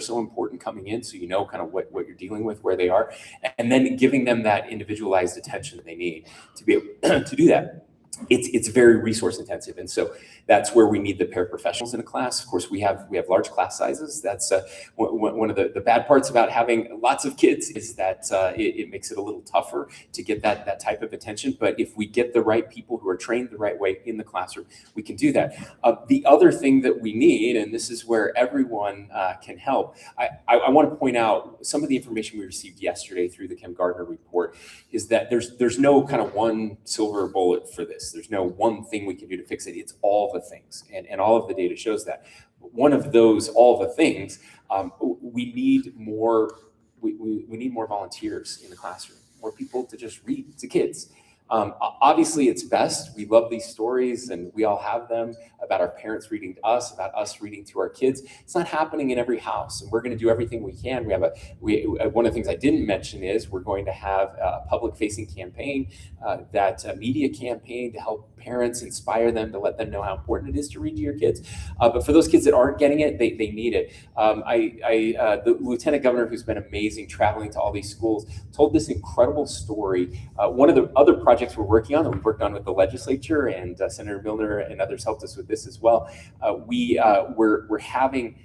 so important coming in, so you know kind of what you're dealing with, where they are, and then giving them that individualized attention that they need to be able to do that. It's very resource intensive, and so that's where we need the paraprofessionals in a class. Of course, we have large class sizes. That's one of the bad parts about having lots of kids, is that it makes it a little tougher to get that type of attention. But if we get the right people who are trained the right way in the classroom, we can do that. The other thing that we need, and this is where everyone can help, I want to point out some of the information we received yesterday through the Kim Gardner report, is that there's no kind of one silver bullet for this. There's no one thing we can do to fix it. It's all the things, and all of the data shows that. One of those, all the things, we need more. We need more volunteers in the classroom, more people to just read to kids. Obviously, it's best. We love these stories, and we all have them about our parents reading to us, about us reading to our kids. It's not happening in every house, and we're going to do everything we can. One of the things I didn't mention is we're going to have a public-facing campaign, that media campaign, to help parents, inspire them, to let them know how important it is to read to your kids. But for those kids that aren't getting it, they need it. The Lieutenant Governor, who's been amazing traveling to all these schools, told this incredible story. One of the other projects we're working on, that we've worked on with the legislature, and Senator Milner and others helped us with this as well. We're having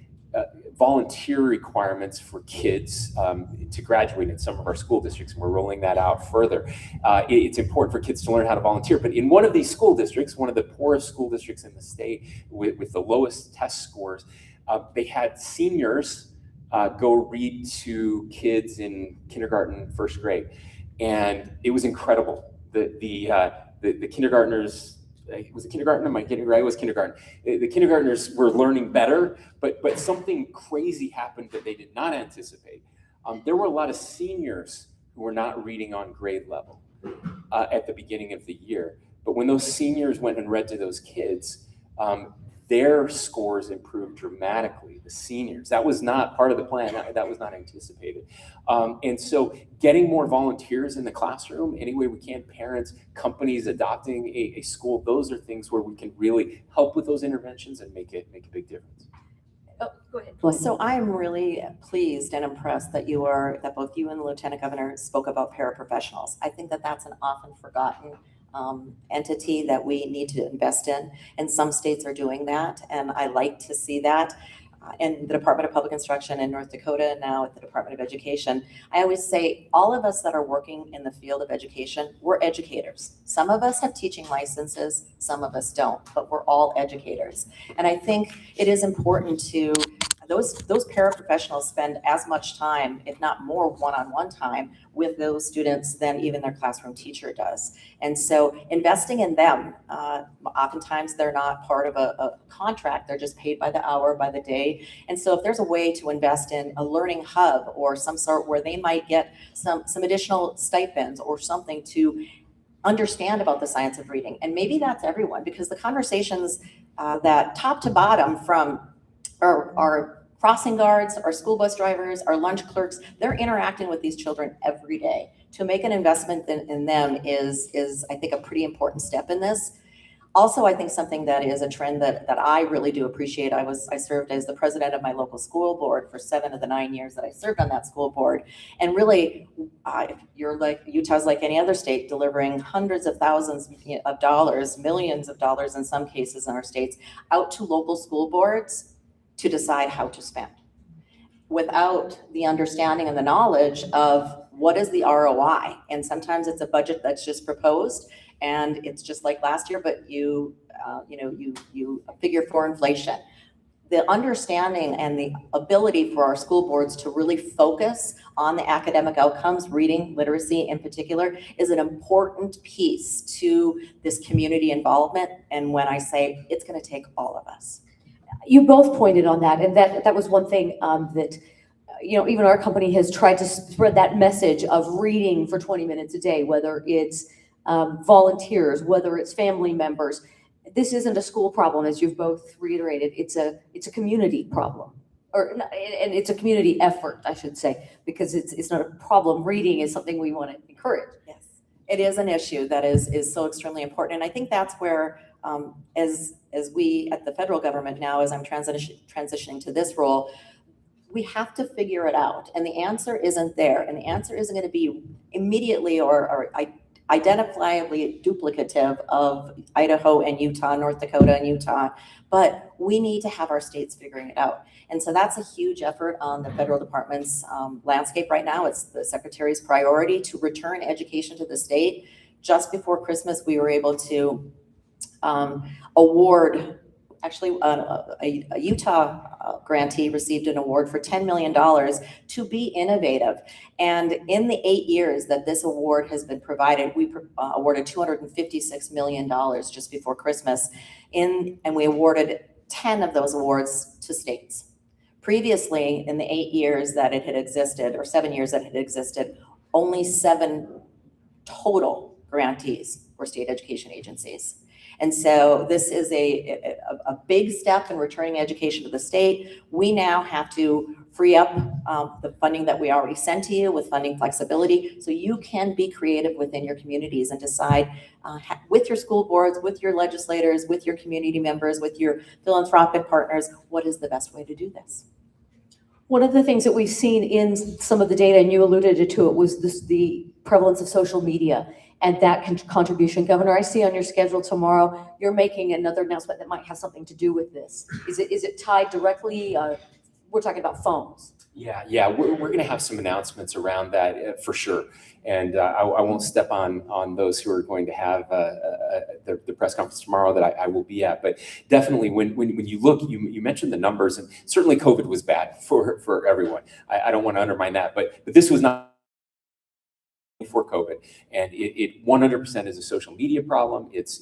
volunteer requirements for kids to graduate in some of our school districts, and we're rolling that out further. It's important for kids to learn how to volunteer, but in one of these school districts, one of the poorest school districts in the state with the lowest test scores, they had seniors go read to kids in kindergarten, first grade, and it was incredible. The kindergartners, was it kindergarten? Am I getting it right? It was kindergarten. The kindergartners were learning better, but something crazy happened that they did not anticipate. There were a lot of seniors who were not reading on grade level at the beginning of the year. But when those seniors went and read to those kids, their scores improved dramatically, the seniors. That was not part of the plan. That was not anticipated. And so getting more volunteers in the classroom any way we can, parents, companies adopting a school, those are things where we can really help with those interventions and make a big difference. Oh, go ahead. So I'm really pleased and impressed that both you and the Lieutenant Governor spoke about paraprofessionals. I think that that's an often forgotten entity that we need to invest in, and some states are doing that, and I like to see that. In the Department of Public Instruction in North Dakota, now at the Department of Education, I always say all of us that are working in the field of education, we're educators. Some of us have teaching licenses, some of us don't, but we're all educators. And I think it is important to those paraprofessionals spend as much time, if not more, one-on-one time with those students than even their classroom teacher does. And so investing in them, oftentimes they're not part of a contract, they're just paid by the hour, by the day. And so if there's a way to invest in a learning hub or some sort where they might get some additional stipends or something to understand about the science of reading, and maybe that's everyone, because the conversations that top to bottom from our crossing guards, our school bus drivers, our lunch clerks, they're interacting with these children every day. To make an investment in them is I think a pretty important step in this. Also, I think something that is a trend that I really do appreciate. I served as the president of my local school board for 7 of the 9 years that I served on that school board. And really, you're like, Utah's like any other state, delivering hundreds of thousands of dollars, millions of dollars in some cases in our states, out to local school boards to decide how to spend, without the understanding and the knowledge of what is the ROI. And sometimes it's a budget that's just proposed, and it's just like last year, but you figure for inflation. The understanding and the ability for our school boards to really focus on the academic outcomes, reading, literacy in particular, is an important piece to this community involvement. And when I say it's going to take all of us. You both pointed on that, and that was one thing that even our company has tried to spread that message of reading for 20 minutes a day, whether it's volunteers, whether it's family members. This isn't a school problem, as you've both reiterated. It's a community problem, and it's a community effort, I should say, because it's not a problem. Reading is something we want to encourage. Yes, it is an issue that is so extremely important, and I think that's where, as we at the federal government now, as I'm transitioning to this role, we have to figure it out. And the answer isn't there. And the answer isn't going to be immediately or identifiably duplicative of Idaho and Utah, North Dakota and Utah, but we need to have our states figuring it out. And so that's a huge effort on the federal department's landscape right now. It's the secretary's priority to return education to the state. Just before Christmas, we were able to award, actually a Utah grantee received an award for $10 million to be innovative. And in the 8 years that this award has been provided, we awarded $256 million just before Christmas, and we awarded 10 of those awards to states. Previously, in the 8 years that it had existed, or 7 years that it had existed, only 7 total grantees were state education agencies. And so this is a big step in returning education to the state. We now have to free up the funding that we already sent to you with funding flexibility, so you can be creative within your communities and decide with your school boards, with your legislators, with your community members, with your philanthropic partners, what is the best way to do this? One of the things that we've seen in some of the data, and you alluded to it, was the prevalence of social media and that contribution. Governor, I see on your schedule tomorrow, you're making another announcement that might have something to do with this. Is it tied directly? We're talking about phones. Yeah, we're going to have some announcements around that for sure. And I won't step on those who are going to have the press conference tomorrow that I will be at. But definitely, when you look, you mentioned the numbers, and certainly COVID was bad for everyone. I don't want to undermine that, but this was not before COVID, and it 100% is a social media problem. It's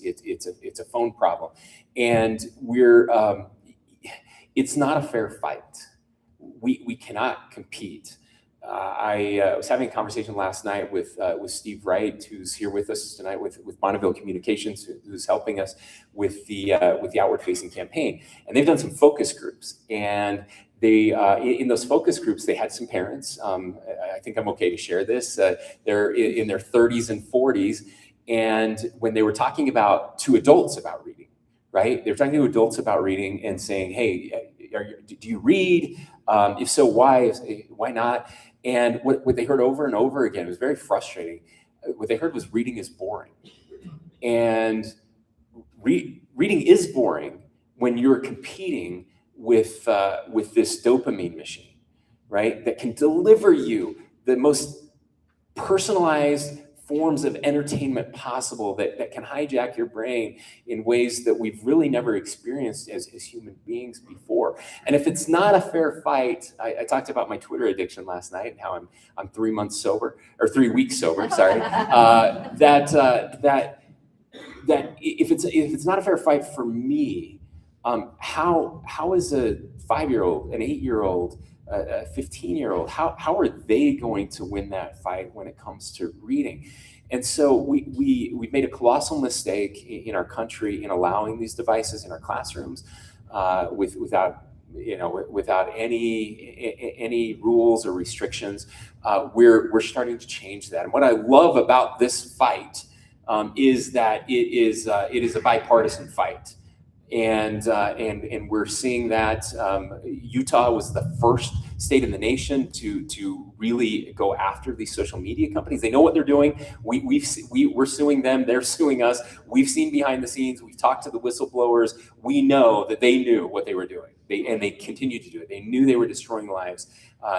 a phone problem, and it's not a fair fight. We cannot compete. I was having a conversation last night with Steve Wright, who's here with us tonight with Bonneville Communications, who's helping us with the outward-facing campaign. And they've done some focus groups, and they in those focus groups they had some parents. I think I'm okay to share this. They're in their 30s and 40s, and when they were talking to adults about reading, right? They were talking to adults about reading and saying, "Hey, do you read? If so, why? Why not?" And what they heard over and over again, it was very frustrating. What they heard was reading is boring. And reading is boring when you're competing with this dopamine machine, right? That can deliver you the most personalized forms of entertainment possible that can hijack your brain in ways that we've really never experienced as human beings before. And if it's not a fair fight, I talked about my Twitter addiction last night and how I'm 3 months sober, or 3 weeks sober, sorry. That if it's not a fair fight for me, how is a 5-year-old, an 8-year-old, a 15-year-old, how are they going to win that fight when it comes to reading? And so we've made a colossal mistake in our country in allowing these devices in our classrooms without any rules or restrictions. We're starting to change that. And what I love about this fight is that it is a bipartisan fight. And we're seeing that Utah was the first state in the nation to really go after these social media companies. They know what they're doing. We're suing them. They're suing us. We've seen behind the scenes. We've talked to the whistleblowers. We know that they knew what they were doing. They continue to do it. They knew they were destroying lives.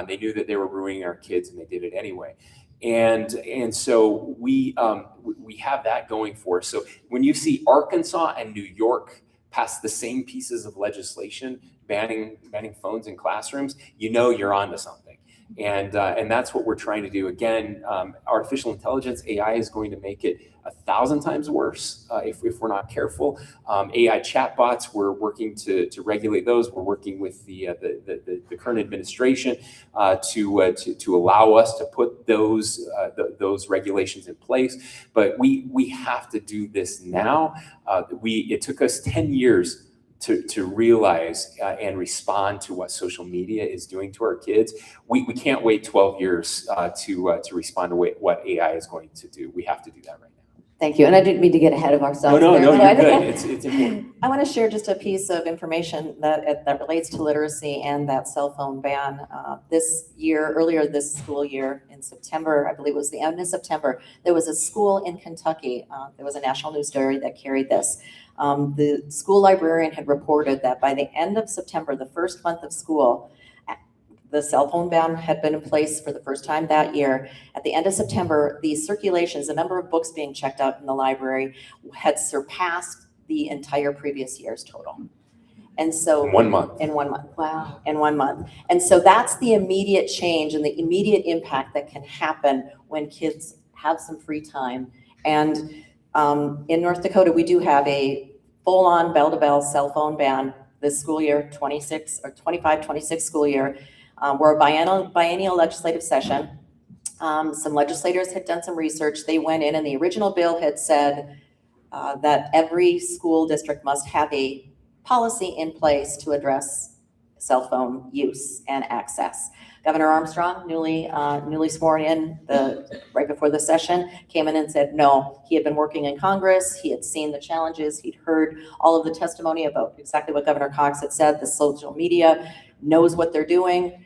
They knew that they were ruining our kids, and they did it anyway. And so we have that going for us. So when you see Arkansas and New York pass the same pieces of legislation banning phones in classrooms, you know you're onto something. And that's what we're trying to do. Again, artificial intelligence, AI is going to make it 1,000 times worse if we're not careful. AI chatbots, we're working to regulate those. We're working with the current administration to allow us to put those regulations in place. But we have to do this now. It took us 10 years to realize and respond to what social media is doing to our kids. We can't wait 12 years to respond to what AI is going to do. We have to do that right now. Thank you. And I didn't mean to get ahead of ourselves. No, there, you're but- good. It's important. I want to share just a piece of information that relates to literacy and that cell phone ban. This year, earlier this school year in September, I believe it was the end of September, there was a school in Kentucky. There was a national news story that carried this. The school librarian had reported that by the end of September, the first month of school, the cell phone ban had been in place for the first time that year. At the end of September, the circulations, the number of books being checked out in the library had surpassed the entire previous year's total. And so In 1 month. in 1 month. Wow. In 1 month. And so that's the immediate change and the immediate impact that can happen when kids have some free time. And in North Dakota, we do have a full-on bell-to-bell cell phone ban this school year, 25-26 school year. We're a biennial legislative session. Some legislators had done some research. They went in and the original bill had said that every school district must have a policy in place to address cell phone use and access. Governor Armstrong, newly sworn in right before the session, came in and said no. He had been working in Congress. He had seen the challenges. He'd heard all of the testimony about exactly what Governor Cox had said. The social media knows what they're doing.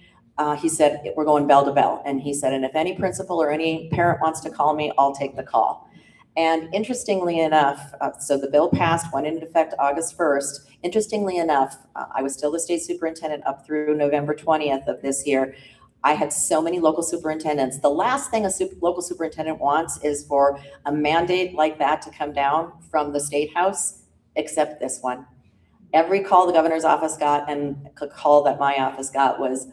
He said, we're going bell to bell. And he said, and if any principal or any parent wants to call me, I'll take the call. And interestingly enough, so the bill passed, went into effect August 1st. Interestingly enough, I was still the state superintendent up through November 20th of this year. I had so many local superintendents. The last thing a local superintendent wants is for a mandate like that to come down from the State House, except this one. Every call the governor's office got and a call that my office got was,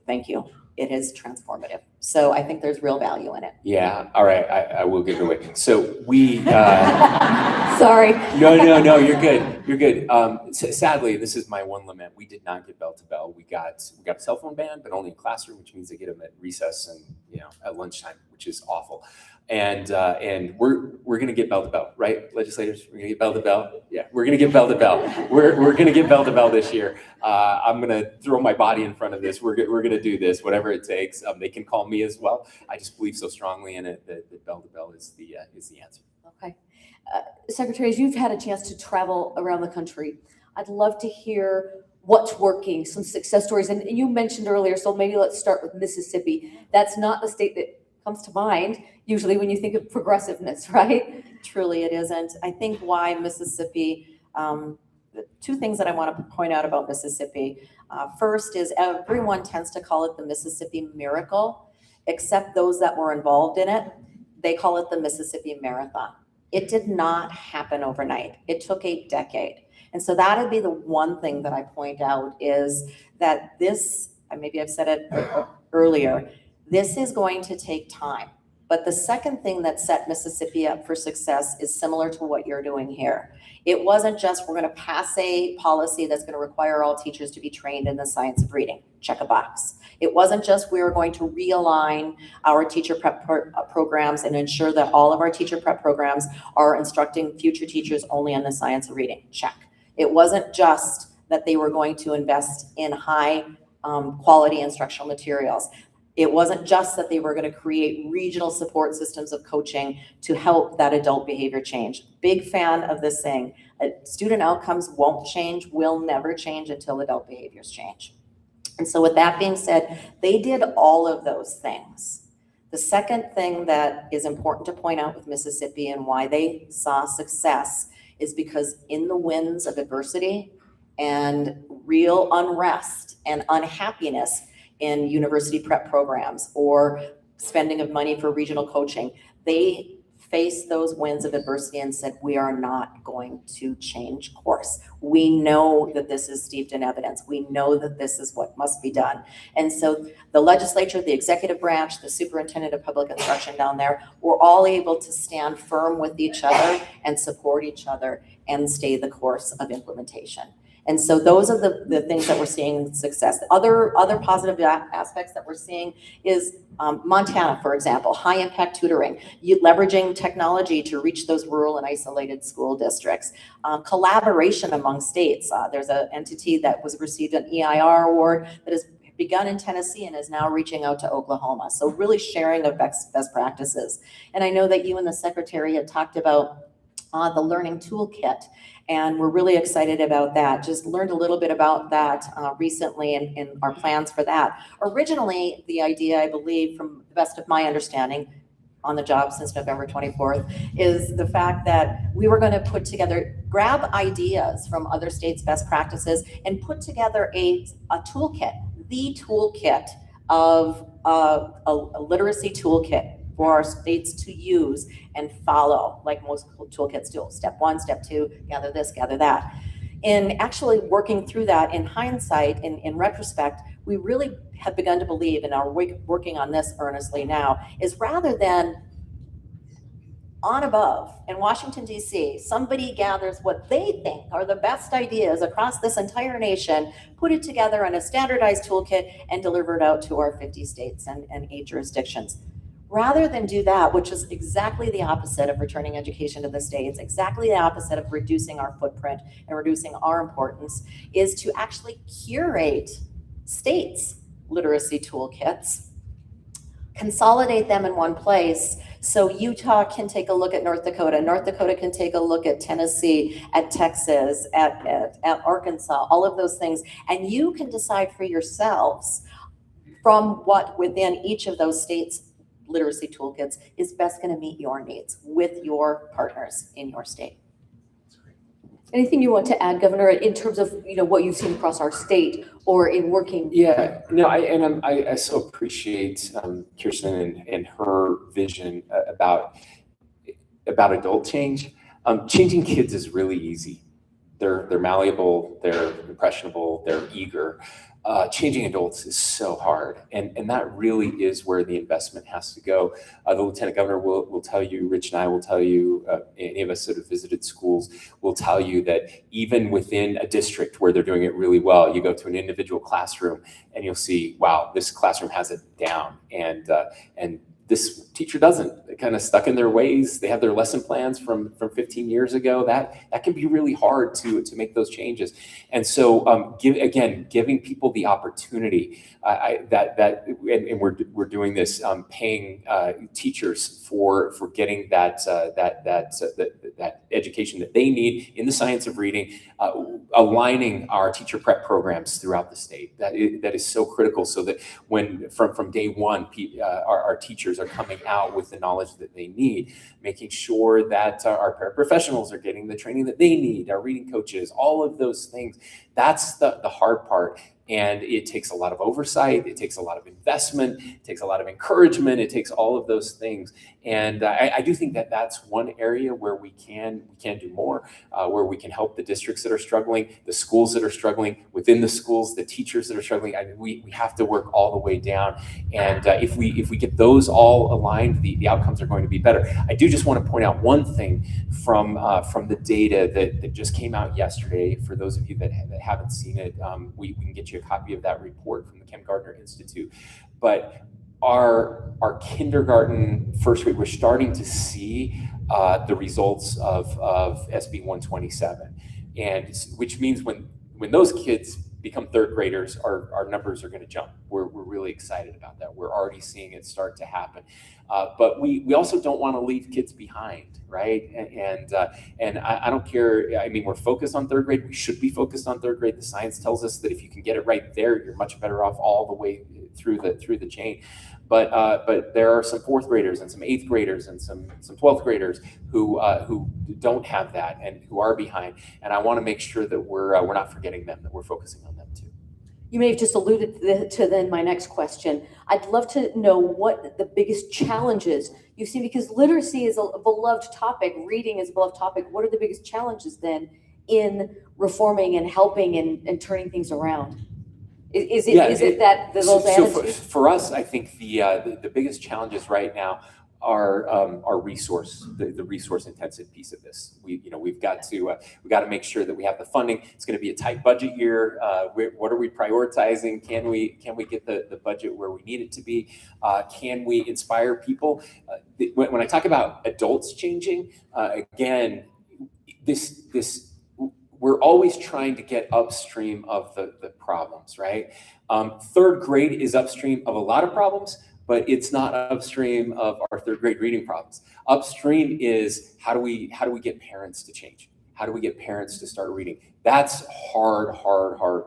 thank you. It is transformative. So I think there's real value in it. Yeah. All right. I will give it away. So we. Sorry. No. You're good. You're good. Sadly, this is my one lament. We did not get bell to bell. We got a cell phone ban, but only in classroom, which means they get them at recess and at lunchtime, which is awful. And we're gonna get bell to bell, right, legislators? We're gonna get bell to bell. Yeah, we're gonna get bell to bell. We're gonna get bell to bell this year. I'm gonna throw my body in front of this. We're gonna do this, whatever it takes. They can call me as well. I just believe so strongly in it that bell to bell is the answer. Okay. Secretary, as you've had a chance to travel around the country, I'd love to hear what's working, some success stories. And you mentioned earlier, so maybe let's start with Mississippi. That's not the state that comes to mind usually when you think of progressiveness, right? Truly it isn't. I think why Mississippi, two things that I want to point out about Mississippi. First is everyone tends to call it the Mississippi Miracle, except those that were involved in it. They call it the Mississippi Marathon. It did not happen overnight. It took a decade. And so that would be the one thing that I point out is that this, maybe I've said it earlier, this is going to take time. But the second thing that set Mississippi up for success is similar to what you're doing here. It wasn't just we're going to pass a policy that's going to require all teachers to be trained in the science of reading. Check a box. It wasn't just we were going to realign our teacher prep programs and ensure that all of our teacher prep programs are instructing future teachers only in the science of reading. Check. It wasn't just that they were going to invest in high quality instructional materials. It wasn't just that they were going to create regional support systems of coaching to help that adult behavior change. Big fan of this saying, student outcomes won't change, will never change until adult behaviors change. And so with that being said, they did all of those things. The second thing that is important to point out with Mississippi and why they saw success is because in the winds of adversity and real unrest and unhappiness in university prep programs or spending of money for regional coaching, they faced those winds of adversity and said, we are not going to change course. We know that this is steeped in evidence. We know that this is what must be done. And so the legislature, the executive branch, the superintendent of public instruction down there, were all able to stand firm with each other and support each other and stay the course of implementation. And so those are the things that we're seeing success. Other positive aspects that we're seeing is Montana, for example, high impact tutoring, leveraging technology to reach those rural and isolated school districts, collaboration among states. There's an entity that received an EIR award that has begun in Tennessee and is now reaching out to Oklahoma. So really sharing of best practices. And I know that you and the secretary had talked about the learning toolkit, and we're really excited about that. Just learned a little bit about that recently and our plans for that. Originally, the idea, I believe, from the best of my understanding, on the job since November 24th, is the fact that we were going to put together, grab ideas from other states' best practices and put together a toolkit, the toolkit of a literacy toolkit for our states to use and follow, like most toolkits do. Step 1, step 2, gather this, gather that. In actually working through that, in hindsight, in retrospect, we really have begun to believe, and are working on this earnestly now, is rather than on above in Washington, D.C., somebody gathers what they think are the best ideas across this entire nation, put it together in a standardized toolkit, and deliver it out to our 50 states and 8 jurisdictions. Rather than do that, which is exactly the opposite of returning education to the states, exactly the opposite of reducing our footprint and reducing our importance, is to actually curate states' literacy toolkits, consolidate them in one place, so Utah can take a look at North Dakota, North Dakota can take a look at Tennessee, at Texas, at Arkansas, all of those things, and you can decide for yourselves from what within each of those states' literacy toolkits is best going to meet your needs with your partners in your state. Anything you want to add, Governor, in terms of what you've seen across our state or in working? Yeah, no, I so appreciate Kirsten and her vision about adult change. Changing kids is really easy. They're malleable, they're impressionable, they're eager. Changing adults is so hard, and that really is where the investment has to go. The Lieutenant Governor will tell you, Rich and I will tell you, any of us that have visited schools will tell you that even within a district where they're doing it really well, you go to an individual classroom and you'll see, wow, this classroom has it down, and this teacher doesn't. They're kind of stuck in their ways. They have their lesson plans from 15 years ago. That can be really hard to make those changes. And so giving people the opportunity and we're doing this, paying teachers for getting that education that they need in the science of reading, aligning our teacher prep programs throughout the state. That is so critical, so that when from day one, our teachers are coming out with the knowledge that they need, making sure that our paraprofessionals are getting the training that they need, our reading coaches, all of those things. That's the hard part. And it takes a lot of oversight, it takes a lot of investment, it takes a lot of encouragement, it takes all of those things. And I do think that that's one area where we can do more, where we can help the districts that are struggling, the schools that are struggling, within the schools, the teachers that are struggling. I mean, we have to work all the way down. And if we get those all aligned, the outcomes are going to be better. I do just want to point out one thing from the data that just came out yesterday. For those of you that haven't seen it, we can get you a copy of that report from the Ken Gardner Institute. But our kindergarten first grade, we're starting to see the results of SB 127, and which means when those kids become third graders, our numbers are going to jump. We're really excited about that. We're already seeing it start to happen. But we also don't want to leave kids behind, right? And I don't care. I mean, we're focused on third grade. We should be focused on third grade. The science tells us that if you can get it right there, you're much better off all the way through the chain. But there are some fourth graders and some eighth graders and some 12th graders who don't have that and who are behind. And I want to make sure that we're not forgetting them, that we're focusing on them too. You may have just alluded to then my next question. I'd love to know what the biggest challenges you see, because literacy is a beloved topic, reading is a beloved topic. What are the biggest challenges then in reforming and helping and turning things around? Is it that those attitudes? So for us, I think the biggest challenges right now are the resource intensive piece of this. We've got to make sure that we have the funding. It's going to be a tight budget year. What are we prioritizing? Can we get the budget where we need it to be? Can we inspire people? When I talk about adults changing, again, this we're always trying to get upstream of the problems, right? Third grade is upstream of a lot of problems, but it's not upstream of our third grade reading problems. Upstream is how do we get parents to change? How do we get parents to start reading? That's hard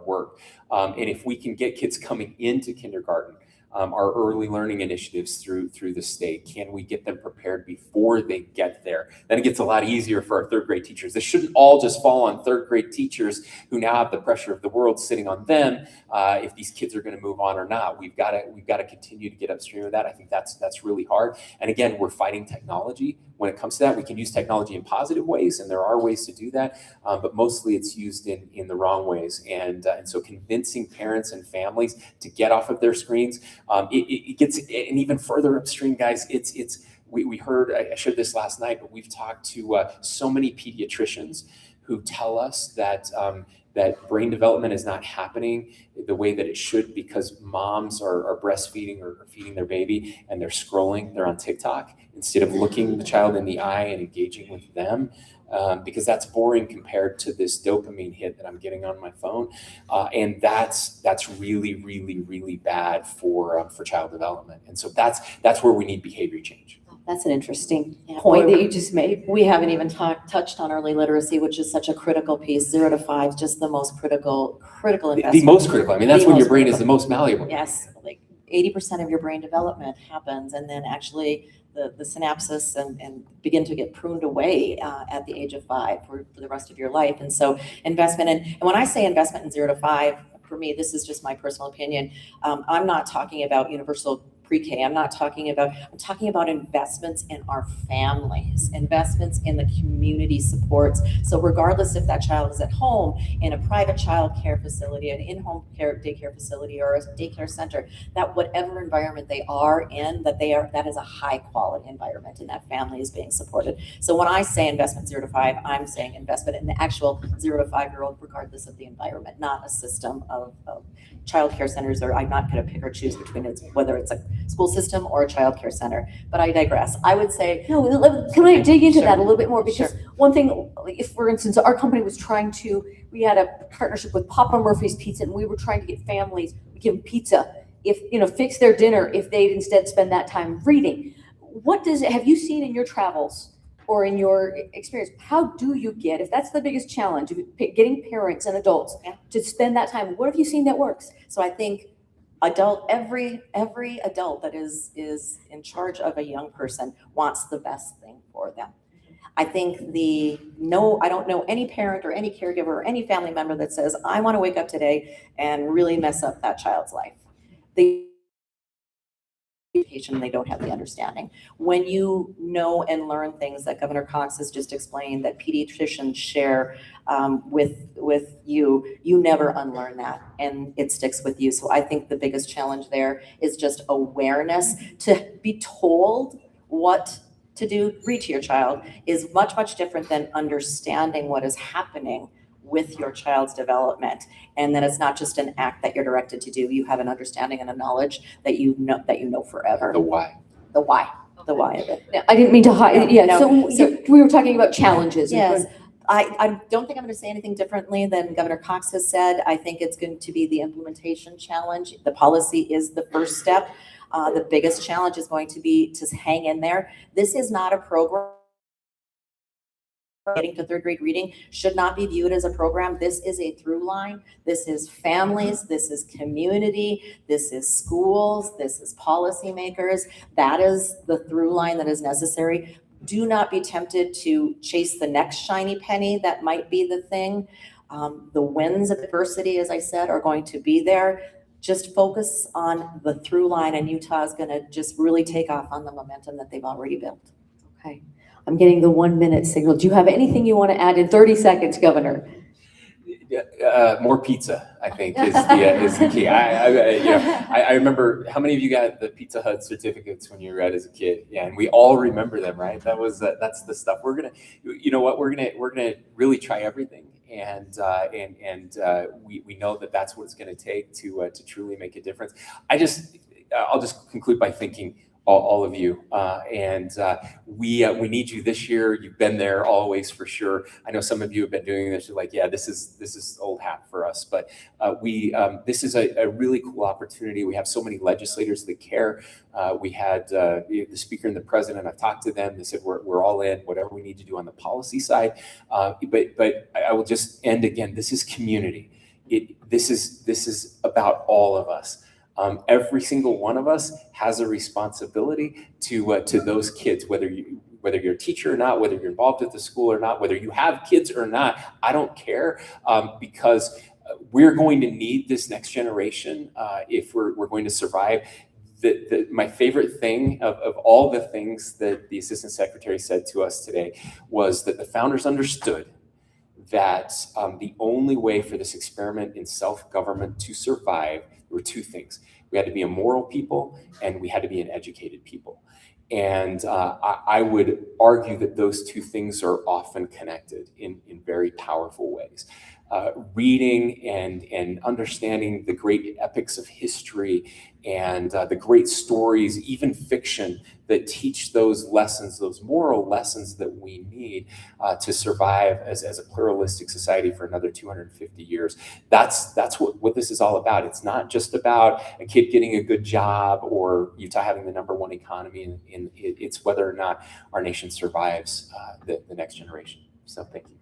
work. And if we can get kids coming into kindergarten, our early learning initiatives through the state, can we get them prepared before they get there? Then it gets a lot easier for our third grade teachers. This shouldn't all just fall on third grade teachers who now have the pressure of the world sitting on them. If these kids are going to move on or not, we've got to continue to get upstream of that. I think that's really hard. And again, we're fighting technology. When it comes to that, we can use technology in positive ways, and there are ways to do that, but mostly it's used in the wrong ways. And so convincing parents and families to get off of their screens, it gets and even further upstream, guys. We heard, I shared this last night, but we've talked to so many pediatricians who tell us that that brain development is not happening the way that it should because moms are breastfeeding or feeding their baby and they're scrolling, they're on TikTok instead of looking the child in the eye and engaging with them. Because that's boring compared to this dopamine hit that I'm getting on my phone, and that's really bad for child development. And so that's where we need behavior change. That's an interesting point that you just made. We haven't even touched on early literacy, which is such a critical piece. 0 to 5 is just the most critical investment. The most critical. I mean, that's when your brain is the most malleable. Yes, like 80% of your brain development happens, and then actually the synapses and begin to get pruned away at the age of 5 for the rest of your life. And so investment, and when I say investment in 0 to 5, for me, this is just my personal opinion. I'm not talking about universal pre-K. I'm talking about investments in our families, investments in the community supports. So regardless if that child is at home, in a private child care facility, an in-home daycare facility, or a daycare center, that whatever environment they are in, that is a high quality environment and that family is being supported. So when I say investment 0 to 5, I'm saying investment in the actual 0 to 5-year-old, regardless of the environment, not a system of child care centers, or I'm not going to pick or choose between whether it's a school system or a child care center. But I digress. I would say, no, can I dig into Sure. that a little bit more? Because Sure. one thing, if for instance, our company was we had a partnership with Papa Murphy's Pizza, and we were trying to get families, we give them pizza, fix their dinner if they'd instead spend that time reading. Have you seen in your travels or in your experience, how do you get, if that's the biggest challenge, getting parents and adults to spend that time, what have you seen that works? So I think every adult that is in charge of a young person wants the best thing for them. I think I don't know any parent or any caregiver or any family member that says, I want to wake up today and really mess up that child's life. They don't have the understanding. When you know and learn things that Governor Cox has just explained, that pediatricians share with you, you never unlearn that, and it sticks with you. So I think the biggest challenge there is just awareness. To be told what to do, read to your child, is much different than understanding what is happening with your child's development. And then it's not just an act that you're directed to do. You have an understanding and a knowledge that you know forever. The why. The why of it. Now, I didn't mean to hide. So we were talking about challenges. Yes. I don't think I'm going to say anything differently than Governor Cox has said. I think it's going to be the implementation challenge. The policy is the first step. The biggest challenge is going to be to hang in there. This is not a program. Getting to third grade reading should not be viewed as a program. This is a through line. This is families. This is community. This is schools. This is policymakers. That is the through line that is necessary. Do not be tempted to chase the next shiny penny that might be the thing. The winds of adversity, as I said, are going to be there. Just focus on the through line, and Utah is going to just really take off on the momentum that they've already built. Okay. I'm getting the 1 minute signal. Do you have anything you want to add in 30 seconds, Governor? More pizza, I think, is the key. I remember, how many of you got the Pizza Hut certificates when you were out as a kid? Yeah, and we all remember them, right? That's the stuff. We're gonna really try everything, and we know that's what it's gonna take to truly make a difference. I'll just conclude by thinking, all of you, and we need you this year. You've been there always for sure. I know some of you have been doing this. You're like, yeah, this is old hat for us, but this is a really cool opportunity. We have so many legislators that care. We had the speaker and the president. I've talked to them. They said we're all in, whatever we need to do on the policy side. But I will just end again. This is community. This is about all of us. Every single one of us has a responsibility to those kids, whether you're a teacher or not, whether you're involved at the school or not, whether you have kids or not. I don't care, because we're going to need this next generation if we're going to survive. My favorite thing of all the things that the assistant secretary said to us today was that the founders understood that the only way for this experiment in self-government to survive were two things. We had to be a moral people and we had to be an educated people. And I would argue that those two things are often connected in very powerful ways. Reading and understanding the great epics of history and the great stories, even fiction, that teach those lessons, those moral lessons that we need to survive as a pluralistic society for another 250 years. That's what this is all about. It's not just about a kid getting a good job or Utah having the #1 economy. It's whether or not our nation survives the next generation. So thank you.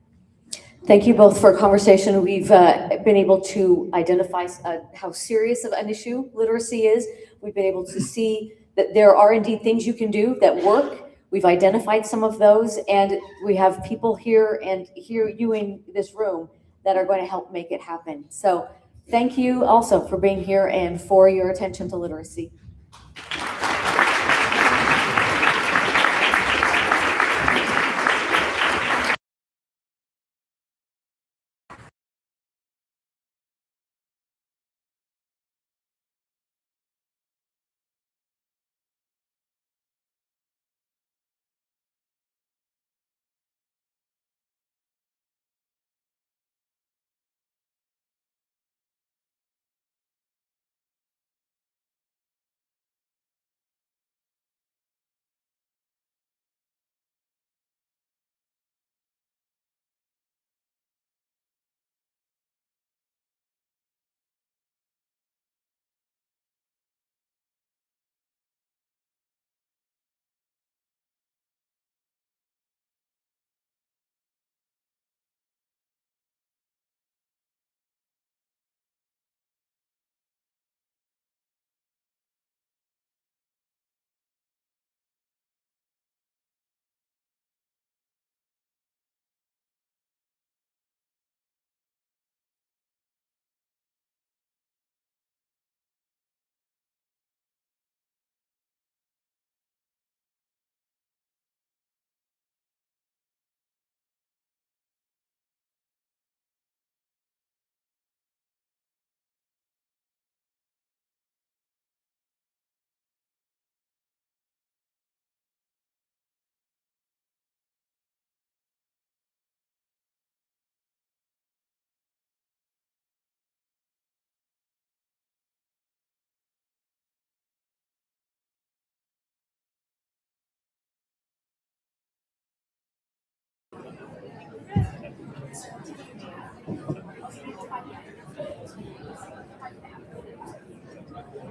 Thank you both for a conversation. We've been able to identify how serious of an issue literacy is. We've been able to see that there are indeed things you can do that work. We've identified some of those, and we have people here and you in this room that are going to help make it happen. So thank you also for being here and for your attention to literacy.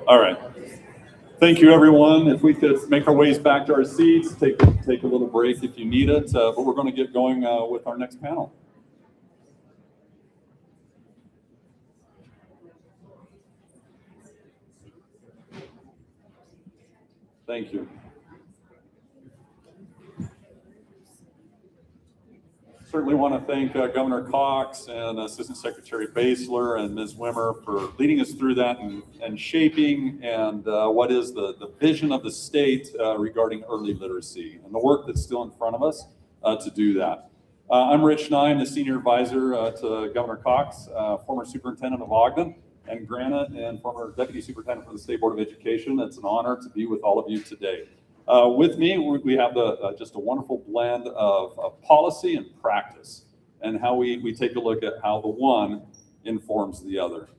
All right. Thank you, everyone. If we could make our ways back to our seats, take a little break if you need it, but we're going to get going with our next panel. Thank you. Certainly want to thank Governor Cox and Assistant Secretary Basler and Ms. Wimmer for leading us through that and shaping and what is the vision of the state regarding early literacy and the work that's still in front of us to do that. I'm Rich Nye, the Senior Advisor to Governor Cox, former Superintendent of Ogden, and Granite, and former Deputy Superintendent for the State Board of Education. It's an honor to be with all of you today. With me, we have just a wonderful blend of policy and practice, and how we take a look at how the one informs the other.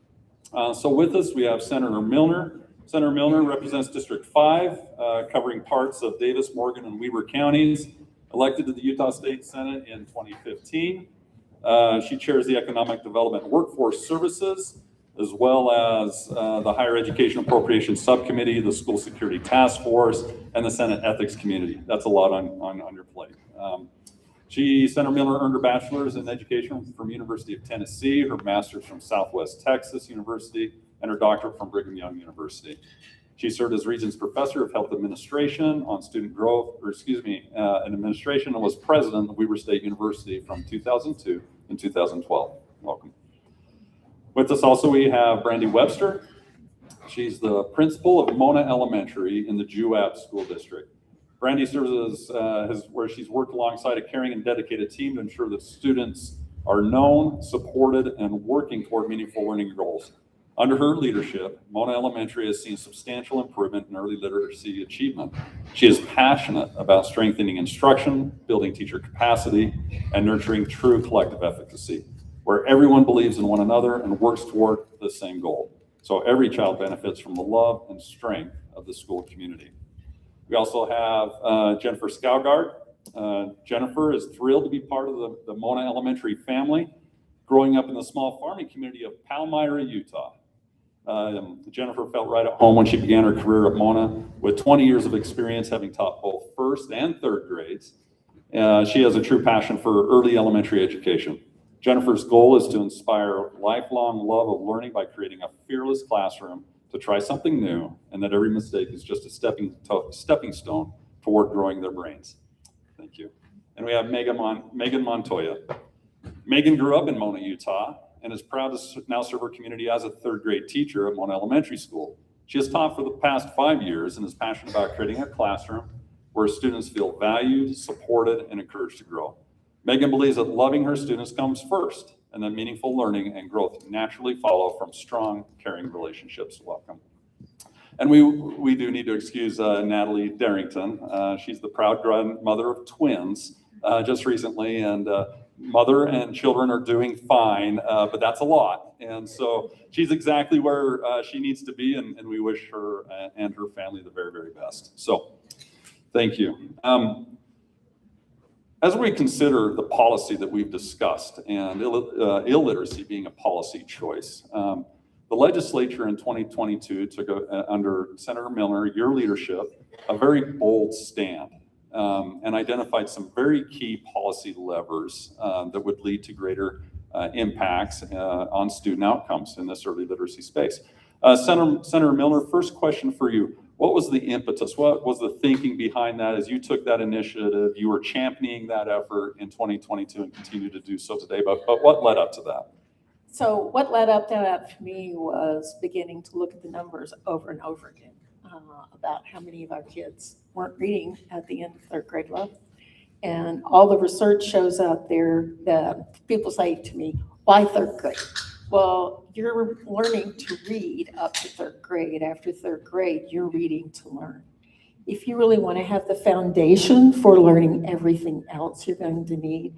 So with us, we have Senator Milner, Senator Milner represents District 5, covering parts of Davis, Morgan, and Weber counties, elected to the Utah State Senate in 2015. She chairs the Economic Development and Workforce Services, as well as the Higher Education Appropriations Subcommittee, the School Security Task Force, and the Senate Ethics Committee. That's a lot on your plate. Senator Miller earned her bachelor's in education from University of Tennessee, her master's from Southwest Texas University, and her doctorate from Brigham Young University. She served as Regents Professor of Health Administration on student growth, in administration, and was president of Weber State University from 2002 and 2012. Welcome. With us also we have Brandy Webster. She's the principal of Mona Elementary in the Juab School District. Brandy serves as where she's worked alongside a caring and dedicated team to ensure that students are known, supported, and working toward meaningful learning goals. Under her leadership, Mona Elementary has seen substantial improvement in early literacy achievement. She is passionate about strengthening instruction, building teacher capacity, and nurturing true collective efficacy, where everyone believes in one another and works toward the same goal. So every child benefits from the love and strength of the school community. We also have Jennifer Skaugard. Jennifer is thrilled to be part of the Mona Elementary family, growing up in the small farming community of Palmyra, Utah. Jennifer felt right at home when she began her career at Mona, with 20 years of experience having taught both first and third grades. She has a true passion for early elementary education. Jennifer's goal is to inspire lifelong love of learning by creating a fearless classroom to try something new, and that every mistake is just a stepping stone toward growing their brains. Thank you. And we have Megan Montoya. Megan grew up in Mona, Utah, and is proud to now serve her community as a third grade teacher at Mona Elementary School. She has taught for the past 5 years and is passionate about creating a classroom where students feel valued, supported, and encouraged to grow. Megan believes that loving her students comes first, and that meaningful learning and growth naturally follow from strong, caring relationships. Welcome. And we do need to excuse Natalie Darrington. She's the proud grandmother of twins just recently, and mother and children are doing fine, but that's a lot. And so she's exactly where she needs to be, and we wish her and her family the very, very best. So thank you. As we consider the policy that we've discussed and illiteracy being a policy choice, the legislature in 2022 took, under Senator Milner, your leadership, a very bold stand and identified some very key policy levers that would lead to greater impacts on student outcomes in this early literacy space. Senator Milner, first question for you. What was the impetus? What was the thinking behind that as you took that initiative? You were championing that effort in 2022 and continue to do so today, but what led up to that? So what led up to that for me was beginning to look at the numbers over and over again about how many of our kids weren't reading at the end of third grade level. And all the research shows out there that people say to me, why third grade? Well, you're learning to read up to third grade. After third grade, you're reading to learn. If you really want to have the foundation for learning everything else you're going to need,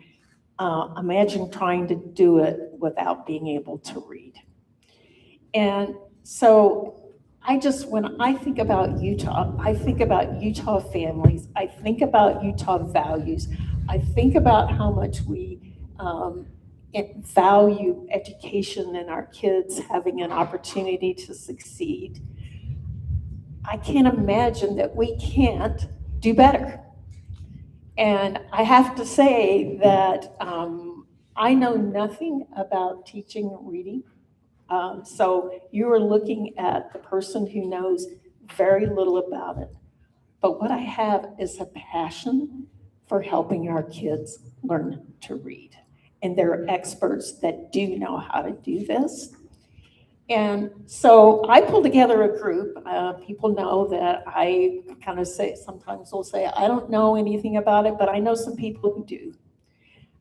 imagine trying to do it without being able to read. And so when I think about Utah, I think about Utah families, I think about Utah values, I think about how much we value education and our kids having an opportunity to succeed. I can't imagine that we can't do better. And I have to say that I know nothing about teaching reading. So you are looking at the person who knows very little about it. But what I have is a passion for helping our kids learn to read. And there are experts that do know how to do this. And so I pulled together a group. People know that I kind of sometimes will say, I don't know anything about it, but I know some people who do.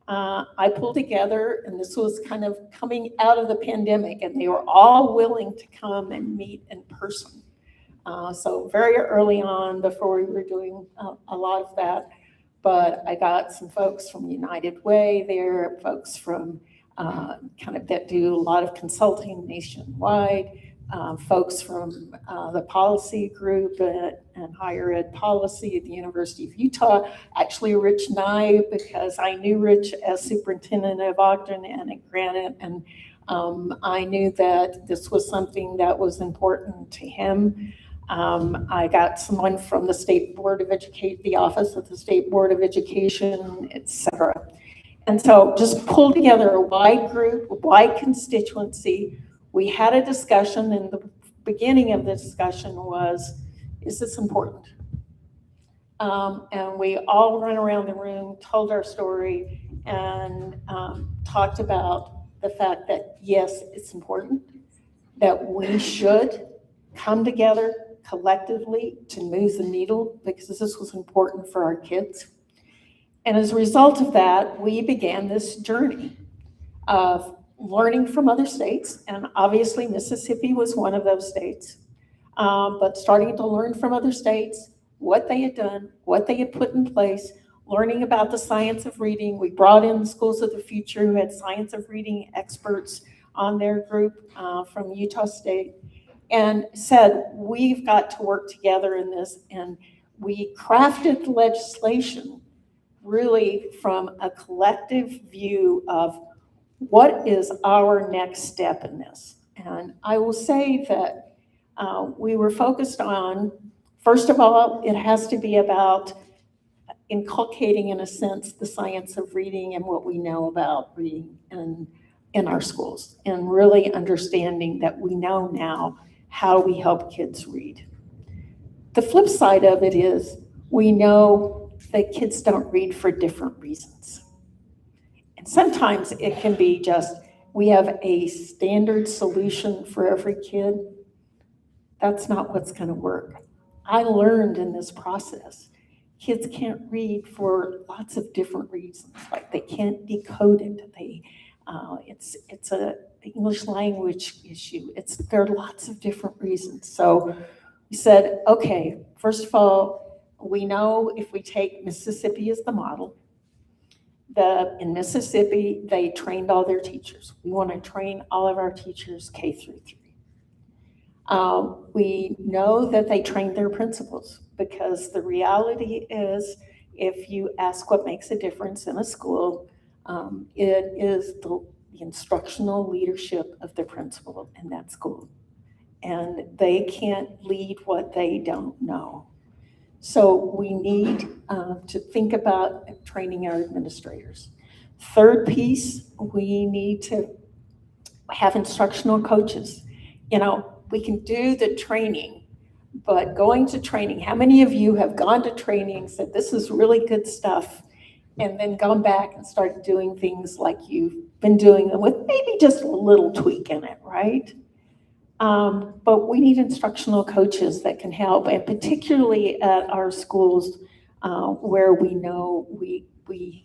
I pulled together, and this was kind of coming out of the pandemic, and they were all willing to come and meet in person. So very early on, before we were doing a lot of that, but I got some folks from United Way there, folks from that do a lot of consulting nationwide, folks from the policy group and higher ed policy at the University of Utah, actually Rich Nye, because I knew Rich as superintendent of Ogden and at Granite, and I knew that this was something that was important to him. I got someone from the State Board of Education, the Office of the State Board of Education, etc. And so just pulled together a wide group, a wide constituency. We had a discussion, and the beginning of the discussion was, is this important? And we all ran around the room, told our story, and talked about the fact that, yes, it's important, that we should come together collectively to move the needle, because this was important for our kids. And as a result of that, we began this journey of learning from other states, and obviously Mississippi was one of those states, but starting to learn from other states, what they had done, what they had put in place, learning about the science of reading. We brought in the Schools of the Future, who had science of reading experts on their group from Utah State, and said, we've got to work together in this. And we crafted legislation really from a collective view of what is our next step in this. And I will say that we were focused on, first of all, it has to be about inculcating, in a sense, the science of reading and what we know about reading in our schools, and really understanding that we know now how we help kids read. The flip side of it is we know that kids don't read for different reasons. And sometimes it can be just, we have a standard solution for every kid. That's not what's going to work. I learned in this process, kids can't read for lots of different reasons. Like they can't decode it. It's a English language issue. There are lots of different reasons. So we said, okay, first of all, we know if we take Mississippi as the model, that in Mississippi, they trained all their teachers. We want to train all of our teachers K through 3. We know that they trained their principals, because the reality is, if you ask what makes a difference in a school, it is the instructional leadership of the principal in that school. And they can't lead what they don't know. So we need to think about training our administrators. Third piece, we need to have instructional coaches. You know, we can do the training, but going to training, how many of you have gone to training, said this is really good stuff, and then gone back and started doing things like you've been doing them with maybe just a little tweak in it, right? But we need instructional coaches that can help, and particularly at our schools where we know we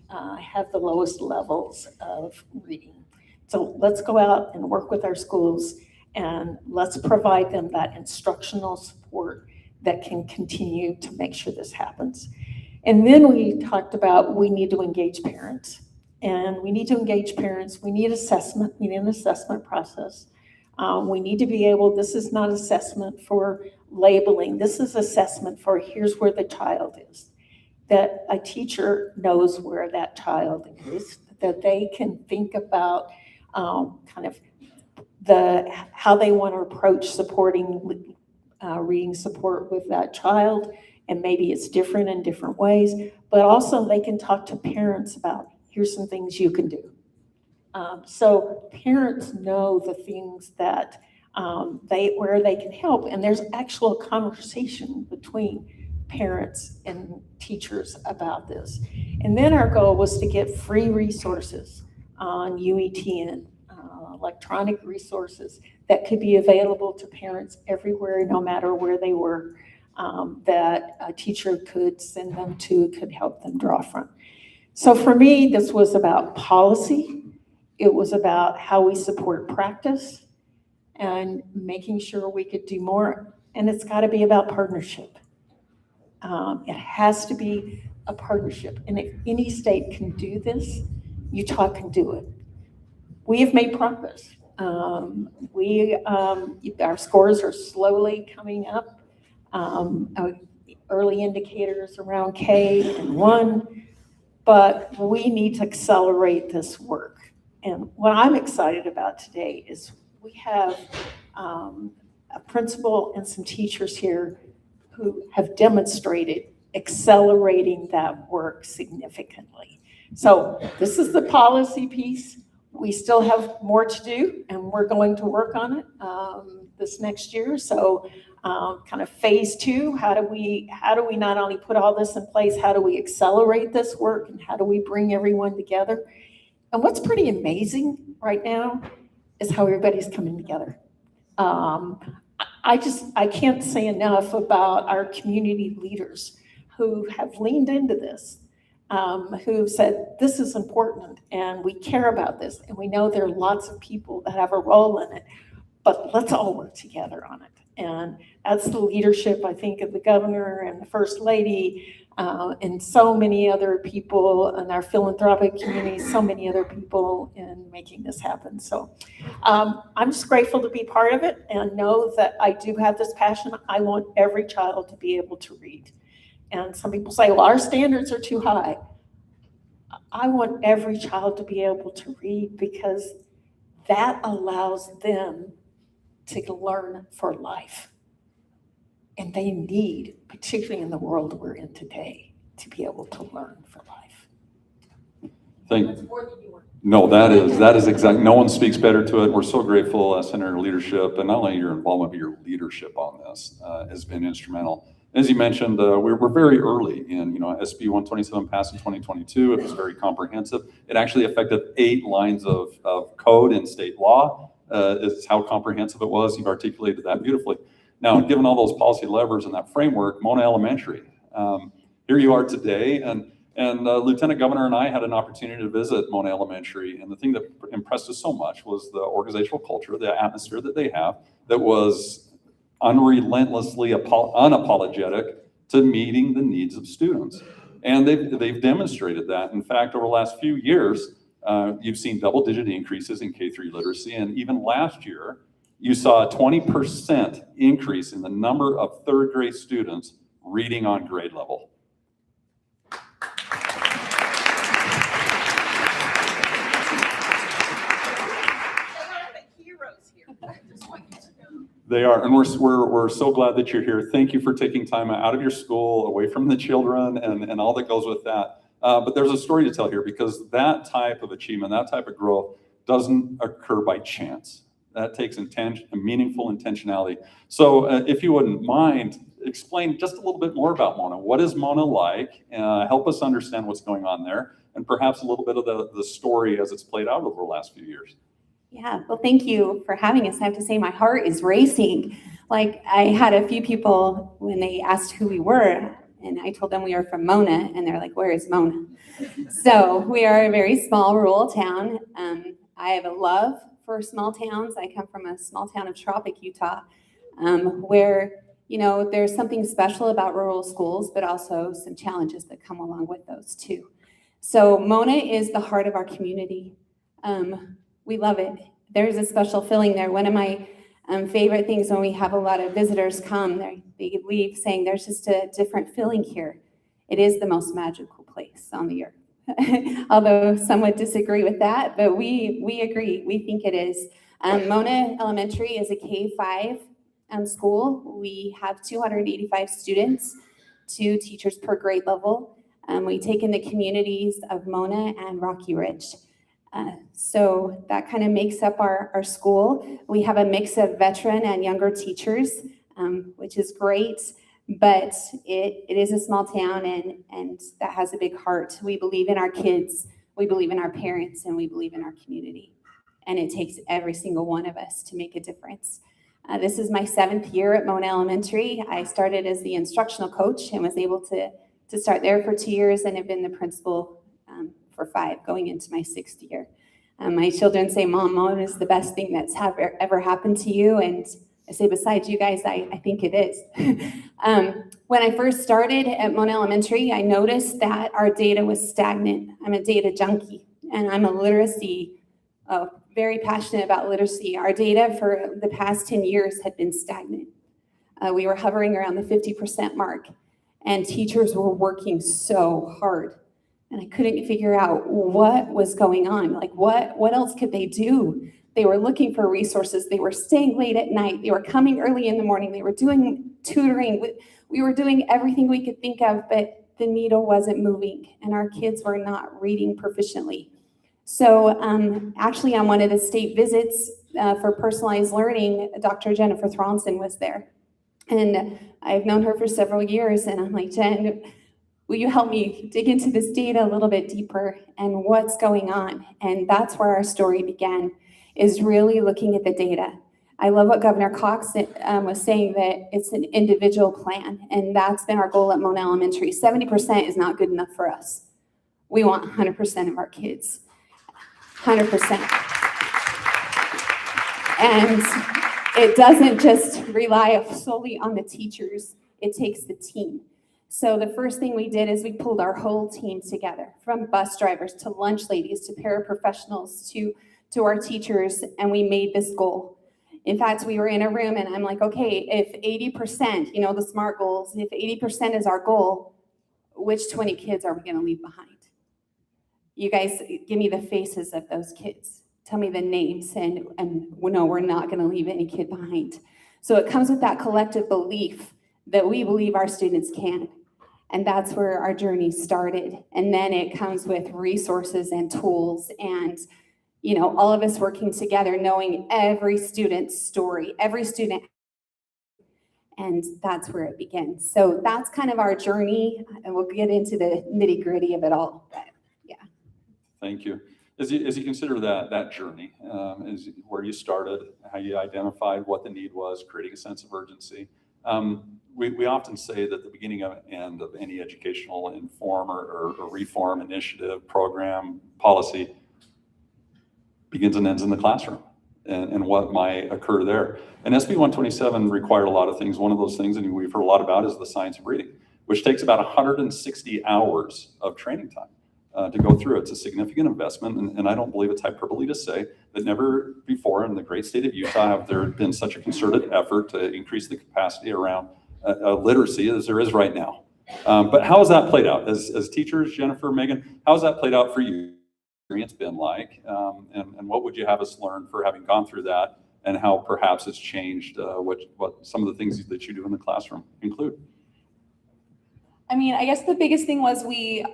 have the lowest levels of reading. So let's go out and work with our schools, and let's provide them that instructional support that can continue to make sure this happens. And then we talked about we need to engage parents. And we need to engage parents. We need assessment. We need an assessment process. We need to be able, this is not assessment for labeling. This is assessment for here's where the child is. That a teacher knows where that child is, that they can think about kind of how they want to approach supporting reading support with that child. And maybe it's different in different ways, but also they can talk to parents about, here's some things you can do. So parents know the things that where they can help, and there's actual conversation between parents and teachers about this. And then our goal was to get free resources on UETN, electronic resources that could be available to parents everywhere, no matter where they were, that a teacher could send them to, could help them draw from. So for me, this was about policy. It was about how we support practice and making sure we could do more. And it's got to be about partnership. It has to be a partnership. And if any state can do this, Utah can do it. We have made progress. Our scores are slowly coming up. Early indicators around K and 1, but we need to accelerate this work. And what I'm excited about today is we have a principal and some teachers here who have demonstrated accelerating that work significantly. So this is the policy piece. We still have more to do, and we're going to work on it this next year. So kind of phase 2, how do we not only put all this in place, how do we accelerate this work, and how do we bring everyone together? And what's pretty amazing right now is how everybody's coming together. I can't say enough about our community leaders who have leaned into this, who've said, this is important and we care about this, and we know there are lots of people that have a role in it, but let's all work together on it. And that's the leadership, I think, of the governor and the first lady, and so many other people in our philanthropic community, so many other people in making this happen. So I'm just grateful to be part of it and know that I do have this passion. I want every child to be able to read. And some people say, well, our standards are too high. I want every child to be able to read, because that allows them to learn for life. And they need, particularly in the world we're in today, to be able to learn for life. No, that is exactly, no one speaks better to it. We're so grateful, Senator, leadership, and not only your involvement, but your leadership on this has been instrumental. As you mentioned, we're very early in, SB 127 passed in 2022. It was very comprehensive. It actually affected 8 lines of code in state law. Is how comprehensive it was. You've articulated that beautifully. Now, given all those policy levers and that framework, Mona Elementary, here you are today, and Lieutenant Governor and I had an opportunity to visit Mona Elementary, and the thing that impressed us so much was the organizational culture, the atmosphere that they have, that was unrelentlessly unapologetic to meeting the needs of students. And they've demonstrated that. In fact, over the last few years, you've seen double-digit increases in K-3 literacy, and even last year, you saw a 20% increase in the number of third-grade students reading on grade level. They are, and we're so glad that you're here. Thank you for taking time out of your school, away from the children, and all that goes with that. But there's a story to tell here, because that type of achievement, that type of growth doesn't occur by chance. That takes meaningful intentionality. So if you wouldn't mind, explain just a little bit more about Mona. What is Mona like? Help us understand what's going on there, and perhaps a little bit of the story as it's played out over the last few years. Yeah, well, thank you for having us. I have to say my heart is racing. Like, I had a few people when they asked who we were, and I told them we are from Mona, and they're like, where is Mona? So we are a very small rural town. I have a love for small towns. I come from a small town of Tropic, Utah, where, there's something special about rural schools, but also some challenges that come along with those too. So Mona is the heart of our community. We love it. There's a special feeling there. One of my favorite things when we have a lot of visitors come, they leave saying there's just a different feeling here. It is the most magical place on the earth. Although some would disagree with that, but we agree. We think it is. Mona Elementary is a K-5 school. We have 285 students, 2 teachers per grade level. We take in the communities of Mona and Rocky Ridge. So that kind of makes up our school. We have a mix of veteran and younger teachers, which is great. But it is a small town, and that has a big heart. We believe in our kids, we believe in our parents, and we believe in our community. And it takes every single one of us to make a difference. This is my 7th year at Mona Elementary. I started as the instructional coach and was able to start there for 2 years, and have been the principal for 5, going into my 6th year. My children say, Mom, Mona is the best thing that's ever happened to you. And I say, besides you guys, I think it is. When I first started at Mona Elementary, I noticed that our data was stagnant. I'm a data junkie, and I'm a literacy very passionate about literacy. Our data for the past 10 years had been stagnant. We were hovering around the 50% mark, and teachers were working so hard. And I couldn't figure out what was going on. Like, what else could they do? They were looking for resources. They were staying late at night. They were coming early in the morning. They were doing tutoring. We were doing everything we could think of, but the needle wasn't moving, and our kids were not reading proficiently. So actually on one of the state visits for personalized learning, Dr. Jennifer Thronson was there. And I've known her for several years, and I'm like, Jen, will you help me dig into this data a little bit deeper and what's going on? And that's where our story began, is really looking at the data. I love what Governor Cox was saying, that it's an individual plan, and that's been our goal at Mona Elementary. 70% is not good enough for us. We want 100% of our kids, 100%. And it doesn't just rely solely on the teachers, it takes the team. So the first thing we did is we pulled our whole team together, from bus drivers to lunch ladies to paraprofessionals to our teachers, and we made this goal. In fact, we were in a room and I'm like, okay, if 80%, you know, the SMART goals, if 80% is our goal, which 20 kids are we going to leave behind? You guys give me the faces of those kids. Tell me the names, and no, we're not going to leave any kid behind. So it comes with that collective belief that we believe our students can. And that's where our journey started. And then it comes with resources and tools and, you know, all of us working together, knowing every student's story, every student. And that's where it begins. So that's kind of our journey, and we'll get into the nitty gritty of it all. But yeah. Thank you. As you consider that journey, is where you started, how you identified what the need was, creating a sense of urgency. We often say that the beginning and end of any educational inform or reform initiative, program, policy begins and ends in the classroom, and what might occur there. And SB 127 required a lot of things. One of those things, and we've heard a lot about, is the science of reading, which takes about 160 hours of training time to go through. It's a significant investment, and I don't believe it's hyperbole to say that never before in the great state of Utah have there been such a concerted effort to increase the capacity around literacy as there is right now. But how has that played out? As teachers, Jennifer, Megan, how has that played out for you? Experience been like, and what would you have us learn for having gone through that, and how perhaps it's changed what some of the things that you do in the classroom include? I mean, I guess the biggest thing was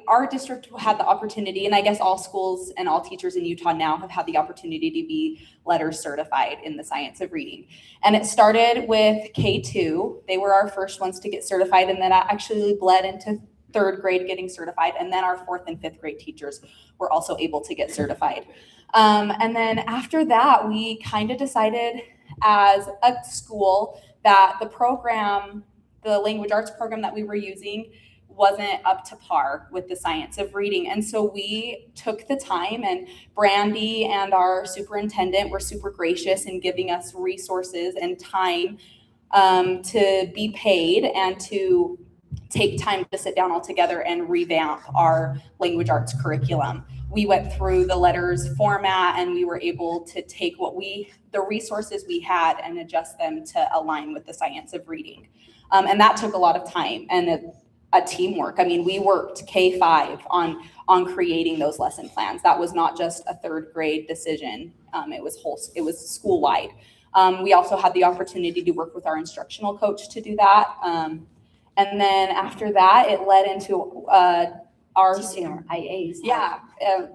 our district had the opportunity, and I guess all schools and all teachers in Utah now have had the opportunity to be letter certified in the science of reading. And it started with K2. They were our first ones to get certified, and then that actually bled into third grade getting certified. And then our fourth and fifth grade teachers were also able to get certified. And then after that, we kind of decided as a school that the language arts program that we were using wasn't up to par with the science of reading. And so we took the time, and Brandy and our superintendent were super gracious in giving us resources and time to be paid and to take time to sit down all together and revamp our language arts curriculum. We went through the letters format, and we were able to take the resources we had and adjust them to align with the science of reading. And that took a lot of time and a teamwork. I mean, we worked K5 on creating those lesson plans. That was not just a third grade decision. It was school-wide. We also had the opportunity to work with our instructional coach to do that. And then after that, it led into our IAs. Yeah,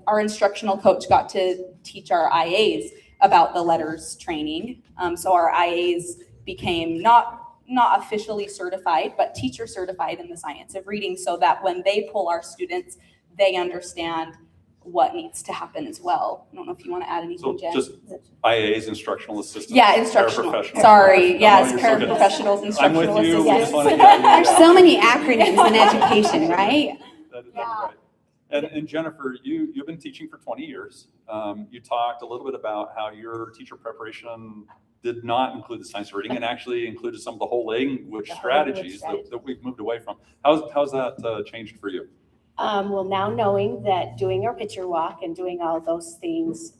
our instructional coach got to teach our IAs about the letters training. So our IAs became not officially certified, but teacher certified in the science of reading, so that when they pull our students, they understand what needs to happen as well. I don't know if you want to add anything, Jen. Just IAs, instructional assistants. Yeah, instructional. Paraprofessionals. Sorry, yes, No, you're so good. paraprofessionals, instructional I'm with you. We assistants. just want to get There's so many acronyms in education, right? That's right. And Jennifer, you've been teaching for 20 years. You talked a little bit about how your teacher preparation did not include the science of reading, and actually included some of the whole language strategies that we've moved away from. How's that changed for you? Well, now knowing that doing our picture walk and doing all those things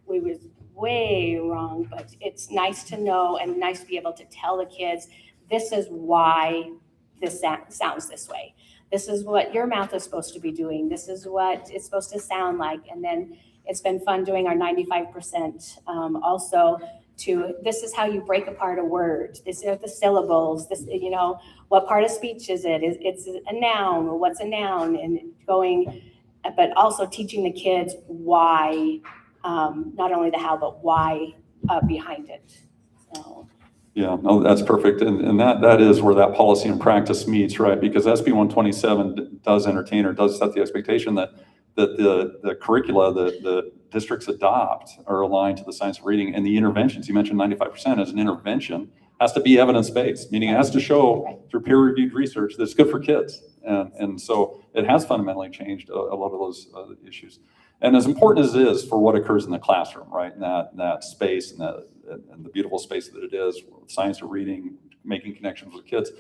we was way wrong, but it's nice to know and nice to be able to tell the kids, this is why this sounds this way. This is what your mouth is supposed to be doing. This is what it's supposed to sound like. And then it's been fun doing our 95% also to, this is how you break apart a word. This are the syllables. This, you know, what part of speech is it? It's a noun, or what's a noun? And going, but also teaching the kids why, not only the how, but why behind it. So. Yeah, no, that's perfect. And that is where that policy and practice meets, right? Because SB 127 does entertain or does set the expectation that the curricula that the districts adopt are aligned to the science of reading, and the interventions, you mentioned 95% as an intervention, has to be evidence-based, meaning it has to show through peer-reviewed research that it's good for kids. And so it has fundamentally changed a lot of those issues. And as important as it is for what occurs in the classroom, right, in that space and the beautiful space that it is, science of reading, making connections with kids,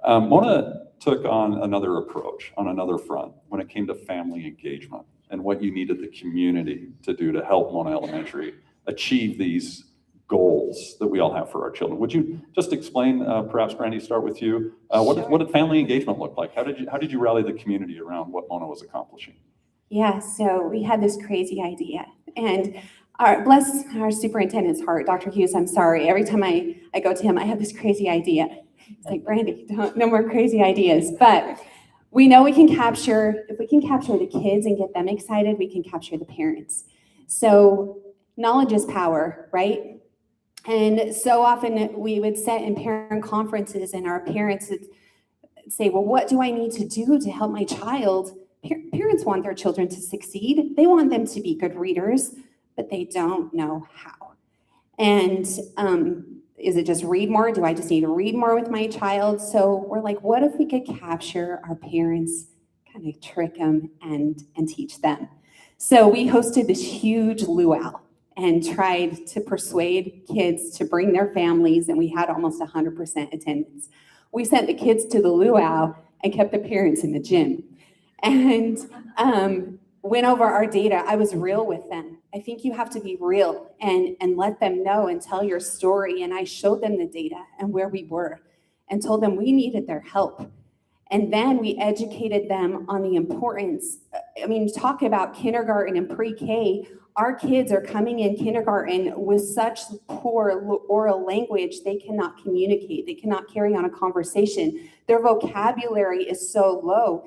Mona took on another approach on another front when it came to family engagement and what you needed the community to do to help Mona Elementary achieve these goals that we all have for our children. Would you just explain, perhaps Brandy, start with you, what did family engagement look like? How did you rally the community around what Mona was accomplishing? Yeah, so we had this crazy idea, and bless our superintendent's heart, Dr. Hughes, I'm sorry, every time I go to him, I have this crazy idea. It's like, Brandy, no more crazy ideas. But we know if we can capture the kids and get them excited, we can capture the parents. So knowledge is power, right? And so often we would sit in parent conferences and our parents would say, well, what do I need to do to help my child? Parents want their children to succeed. They want them to be good readers, but they don't know how. And is it just read more? Do I just need to read more with my child? So we're like, what if we could capture our parents, kind of trick them and teach them? So we hosted this huge luau and tried to persuade kids to bring their families, and we had almost 100% attendance. We sent the kids to the luau and kept the parents in the gym. And went over our data. I was real with them. I think you have to be real and let them know and tell your story. And I showed them the data and where we were and told them we needed their help. And then we educated them on the importance. I mean, talk about kindergarten and pre-K. Our kids are coming in kindergarten with such poor oral language, they cannot communicate. They cannot carry on a conversation. Their vocabulary is so low.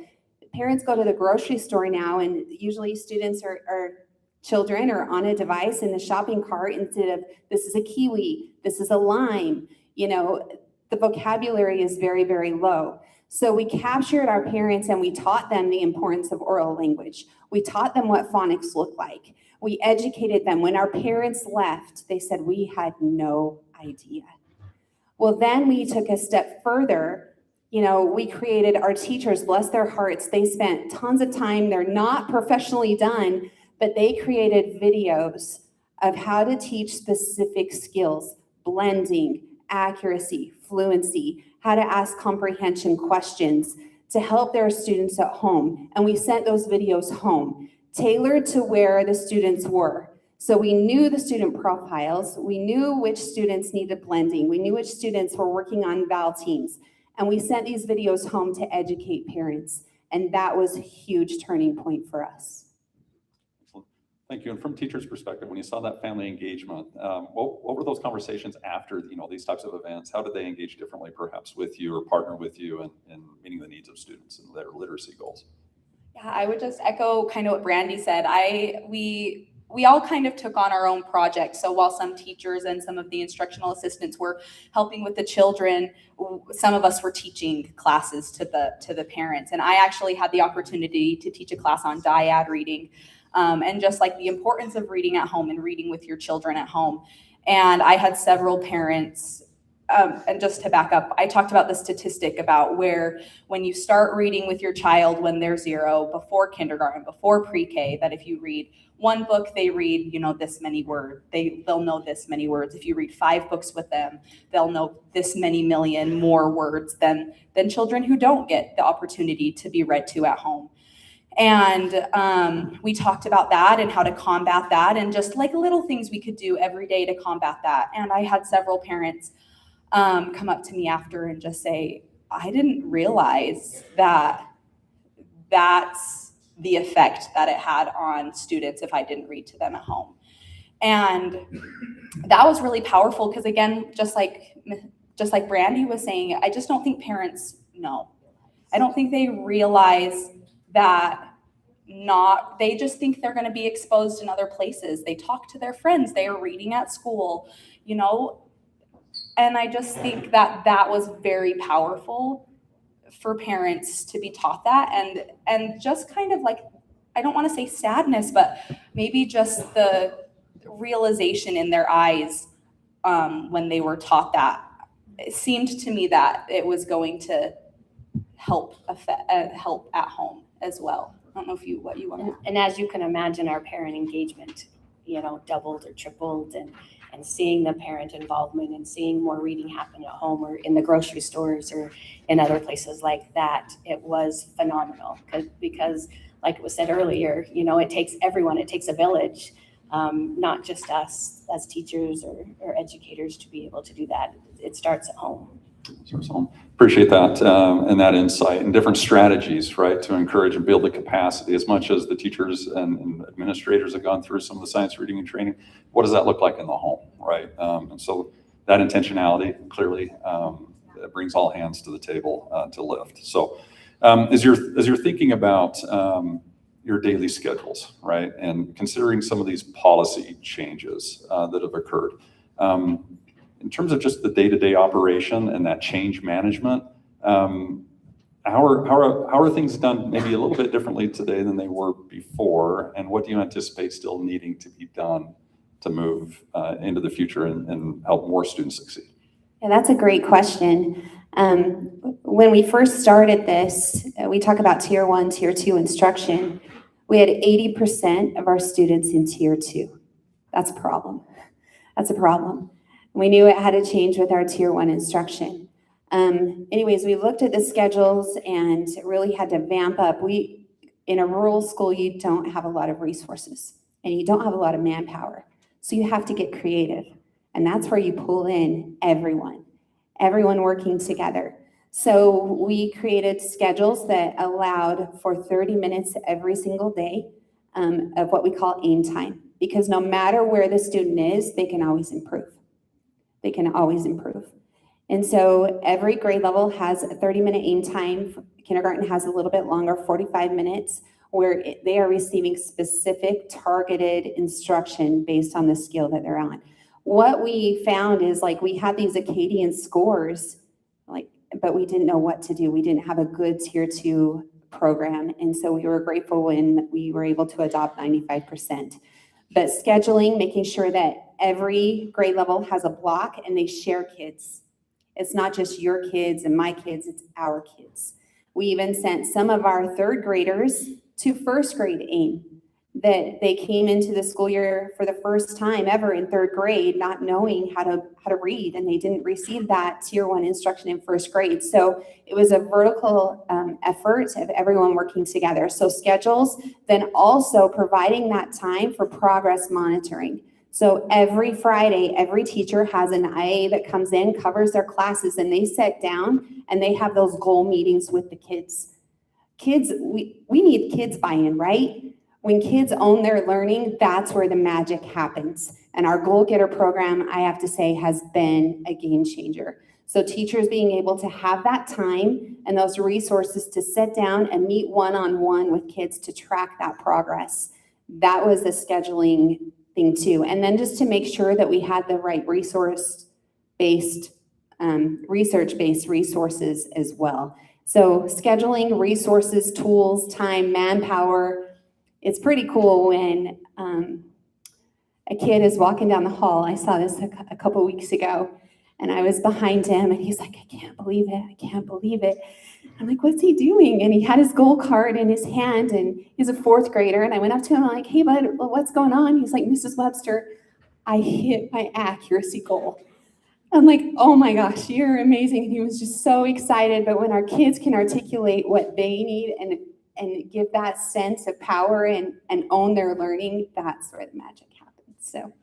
Parents go to the grocery store now, and usually students or children are on a device in the shopping cart instead of, this is a kiwi, this is a lime. You know, the vocabulary is very, very low. So we captured our parents and we taught them the importance of oral language. We taught them what phonics look like. We educated them. When our parents left, they said, we had no idea. Well, then we took a step further. You know, we created our teachers, bless their hearts. They spent tons of time. They're not professionally done, but they created videos of how to teach specific skills, blending, accuracy, fluency, how to ask comprehension questions to help their students at home. And we sent those videos home, tailored to where the students were. So we knew the student profiles. We knew which students needed blending. We knew which students were working on val teams. And we sent these videos home to educate parents. And that was a huge turning point for us. Thank you. And from teachers' perspective, when you saw that family engagement, what were those conversations after, these types of events? How did they engage differently, perhaps, with you or partner with you in meeting the needs of students and their literacy goals? Yeah, I would just echo kind of what Brandy said. We all kind of took on our own projects. So while some teachers and some of the instructional assistants were helping with the children, some of us were teaching classes to the parents. And I actually had the opportunity to teach a class on dyad reading, and just like the importance of reading at home and reading with your children at home. And I had several parents, and just to back up, I talked about the statistic about where when you start reading with your child when they're 0, before kindergarten, before pre-K, that if you read one book, they read, this many words. They'll know this many words. If you read 5 books with them, they'll know this many million more words than children who don't get the opportunity to be read to at home. And we talked about that and how to combat that and just like little things we could do every day to combat that. And I had several parents come up to me after and just say, I didn't realize that that's the effect that it had on students if I didn't read to them at home. And that was really powerful because, again, just like Brandy was saying, I just don't think parents know. I don't think they realize that they just think they're going to be exposed in other places. They talk to their friends, they are reading at school, you know, and I just think that that was very powerful for parents to be taught that, and just kind of like, I don't want to say sadness, but maybe just the realization in their eyes when they were taught that. It seemed to me that it was going to help at home as well. I don't know what you want to. And as you can imagine, our parent engagement, you know, doubled or tripled, and seeing the parent involvement and seeing more reading happen at home or in the grocery stores or in other places like that, it was phenomenal. Because like it was said earlier, you know, it takes everyone, it takes a village, not just us as teachers or educators to be able to do that. It starts at home. So appreciate that and that insight and different strategies, right, to encourage and build the capacity. As much as the teachers and administrators have gone through some of the science reading and training, what does that look like in the home, right? And so that intentionality clearly brings all hands to the table to lift. So as you're thinking about your daily schedules, right, and considering some of these policy changes that have occurred, in terms of just the day-to-day operation and that change management, how are things done maybe a little bit differently today than they were before? And what do you anticipate still needing to be done to move into the future and help more students succeed? Yeah, that's a great question. When we first started this, we talk about tier 1, tier 2 instruction. We had 80% of our students in tier 2. That's a problem. That's a problem. We knew it had to change with our tier 1 instruction. Anyways, we looked at the schedules and really had to vamp up. In a rural school, you don't have a lot of resources and you don't have a lot of manpower. So you have to get creative. And that's where you pull in everyone working together. So we created schedules that allowed for 30 minutes every single day of what we call aim time. Because no matter where the student is, they can always improve. They can always improve. And so every grade level has a 30-minute aim time. Kindergarten has a little bit longer, 45 minutes, where they are receiving specific targeted instruction based on the skill that they're on. What we found is like we had these Acadian scores, but we didn't know what to do. We didn't have a good tier 2 program. And so we were grateful when we were able to adopt 95%. But scheduling, making sure that every grade level has a block and they share kids. It's not just your kids and my kids, it's our kids. We even sent some of our 3rd graders to 1st grade AIM, that they came into the school year for the first time ever in 3rd grade, not knowing how to read, and they didn't receive that tier 1 instruction in 1st grade. So it was a vertical effort of everyone working together. So schedules, then also providing that time for progress monitoring. So every Friday, every teacher has an IA that comes in, covers their classes, and they sit down and they have those goal meetings with the kids. Kids, we need kids buy-in, right? When kids own their learning, that's where the magic happens. And our Goal Getter program, I have to say, has been a game changer. So teachers being able to have that time and those resources to sit down and meet one-on-one with kids to track that progress. That was a scheduling thing too. And then just to make sure that we had the right research-based resources as well. So scheduling, resources, tools, time, manpower. It's pretty cool when a kid is walking down the hall. I saw this a couple weeks ago, and I was behind him, and he's like, I can't believe it. I can't believe it. I'm like, what's he doing? And he had his goal card in his hand, and he's a 4th grader. And I went up to him, I'm like, hey, bud, what's going on? He's like, Mrs. Webster, I hit my accuracy goal. I'm like, oh my gosh, you're amazing. And he was just so excited. But when our kids can articulate what they need and give that sense of power and own their learning, that's where the magic happens. So.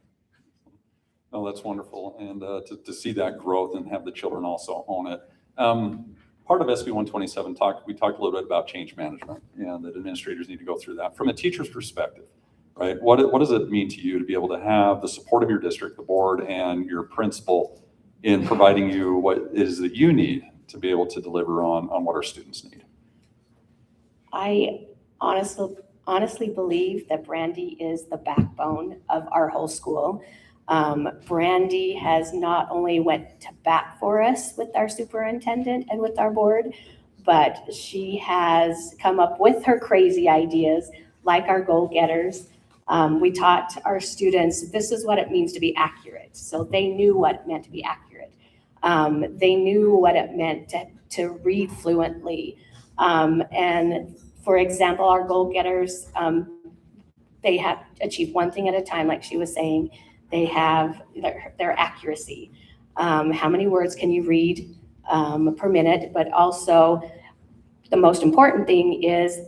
Oh, that's wonderful. And to see that growth and have the children also own it. Part of SB 127 we talked a little bit about change management, and that administrators need to go through that. From a teacher's perspective, right? What does it mean to you to be able to have the support of your district, the board, and your principal in providing you what it is that you need to be able to deliver on what our students need? I honestly believe that Brandy is the backbone of our whole school. Brandy has not only went to bat for us with our superintendent and with our board, but she has come up with her crazy ideas, like our goal getters. We taught our students, this is what it means to be accurate. So they knew what it meant to be accurate. They knew what it meant to read fluently. And for example, our goal getters, they have achieved one thing at a time, like she was saying. They have their accuracy. How many words can you read per minute? But also, the most important thing is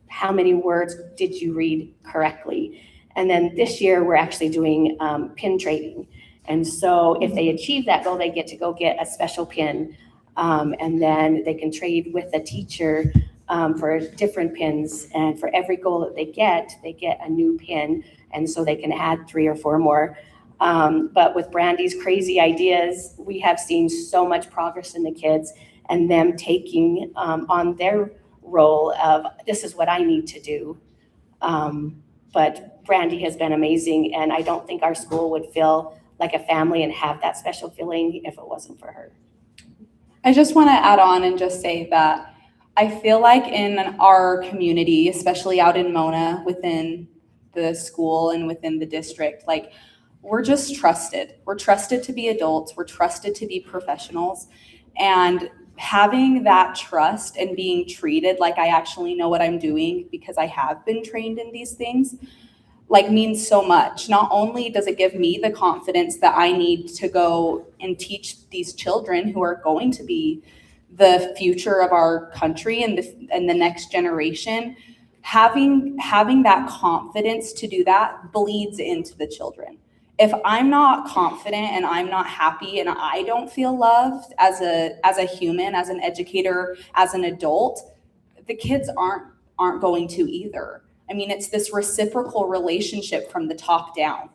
how many words did you read correctly? And then this year, we're actually doing pin trading. And so if they achieve that goal, they get to go get a special pin. And then they can trade with a teacher for different pins. And for every goal that they get a new pin. And so they can add 3 or 4 more. But with Brandy's crazy ideas, we have seen so much progress in the kids and them taking on their role of, this is what I need to do. But Brandy has been amazing, and I don't think our school would feel like a family and have that special feeling if it wasn't for her. I just want to add on and just say that I feel like in our community, especially out in Mona, within the school and within the district, like, we're just trusted. We're trusted to be adults. We're trusted to be professionals. And having that trust and being treated like I actually know what I'm doing because I have been trained in these things, like, means so much. Not only does it give me the confidence that I need to go and teach these children who are going to be the future of our country and the next generation, having that confidence to do that bleeds into the children. If I'm not confident and I'm not happy and I don't feel loved as a human, as an educator, as an adult, the kids aren't going to either. I mean, it's this reciprocal relationship from the top down.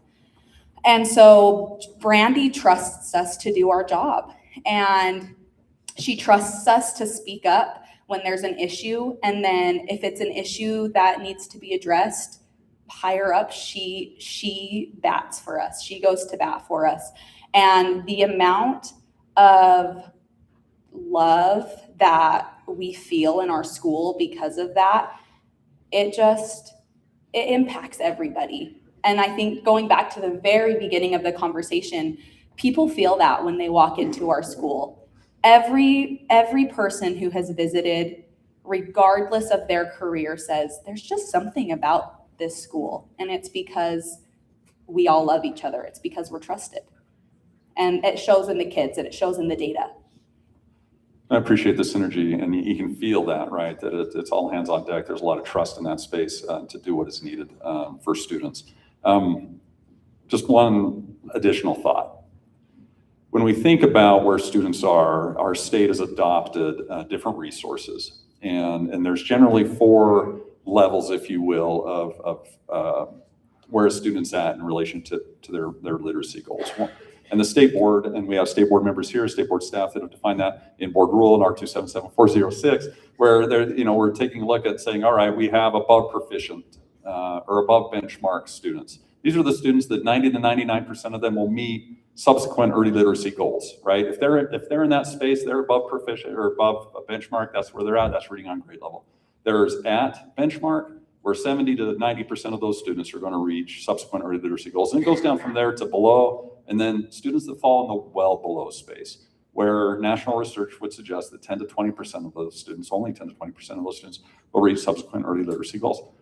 And so Brandy trusts us to do our job, and she trusts us to speak up when there's an issue. And then if it's an issue that needs to be addressed higher up, she bats for us. She goes to bat for us. And the amount of love that we feel in our school because of that, it impacts everybody. And I think going back to the very beginning of the conversation, people feel that when they walk into our school. Every person who has visited, regardless of their career, says there's just something about this school, and it's because we all love each other. It's because we're trusted, and it shows in the kids and it shows in the data. I appreciate the synergy, and you can feel that, right? That it's all hands on deck. There's a lot of trust in that space to do what is needed for students. Just one additional thought. When we think about where students are, our state has adopted different resources, and there's generally 4 levels, if you will, of where a student's at in relation to their literacy goals. And the state board, and we have state board members here, state board staff that have defined that in board rule in R277406, where we're taking a look at saying, all right, we have above proficient or above benchmark students. These are the students that 90 to 99% of them will meet subsequent early literacy goals, right? If they're in that space, they're above proficient or above a benchmark, that's where they're at, that's reading on grade level. There's at benchmark, where 70 to 90% of those students are going to reach subsequent early literacy goals. And it goes down from there to below, and then students that fall in the well below space, where national research would suggest that 10 to 20% of those students, only 10 to 20% of those students, will reach subsequent early literacy goals.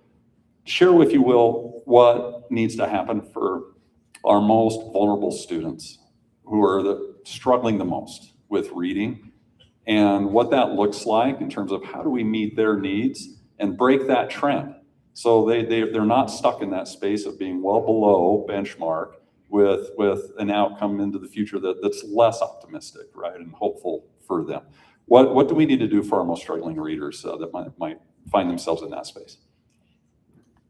Share, if you will, what needs to happen for our most vulnerable students who are struggling the most with reading, and what that looks like in terms of how do we meet their needs and break that trend. So they're not stuck in that space of being well below benchmark with an outcome into the future that's less optimistic, right, and hopeful for them. What do we need to do for our most struggling readers that might find themselves in that space?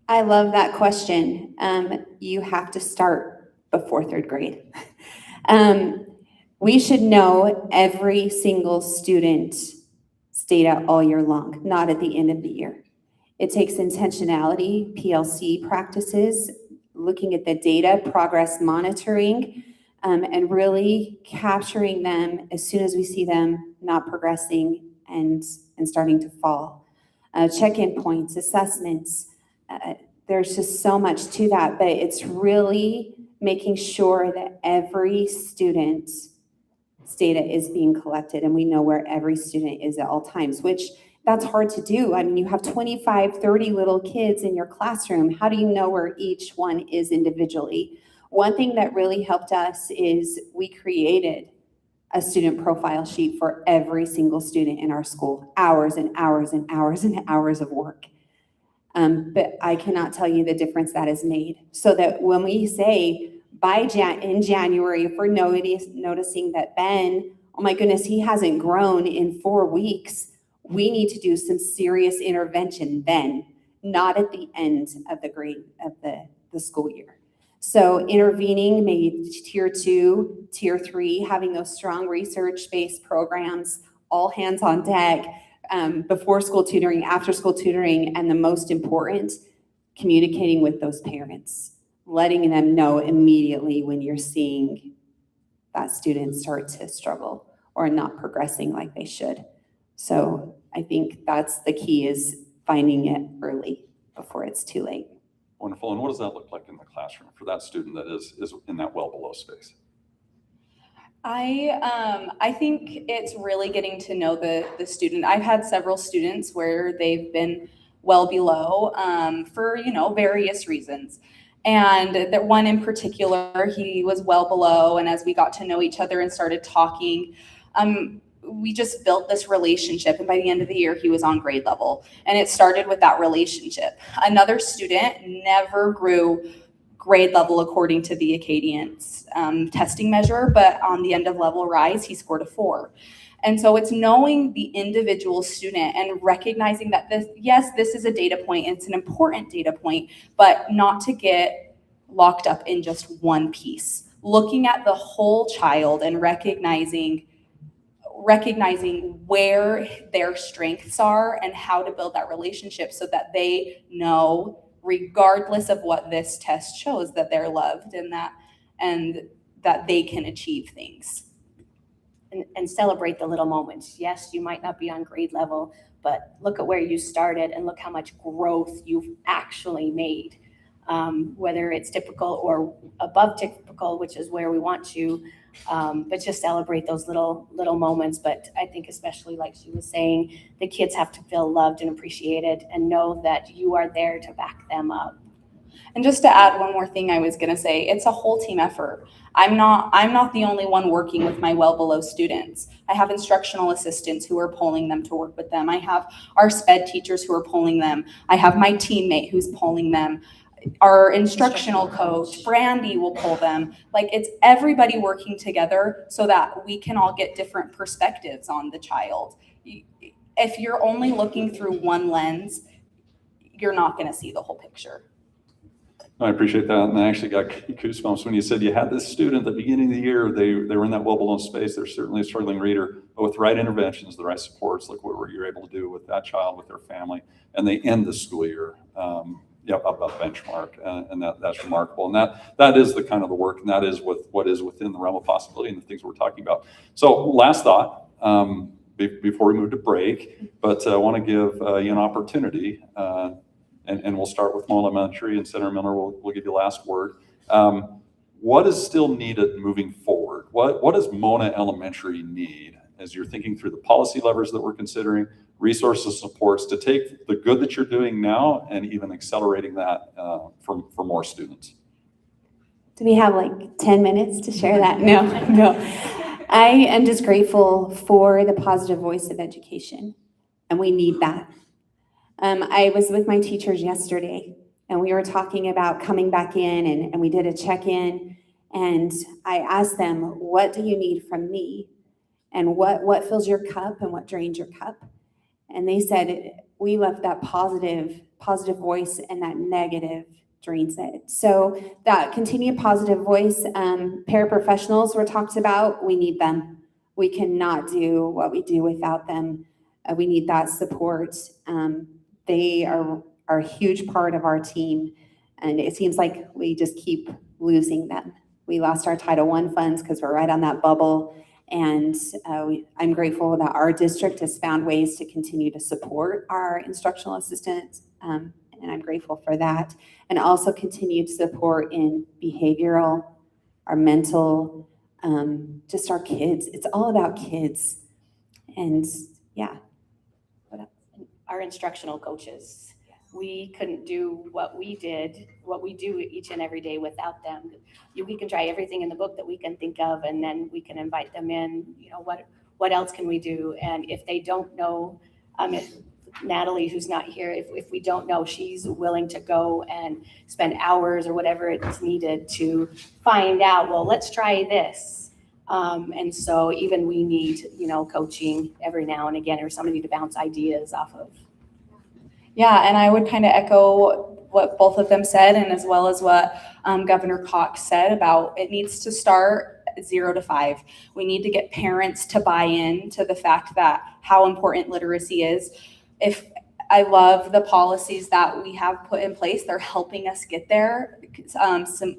I love that question. You have to start before third grade. We should know every single student's data all year long, not at the end of the year. It takes intentionality, PLC practices, looking at the data, progress monitoring, and really capturing them as soon as we see them not progressing and starting to fall. Check-in points, assessments, there's just so much to that, but it's really making sure that every student's data is being collected and we know where every student is at all times, which that's hard to do. I mean, you have 25, 30 little kids in your classroom. How do you know where each one is individually? One thing that really helped us is we created a student profile sheet for every single student in our school, hours and hours and hours and hours of work. But I cannot tell you the difference that has made. So that when we say in January, if we're noticing that Ben, oh my goodness, he hasn't grown in 4 weeks, we need to do some serious intervention then, not at the end of the grade of the school year. So intervening, maybe tier 2, tier 3, having those strong research-based programs, all hands on deck, before school tutoring, after school tutoring, and the most important, communicating with those parents, letting them know immediately when you're seeing that student start to struggle or not progressing like they should. So I think that's the key, is finding it early before it's too late. Wonderful. And what does that look like in the classroom for that student that is in that well below space? I think it's really getting to know the student. I've had several students where they've been well below for various reasons. And that one in particular, he was well below, and as we got to know each other and started talking, we just built this relationship, and by the end of the year, he was on grade level. And it started with that relationship. Another student never grew grade level according to the Acadians testing measure, but on the end of level rise, he scored a 4. And so it's knowing the individual student and recognizing that this is a data point, it's an important data point, but not to get locked up in just one piece. Looking at the whole child and recognizing where their strengths are and how to build that relationship so that they know, regardless of what this test shows, that they're loved and that they can achieve things. And celebrate the little moments. Yes, you might not be on grade level, but look at where you started and look how much growth you've actually made, whether it's typical or above typical, which is where we want you. But just celebrate those little moments. But I think especially, like she was saying, the kids have to feel loved and appreciated and know that you are there to back them up. And just to add one more thing I was going to say, it's a whole team effort. I'm not the only one working with my well below students. I have instructional assistants who are polling them to work with them. I have our SPED teachers who are polling them. I have my teammate who's polling them. Our instructional coach, Brandy, will pull them. Like, it's everybody working together so that we can all get different perspectives on the child. If you're only looking through one lens, you're not going to see the whole picture. I appreciate that, and I actually got goosebumps when you said you had this student at the beginning of the year. They were in that well below space. They're certainly a struggling reader, but with the right interventions, the right supports, like what you're able to do with that child, with their family, and they end the school year above benchmark, and that's remarkable. And that is the kind of the work, and that is what is within the realm of possibility and the things we're talking about. So last thought before we move to break, but I want to give you an opportunity. And we'll start with Mona Elementary, and Senator Miller will give you the last word. What is still needed moving forward? What does Mona Elementary need as you're thinking through the policy levers that we're considering, resources, supports, to take the good that you're doing now and even accelerating that for more students? Do we have like 10 minutes to share that? No. I am just grateful for the positive voice of education, and we need that. I was with my teachers yesterday, and we were talking about coming back in, and we did a check-in, and I asked them, what do you need from me? And what fills your cup and what drains your cup? And they said, we left that positive voice, and that negative drains it. So that continued positive voice, paraprofessionals were talked about, we need them. We cannot do what we do without them. We need that support. They are a huge part of our team, and it seems like we just keep losing them. We lost our Title I funds because we're right on that bubble, and I'm grateful that our district has found ways to continue to support our instructional assistants, and I'm grateful for that. And also continued support in behavioral, our mental, just our kids. It's all about kids, and yeah. Our instructional coaches. We couldn't do what we do each and every day without them. We can try everything in the book that we can think of, and then we can invite them in, what else can we do? And if they don't know, if Natalie, who's not here, if we don't know, she's willing to go and spend hours or whatever it's needed to find out, well, let's try this. And so even we need, coaching every now and again, or somebody to bounce ideas off of. Yeah, and I would kind of echo what both of them said, and as well as what Governor Cox said about it needs to start at 0 to 5. We need to get parents to buy in to the fact that how important literacy is. If I love the policies that we have put in place, they're helping us get there,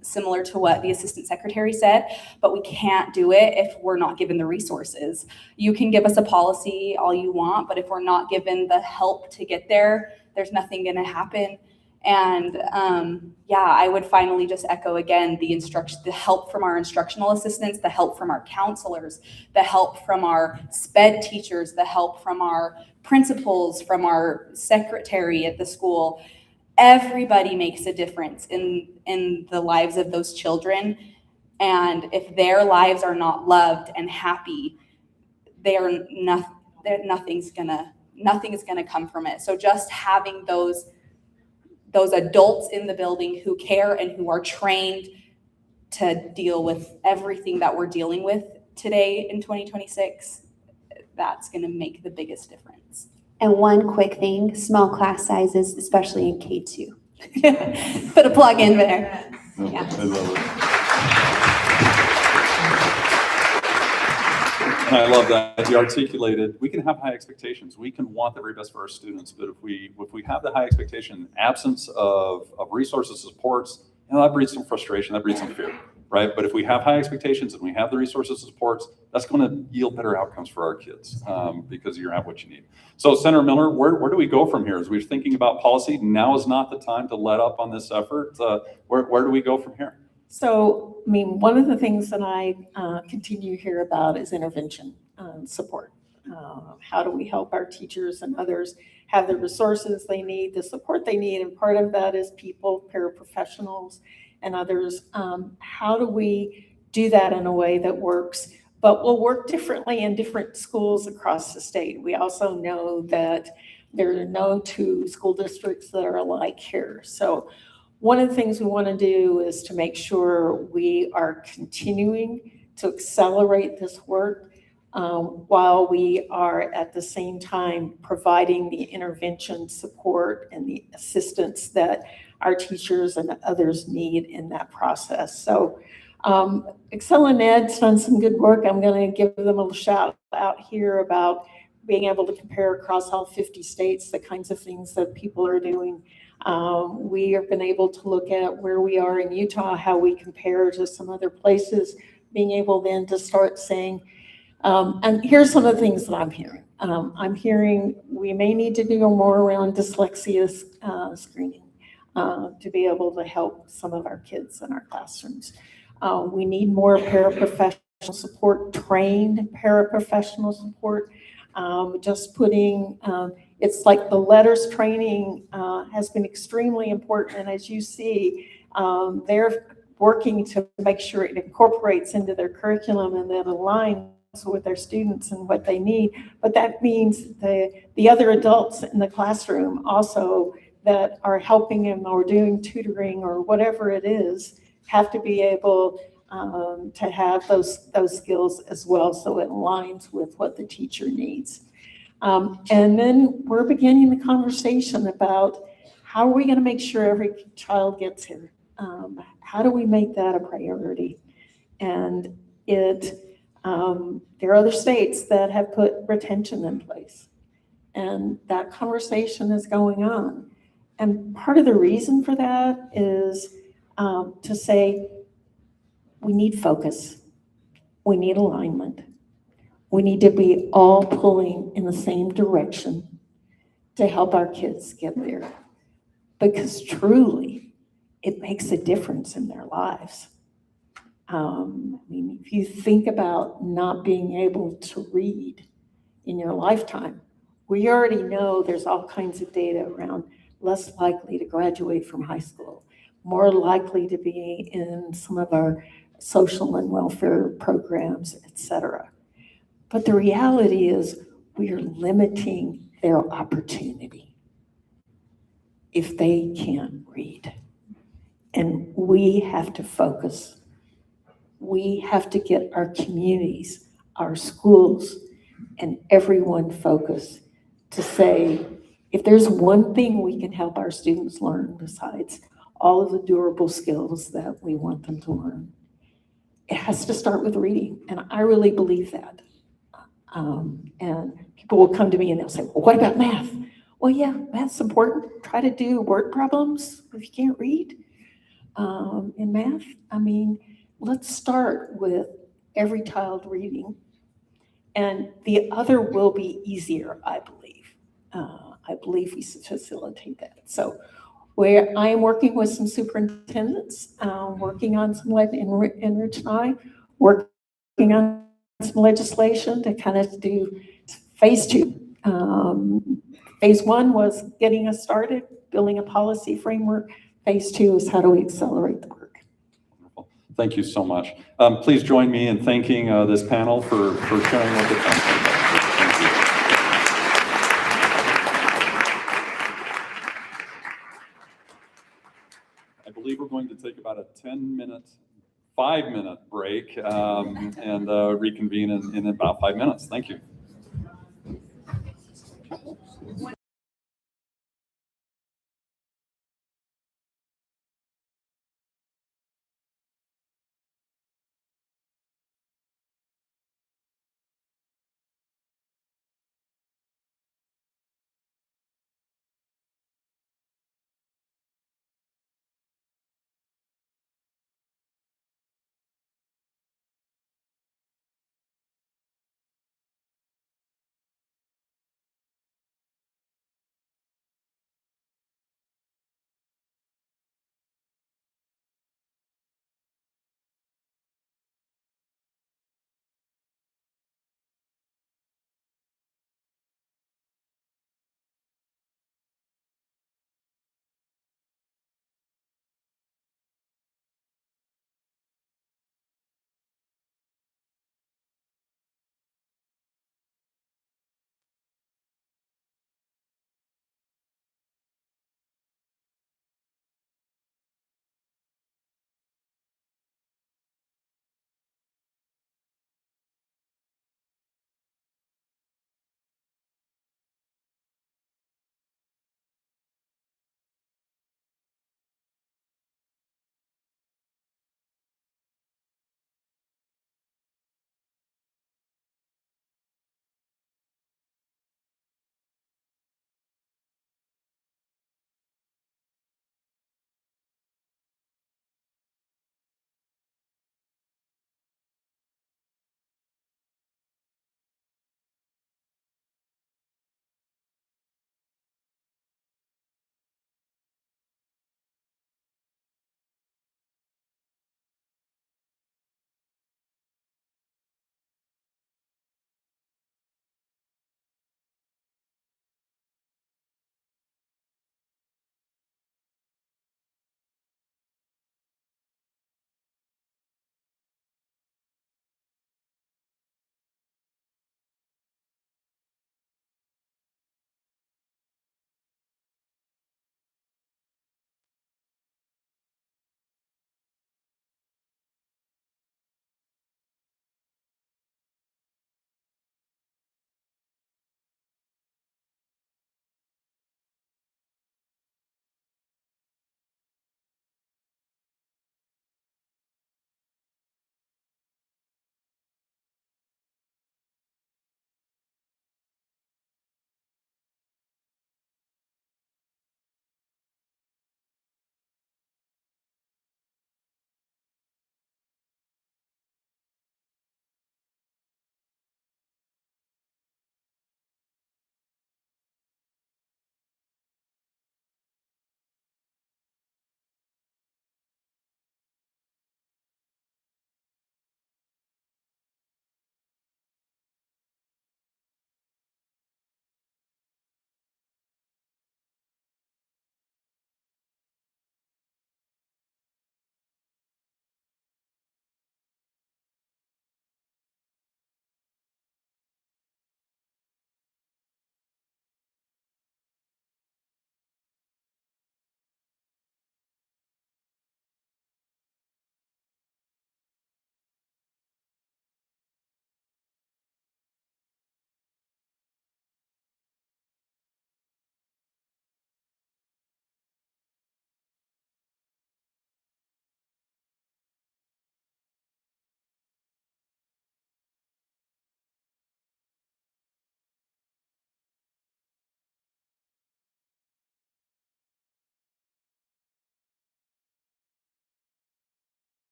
similar to what the assistant secretary said, but we can't do it if we're not given the resources. You can give us a policy all you want, but if we're not given the help to get there, there's nothing going to happen. And I would finally just echo again the help from our instructional assistants, the help from our counselors, the help from our SPED teachers, the help from our principals, from our secretary at the school. Everybody makes a difference in the lives of those children. And if their lives are not loved and happy, nothing's gonna come from it. So just having those adults in the building who care and who are trained to deal with everything that we're dealing with today in 2026, that's going to make the biggest difference. And one quick thing, small class sizes, especially in K2. Put a plug in there. Yeah. I love it. And I love that you articulated, we can have high expectations. We can want the very best for our students, but if we have the high expectation, absence of resources, supports, that breeds some frustration, that breeds some fear, right? But if we have high expectations and we have the resources and supports, that's going to yield better outcomes for our kids because you have what you need. So Senator Miller, where do we go from here? As we're thinking about policy, now is not the time to let up on this effort. Where do we go from here? So, one of the things that I continue to hear about is intervention support. How do we help our teachers and others have the resources they need, the support they need? And part of that is people, paraprofessionals, and others. How do we do that in a way that works, but will work differently in different schools across the state? We also know that there are no two school districts that are alike here. So one of the things we want to do is to make sure we are continuing to accelerate this work while we are at the same time providing the intervention support and the assistance that our teachers and others need in that process. So Excel and Ed's done some good work. I'm going to give them a shout out here about being able to compare across all 50 states, the kinds of things that people are doing. We have been able to look at where we are in Utah, how we compare to some other places, being able then to start saying, and here's some of the things that I'm hearing. I'm hearing we may need to do more around dyslexia screening to be able to help some of our kids in our classrooms. We need more paraprofessional support, trained paraprofessional support. Just putting, it's like the letters training has been extremely important. And as you see, they're working to make sure it incorporates into their curriculum and then aligns with their students and what they need, but that means the other adults in the classroom also that are helping them or doing tutoring or whatever it is have to be able to have those skills as well, so it aligns with what the teacher needs. And then we're beginning the conversation about how are we going to make sure every child gets here? How do we make that a priority? And there are other states that have put retention in place, and that conversation is going on. And part of the reason for that is to say we need focus, we need alignment, we need to be all pulling in the same direction to help our kids get there. Because truly, it makes a difference in their lives. I mean, if you think about not being able to read in your lifetime, we already know there's all kinds of data around less likely to graduate from high school, more likely to be in some of our social and welfare programs, et cetera. But the reality is we are limiting their opportunity if they can't read. And we have to focus. We have to get our communities, our schools, and everyone focused to say, if there's one thing we can help our students learn besides all of the durable skills that we want them to learn, it has to start with reading. And I really believe that. And people will come to me and they'll say, well, what about math? Well, yeah, math's important. Try to do word problems if you can't read. In math, I mean, let's start with every child reading. And the other will be easier, I believe. I believe we facilitate that. So where I am working with some superintendents, working on some, and Rich and I, working on some legislation to kind of do phase two. Phase one was getting us started, building a policy framework. Phase two is how do we accelerate the work. Thank you so much. Please join me in thanking this panel for sharing with us. Thank you. I believe we're going to take about a 5-minute break and reconvene in about 5 minutes. Thank you.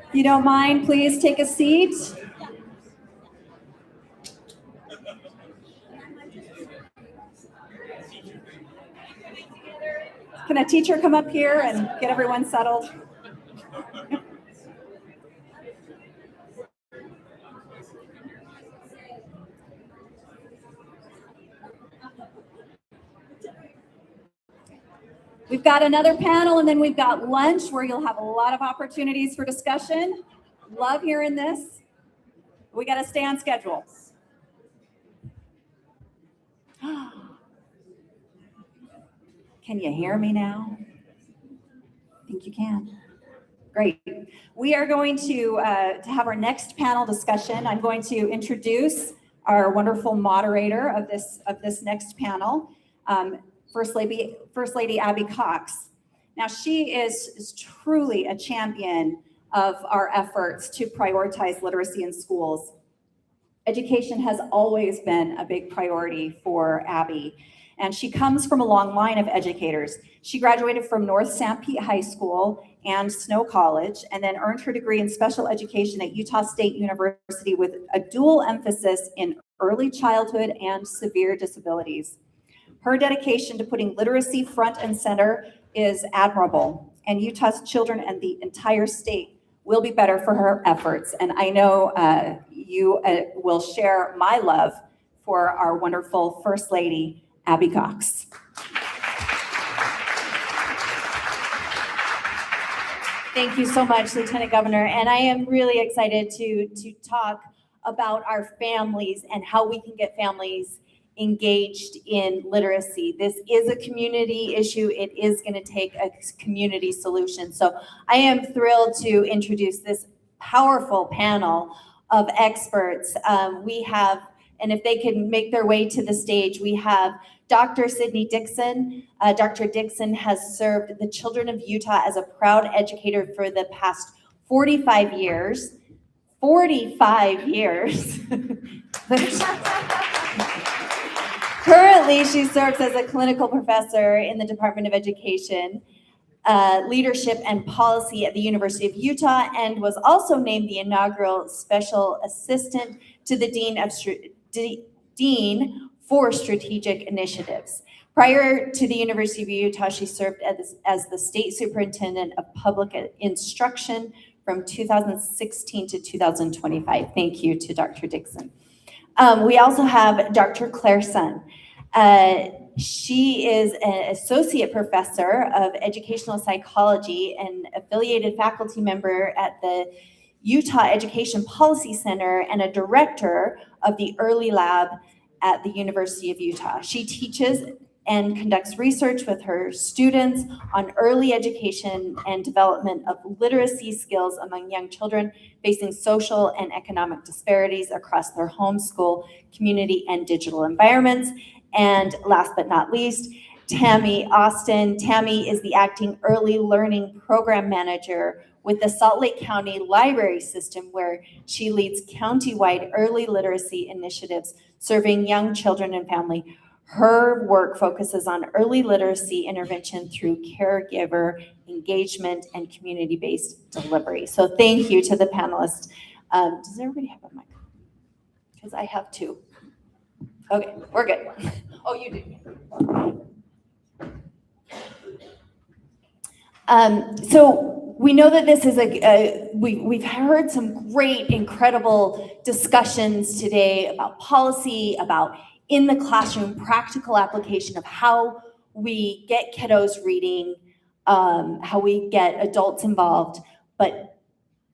If you don't mind, please take a seat. Can a teacher come up here and get everyone settled? We've got another panel, and then we've got lunch where you'll have a lot of opportunities for discussion. Love hearing this. We got to stay on schedule. Can you hear me now? I think you can. Great. We are going to have our next panel discussion. I'm going to introduce our wonderful moderator of this next panel, First Lady Abby Cox. Now, she is truly a champion of our efforts to prioritize literacy in schools. Education has always been a big priority for Abby, and she comes from a long line of educators. She graduated from North Sanpete High School and Snow College, and then earned her degree in special education at Utah State University with a dual emphasis in early childhood and severe disabilities. Her dedication to putting literacy front and center is admirable, and Utah's children and the entire state will be better for her efforts. And I know you will share my love for our wonderful First Lady, Abby Cox. Thank you so much, Lieutenant Governor. And I am really excited to talk about our families and how we can get families engaged in literacy. This is a community issue. It is going to take a community solution. So I am thrilled to introduce this powerful panel of experts. We have, and if they can make their way to the stage, we have Dr. Sydney Dixon. Dr. Dixon has served the children of Utah as a proud educator for the past 45 years. 45 years. Currently, she serves as a clinical professor in the Department of Education, Leadership and Policy at the University of Utah, and was also named the inaugural Special Assistant to the Dean for Strategic Initiatives. Prior to the University of Utah, she served as the State Superintendent of Public Instruction from 2016 to 2025. Thank you to Dr. Dixon. We also have Dr. Claire Sun. She is an associate professor of educational psychology and affiliated faculty member at the Utah Education Policy Center and a director of the Early Lab at the University of Utah. She teaches and conducts research with her students on early education and development of literacy skills among young children facing social and economic disparities across their home, school, community, and digital environments. And last but not least, Tammy Austin. Tammy is the acting early learning program manager with the Salt Lake County Library System, where she leads countywide early literacy initiatives serving young children and family. Her work focuses on early literacy intervention through caregiver engagement and community-based delivery. So thank you to the panelists. Does everybody have a mic? Because I have two. Okay, we're good. Oh, you do. So we know that this is we've heard some great, incredible discussions today about policy, about in the classroom, practical application of how we get kiddos reading, how we get adults involved. But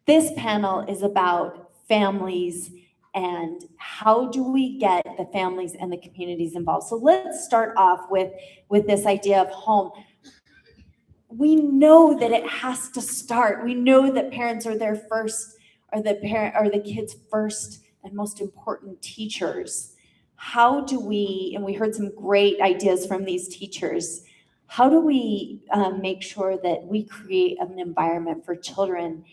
this panel is about families and how do we get the families and the communities involved. So let's start off with this idea of home. We know that it has to start. We know that parents are their first, or the kids' first and most important teachers. How do we, and we heard some great ideas from these teachers, how do we make sure that we create an environment for children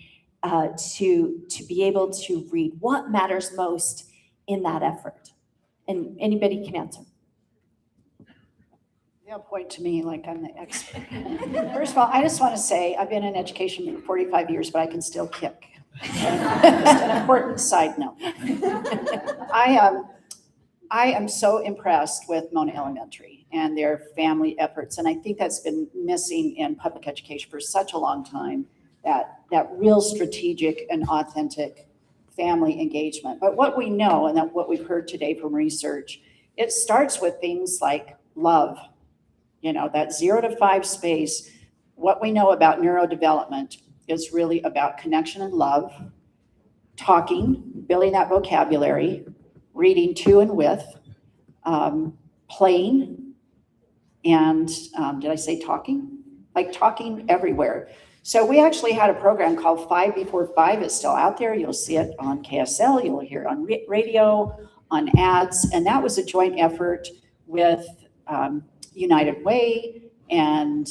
to be able to read? What matters most in that effort? And anybody can answer. They'll point to me like I'm the expert. First of all, I just want to say I've been in education for 45 years, but I can still kick. Just an important side note. I am so impressed with Mona Elementary and their family efforts, and I think that's been missing in public education for such a long time, that real strategic and authentic family engagement. But what we know, and that what we've heard today from research, it starts with things like love. You know, that 0 to 5 space. What we know about neurodevelopment is really about connection and love, talking, building that vocabulary, reading to and with, playing, and did I say talking? Like talking everywhere. So we actually had a program called 5 Before 5. It's still out there. You'll see it on KSL. You'll hear it on radio, on ads. And that was a joint effort with United Way and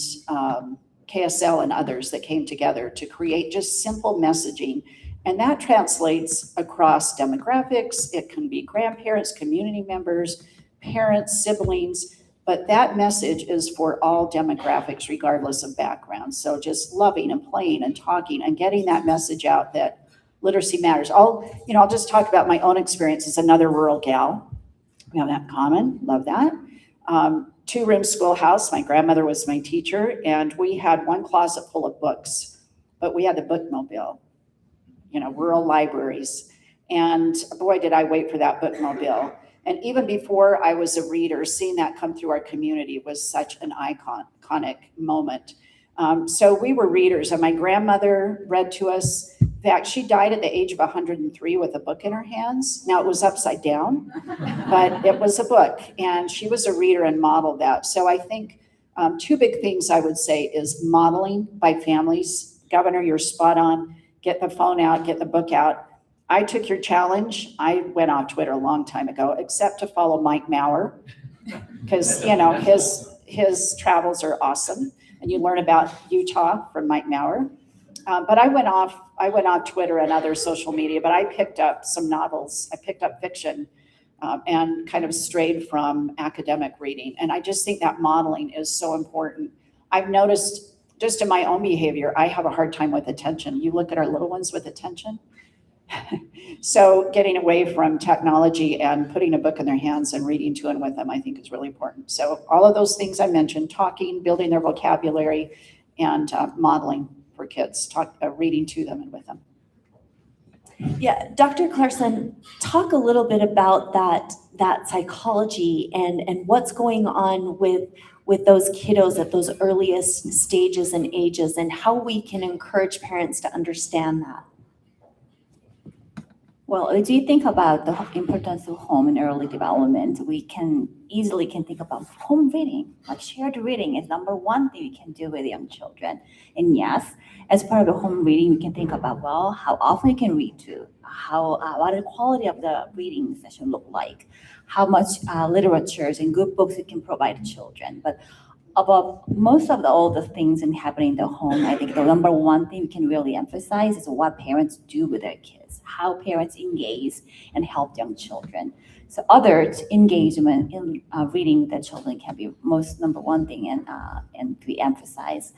KSL and others that came together to create just simple messaging. And that translates across demographics. It can be grandparents, community members, parents, siblings, but that message is for all demographics, regardless of background. So just loving and playing and talking and getting that message out that literacy matters. I'll just talk about my own experience as another rural gal. We have that in common, love that. 2-room schoolhouse. My grandmother was my teacher, and we had one closet full of books, but we had the bookmobile, rural libraries. And boy, did I wait for that bookmobile. And even before I was a reader, seeing that come through our community was such an iconic moment. So we were readers, and my grandmother read to us. In fact, she died at the age of 103 with a book in her hands. Now, it was upside down, but it was a book, and she was a reader and modeled that. So I think 2 big things I would say is modeling by families. Governor, you're spot on. Get the phone out, get the book out. I took your challenge. I went off Twitter a long time ago, except to follow Mike Maurer, because his travels are awesome, and you learn about Utah from Mike Maurer. But I went off Twitter and other social media, but I picked up some novels. I picked up fiction and kind of strayed from academic reading. And I just think that modeling is so important. I've noticed just in my own behavior, I have a hard time with attention. You look at our little ones with attention. So getting away from technology and putting a book in their hands and reading to and with them, I think is really important. So all of those things I mentioned, talking, building their vocabulary, and modeling for kids, reading to them and with them. Yeah, Dr. Clarkson, talk a little bit about that psychology and what's going on with those kiddos at those earliest stages and ages, and how we can encourage parents to understand that. Well, as you think about the importance of home in early development, we can easily think about home reading. Like shared reading is number one thing we can do with young children. And yes, as part of the home reading, we can think about, well, how often you can read to, what the quality of the reading session look like, how much literatures and good books you can provide to children. But above most of all the things happening in the home, I think the number one thing we can really emphasize is what parents do with their kids, how parents engage and help young children. So others' engagement in reading with their children can be most number one thing and to emphasize.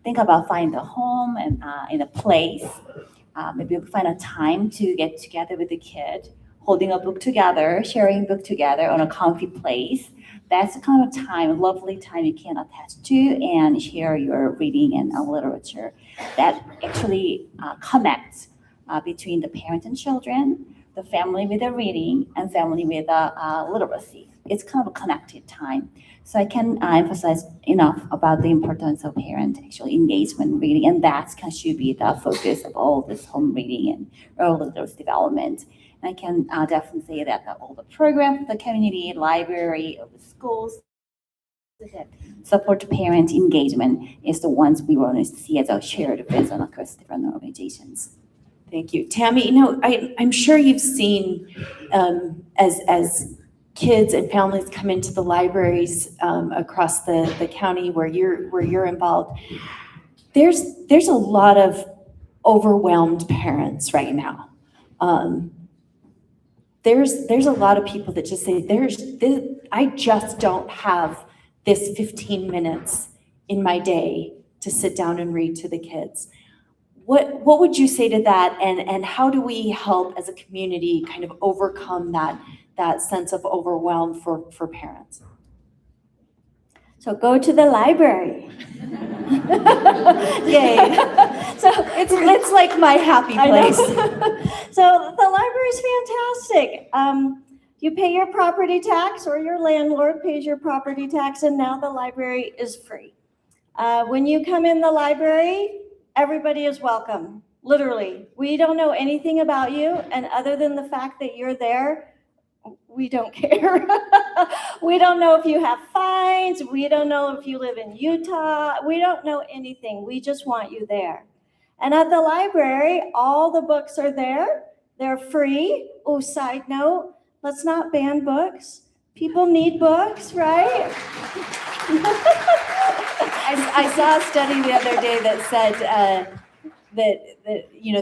Think about finding a home and in a place. Maybe find a time to get together with the kid, holding a book together, sharing a book together on a comfy place. That's the kind of time, lovely time you can attach to and share your reading and literature. That actually connects between the parent and children, the family with the reading, and family with literacy. It's kind of a connected time. So I can emphasize enough about the importance of parent actually engagement in reading, and that should be the focus of all this home reading and early literacy development. I can definitely say that all the programs, the community, library, of the schools that support parent engagement is the ones we want to see as a shared vision across different organizations. Thank you. Tammy, I'm sure you've seen as kids and families come into the libraries across the county where you're involved, there's a lot of overwhelmed parents right now. There's a lot of people that just say, I just don't have this 15 minutes in my day to sit down and read to the kids. What would you say to that, and how do we help as a community kind of overcome that sense of overwhelm for parents? So go to the library. Yay. So it's like my happy place. So the library is fantastic. You pay your property tax, or your landlord pays your property tax, and now the library is free. When you come in the library, everybody is welcome. Literally, we don't know anything about you, and other than the fact that you're there, we don't care. We don't know if you have fines. We don't know if you live in Utah. We don't know anything. We just want you there. And at the library, all the books are there. They're free. Oh, side note, let's not ban books. People need books, right? I saw a study the other day that said that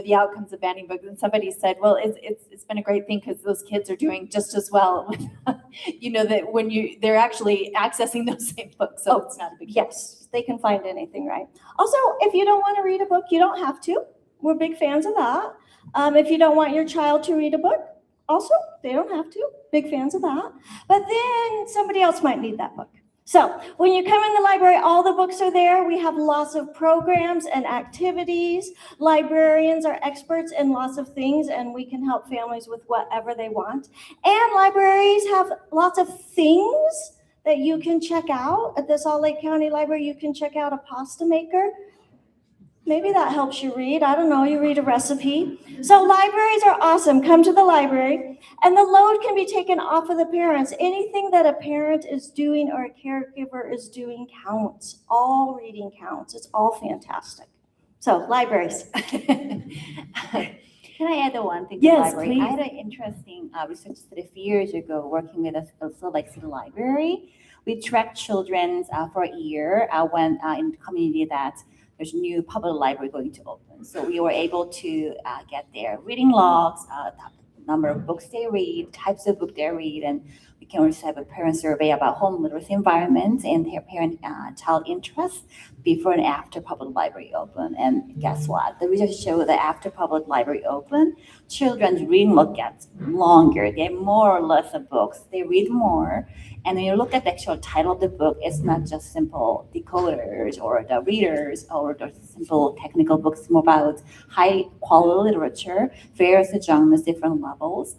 the outcomes of banning books, and somebody said, well, it's been a great thing because those kids are doing just as well with, that when they're actually accessing those same books, so it's not a big deal. Yes, they can find anything, right? Also, if you don't want to read a book, you don't have to. We're big fans of that. If you don't want your child to read a book, also, they don't have to. Big fans of that. But then somebody else might need that book. So when you come in the library, all the books are there. We have lots of programs and activities. Librarians are experts in lots of things, and we can help families with whatever they want. And libraries have lots of things that you can check out. At the Salt Lake County Library, you can check out a pasta maker. Maybe that helps you read. I don't know, you read a recipe. So libraries are awesome. Come to the library. And the load can be taken off of the parents. Anything that a parent is doing or a caregiver is doing counts. All reading counts. It's all fantastic. So libraries. Can I add one thing to Yes, the library? please. I had an interesting research study a few years ago working with a Salt Lake City Library. We tracked children for a year when in the community that there's a new public library going to open. So we were able to get their reading logs, number of books they read, types of book they read, and we can also have a parent survey about home literacy environments and their parent-child interests before and after public library open. And guess what? The research showed that after public library open, children's reading log gets longer. They have more or less of books. They read more. And when you look at the actual title of the book, it's not just simple decoders or the readers or the simple technical books. It's more about high quality literature, various genres, different levels.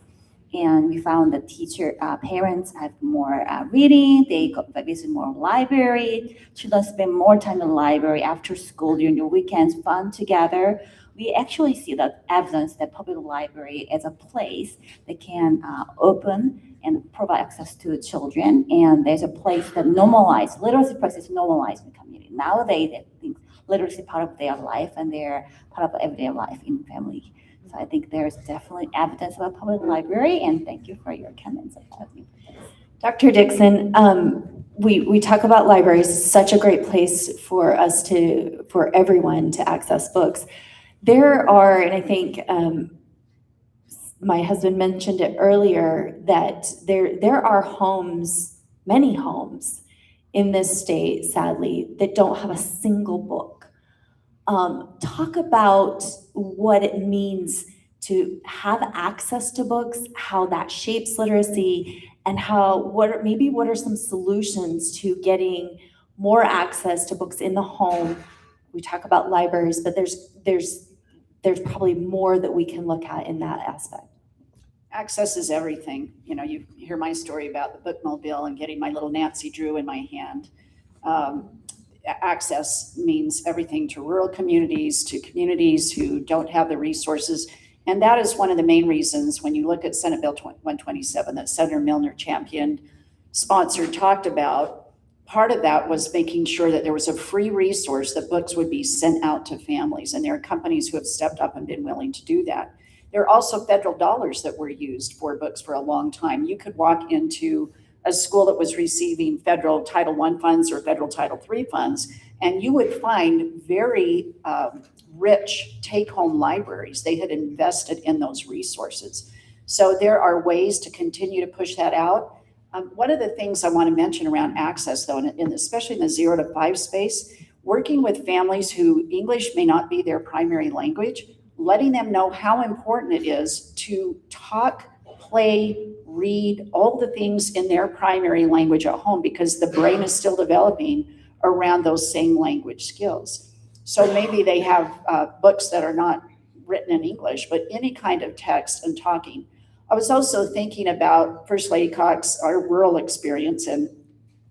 And we found that parents have more reading, they visit more library, children spend more time in the library after school during the weekends, fun together. We actually see that evidence that public library is a place that can open and provide access to children, and there's a place that normalize, literacy process normalized in the community. Nowadays, they think literacy is part of their life and they're part of everyday life in family. So I think there's definitely evidence about public library, and thank you for your comments about me. Dr. Dixon, we talk about libraries, such a great place for everyone to access books. There are, and I think my husband mentioned it earlier, that there are homes, many homes in this state, sadly, that don't have a single book. Talk about what it means to have access to books, how that shapes literacy, and what are some solutions to getting more access to books in the home. We talk about libraries, but there's probably more that we can look at in that aspect. Access is everything. You hear my story about the bookmobile and getting my little Nancy Drew in my hand. Access means everything to rural communities, to communities who don't have the resources. And that is one of the main reasons when you look at Senate Bill 127 that Senator Milner championed, sponsored, talked about, part of that was making sure that there was a free resource that books would be sent out to families. And there are companies who have stepped up and been willing to do that. There are also federal dollars that were used for books for a long time. You could walk into a school that was receiving federal Title I funds or federal Title III funds, and you would find very rich take-home libraries. They had invested in those resources. So there are ways to continue to push that out. One of the things I want to mention around access, though, especially in the 0 to 5 space, working with families who English may not be their primary language, letting them know how important it is to talk, play, read, all the things in their primary language at home, because the brain is still developing around those same language skills. So maybe they have books that are not written in English, but any kind of text and talking. I was also thinking about First Lady Cox, our rural experience, and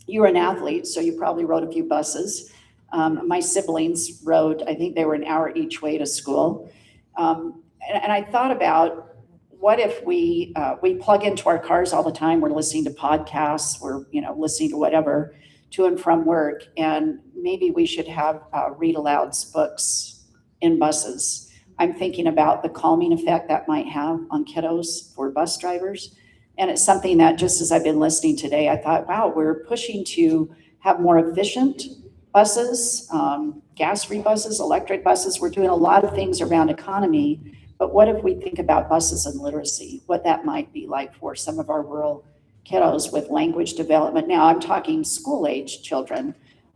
you were an athlete, so you probably rode a few buses. My siblings rode, I think they were an hour each way to school. And I thought about, what if we plug into our cars all the time, we're listening to podcasts, we're listening to whatever to and from work, and maybe we should have read alouds books in buses. I'm thinking about the calming effect that might have on kiddos for bus drivers. And it's something that, just as I've been listening today, I thought, wow, we're pushing to have more efficient buses, gas-free buses, electric buses. We're doing a lot of things around economy, but what if we think about buses and literacy, what that might be like for some of our rural kiddos with language development? Now, I'm talking school-age children,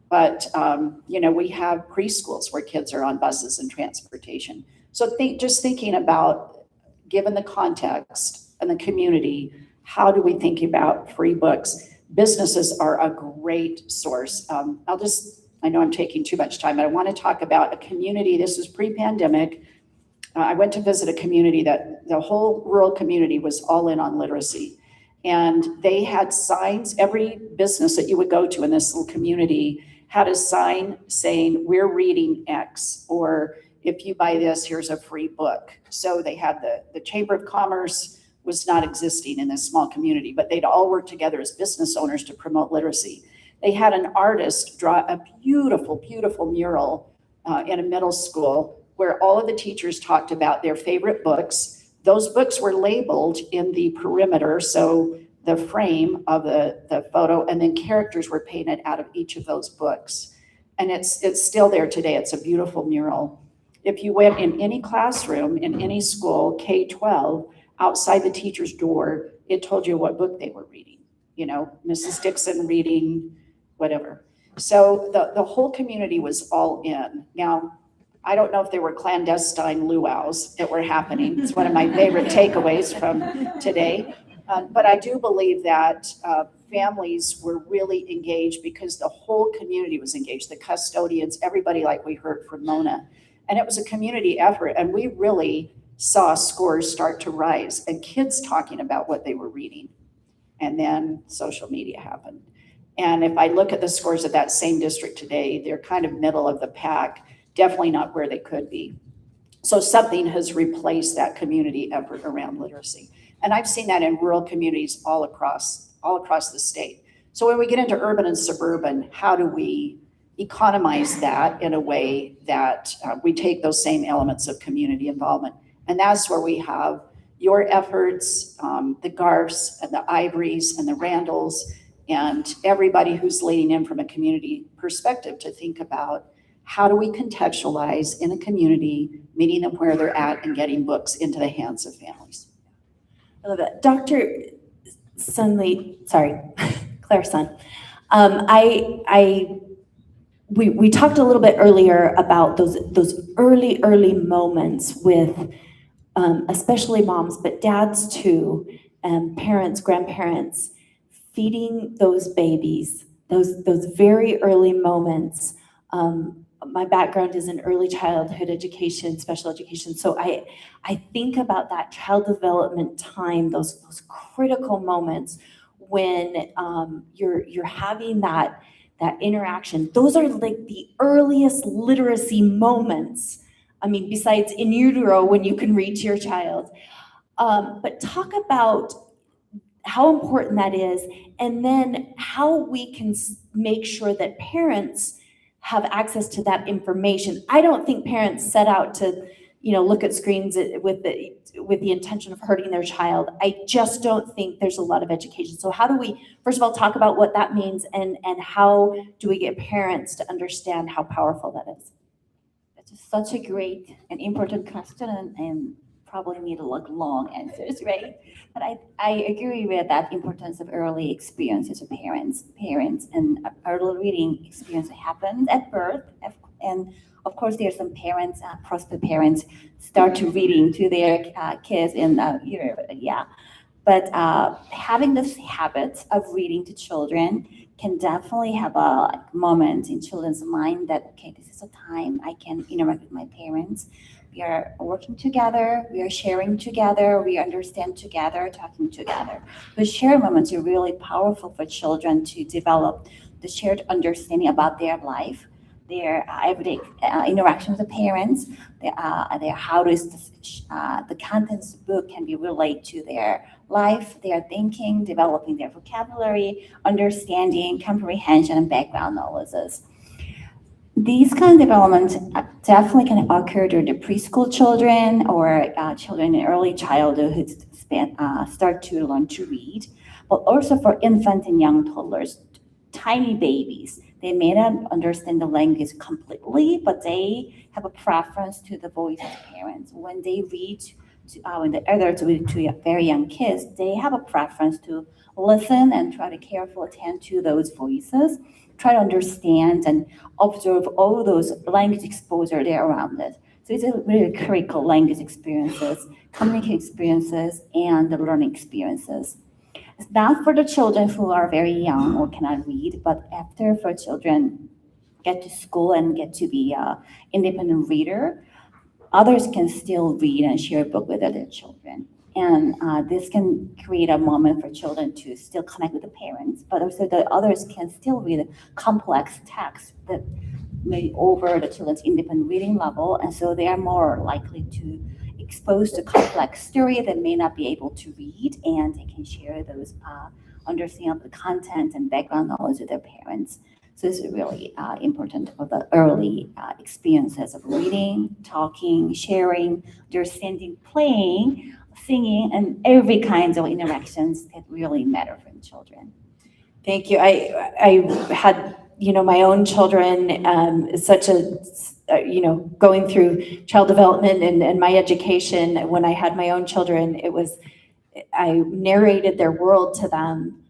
but we have preschools where kids are on buses and transportation. So just thinking about, given the context and the community, how do we think about free books? Businesses are a great source. I know I'm taking too much time, but I want to talk about a community. This was pre-pandemic. I went to visit a community that the whole rural community was all in on literacy. And they had signs. Every business that you would go to in this little community had a sign saying, we're reading X, or if you buy this, here's a free book. So they had the Chamber of Commerce was not existing in this small community, but they'd all work together as business owners to promote literacy. They had an artist draw a beautiful, beautiful mural in a middle school where all of the teachers talked about their favorite books. Those books were labeled in the perimeter, so the frame of the photo, and then characters were painted out of each of those books. And it's still there today. It's a beautiful mural. If you went in any classroom, in any school, K-12, outside the teacher's door, it told you what book they were reading. Mrs. Dixon reading whatever. So the whole community was all in. Now, I don't know if there were clandestine luau's that were happening. It's one of my favorite takeaways from today. But I do believe that families were really engaged because the whole community was engaged, the custodians, everybody, like we heard from Mona. And it was a community effort, and we really saw scores start to rise and kids talking about what they were reading. And then social media happened. And if I look at the scores of that same district today, they're kind of middle of the pack, definitely not where they could be. So something has replaced that community effort around literacy. And I've seen that in rural communities all across the state. So when we get into urban and suburban, how do we economize that in a way that we take those same elements of community involvement? And that's where we have your efforts, the Garfs and the Ivories and the Randalls, and everybody who's leading in from a community perspective to think about, how do we contextualize in a community, meeting them where they're at and getting books into the hands of families? I love it. Dr. Claire Sun. We talked a little bit earlier about those early moments with especially moms, but dads too, parents, grandparents, feeding those babies, those very early moments. My background is in early childhood education, special education. So I think about that child development time, those critical moments when you're having that interaction. Those are like the earliest literacy moments. I mean, besides in utero when you can read to your child. But talk about how important that is, and then how we can make sure that parents have access to that information. I don't think parents set out to, look at screens with the intention of hurting their child. I just don't think there's a lot of education. So how do we, first of all, talk about what that means, and how do we get parents to understand how powerful that is? That's such a great and important question, and probably need long answers, right? But I agree with that importance of early experiences of parents, and early reading experience happens at birth. And of course, there are some parents, prospective parents, start to reading to their kids in But having this habit of reading to children can definitely have a moment in children's mind that, okay, this is a time I can interact with my parents. We are working together, we are sharing together, we understand together, talking together. Those shared moments are really powerful for children to develop the shared understanding about their life, their everyday interaction with the parents, how does the contents of the book can be related to their life, their thinking, developing their vocabulary, understanding, comprehension, and background analysis. These kind of developments definitely can occur during the preschool children or children in early childhood who start to learn to read, but also for infant and young toddlers, tiny babies. They may not understand the language completely, but they have a preference to the voice of parents. When they read, when the adults read to very young kids, they have a preference to listen and try to carefully attend to those voices, try to understand and observe all those language exposure there around it. So it's a really critical language experiences, communication experiences, and the learning experiences. It's not for the children who are very young or cannot read, but after for children get to school and get to be an independent reader, others can still read and share a book with other children. And this can create a moment for children to still connect with the parents, but also the others can still read complex text that may over the children's independent reading level, and so they are more likely to expose to complex story that may not be able to read, and they can share those understanding of the content and background knowledge with their parents. So this is really important for the early experiences of reading, talking, sharing, understanding, playing, singing, and every kinds of interactions that really matter for children. Thank you. I had, my own children, going through child development and my education. When I had my own children, I narrated their world to them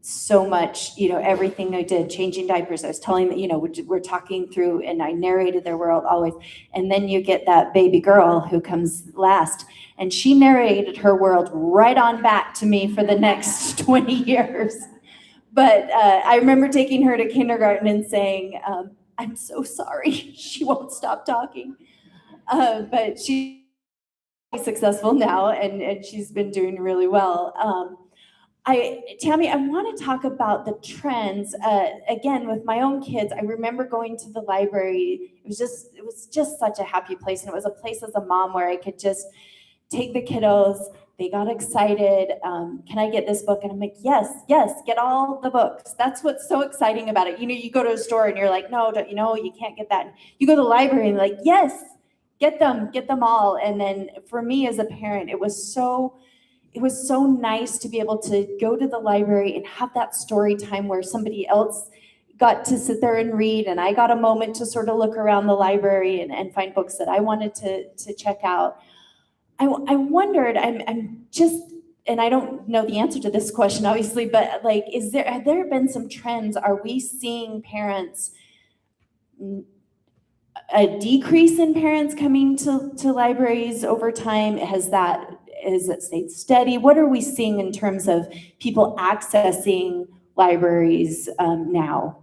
so much, everything I did, changing diapers, I was telling them, we're talking through, and I narrated their world always. And then you get that baby girl who comes last, and she narrated her world right on back to me for the next 20 years. But I remember taking her to kindergarten and saying, I'm so sorry, she won't stop talking. But she's successful now, and she's been doing really well. Tammy, I want to talk about the trends. Again, with my own kids, I remember going to the library. It was just such a happy place. And it was a place as a mom where I could just take the kiddos. They got excited. Can I get this book? And I'm like, yes, get all the books. That's what's so exciting about it. You go to a store and you're like, no, you can't get that. You go to the library and you're like, yes, get them all. And then for me as a parent, it was so nice to be able to go to the library and have that story time where somebody else got to sit there and read, and I got a moment to sort of look around the library and find books that I wanted to check out. I wondered, I'm just, and I don't know the answer to this question, obviously, but have there been some trends? Are we seeing parents, a decrease in parents coming to libraries over time? Has it stayed steady? What are we seeing in terms of people accessing libraries now?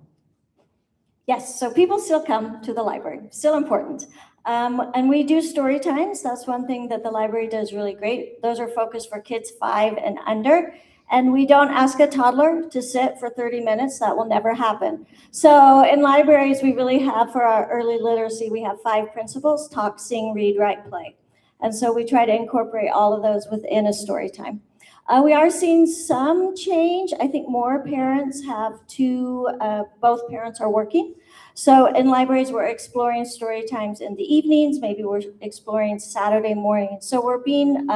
Yes, so people still come to the library, still important. And we do story times. That's one thing that the library does really great. Those are focused for kids 5 and under. And we don't ask a toddler to sit for 30 minutes. That will never happen. So in libraries, we really have, for our early literacy, we have 5 principles: talk, sing, read, write, play. And so we try to incorporate all of those within a story time. We are seeing some change. I think more parents have both parents are working. So in libraries, we're exploring story times in the evenings, maybe we're exploring Saturday morning. So we're being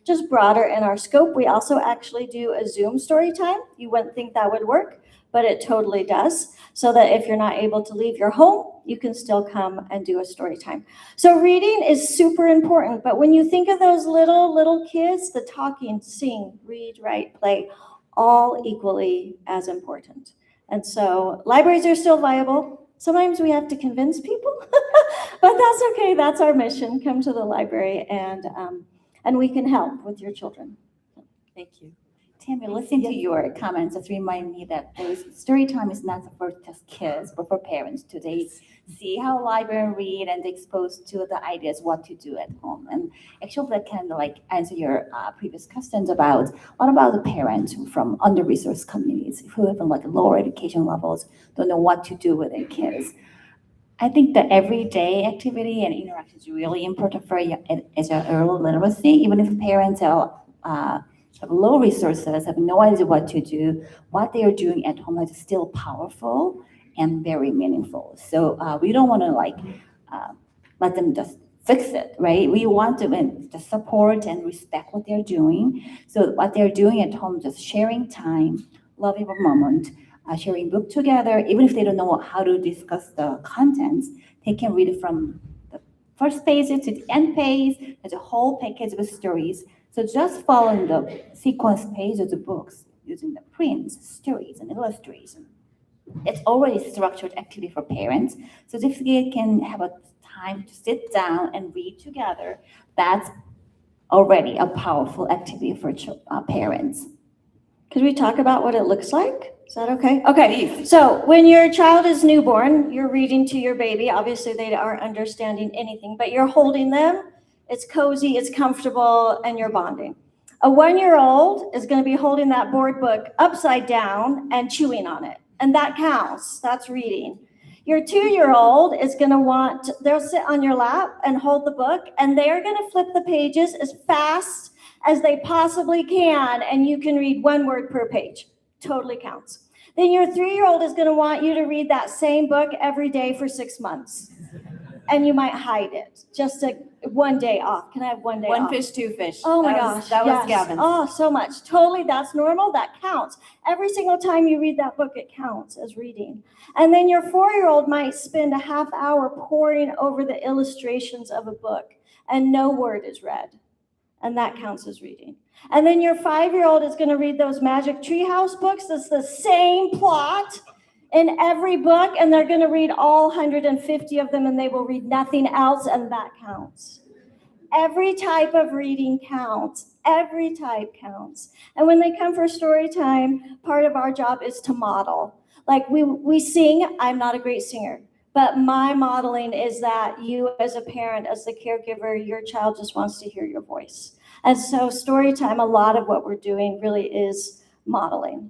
just broader in our scope. We also actually do a Zoom story time. You wouldn't think that would work, but it totally does. So that if you're not able to leave your home, you can still come and do a story time. So reading is super important, but when you think of those little kids, the talking, sing, read, write, play, all equally as important. And so libraries are still viable. Sometimes we have to convince people, but that's okay. That's our mission. Come to the library and we can help with your children. Thank you. Tammy, listening to your comments just remind me that story time is not for just kids, but for parents too. They see how library read and exposed to the ideas what to do at home. And actually that kind of like answer your previous questions about what about the parents from under-resourced communities who have like lower education levels, don't know what to do with their kids. I think the everyday activity and interaction is really important for as an early literacy, even if parents are have low resources, have no idea what to do, what they are doing at home is still powerful and very meaningful. So we don't want to like let them just fix it, right? We want to support and respect what they're doing. So what they're doing at home, just sharing time, loving a moment, sharing book together, even if they don't know how to discuss the contents, they can read it from the first page to the end page. There's a whole package of stories. So just following the sequence page of the books using the prints, stories, and illustration. It's already structured activity for parents. So if they can have a time to sit down and read together, that's already a powerful activity for parents. Could we talk about what it looks like? Is that okay? Okay, so when your child is newborn, you're reading to your baby. Obviously, they aren't understanding anything, but you're holding them. It's cozy, it's comfortable, and you're bonding. A 1-year-old is going to be holding that board book upside down and chewing on it. And that counts. That's reading. Your 2-year-old is going to they'll sit on your lap and hold the book, and they are going to flip the pages as fast as they possibly can, and you can read 1 word per page. Totally counts. Then your 3-year-old is going to want you to read that same book every day for 6 months. And you might hide it, just 1 day off. Can I have 1 day off? One fish, two fish. Oh my gosh, That was yes. Gavin's. Oh, so much. Totally, that's normal. That counts. Every single time you read that book, it counts as reading. And then your 4-year-old might spend a half hour poring over the illustrations of a book, and no word is read. And that counts as reading. And then your 5-year-old is going to read those Magic Treehouse books. That's the same plot in every book, and they're going to read all 150 of them, and they will read nothing else, and that counts. Every type of reading counts. Every type counts. And when they come for story time, part of our job is to model. Like we sing. I'm not a great singer, but my modeling is that you as a parent, as the caregiver, your child just wants to hear your voice. And so story time, a lot of what we're doing really is modeling.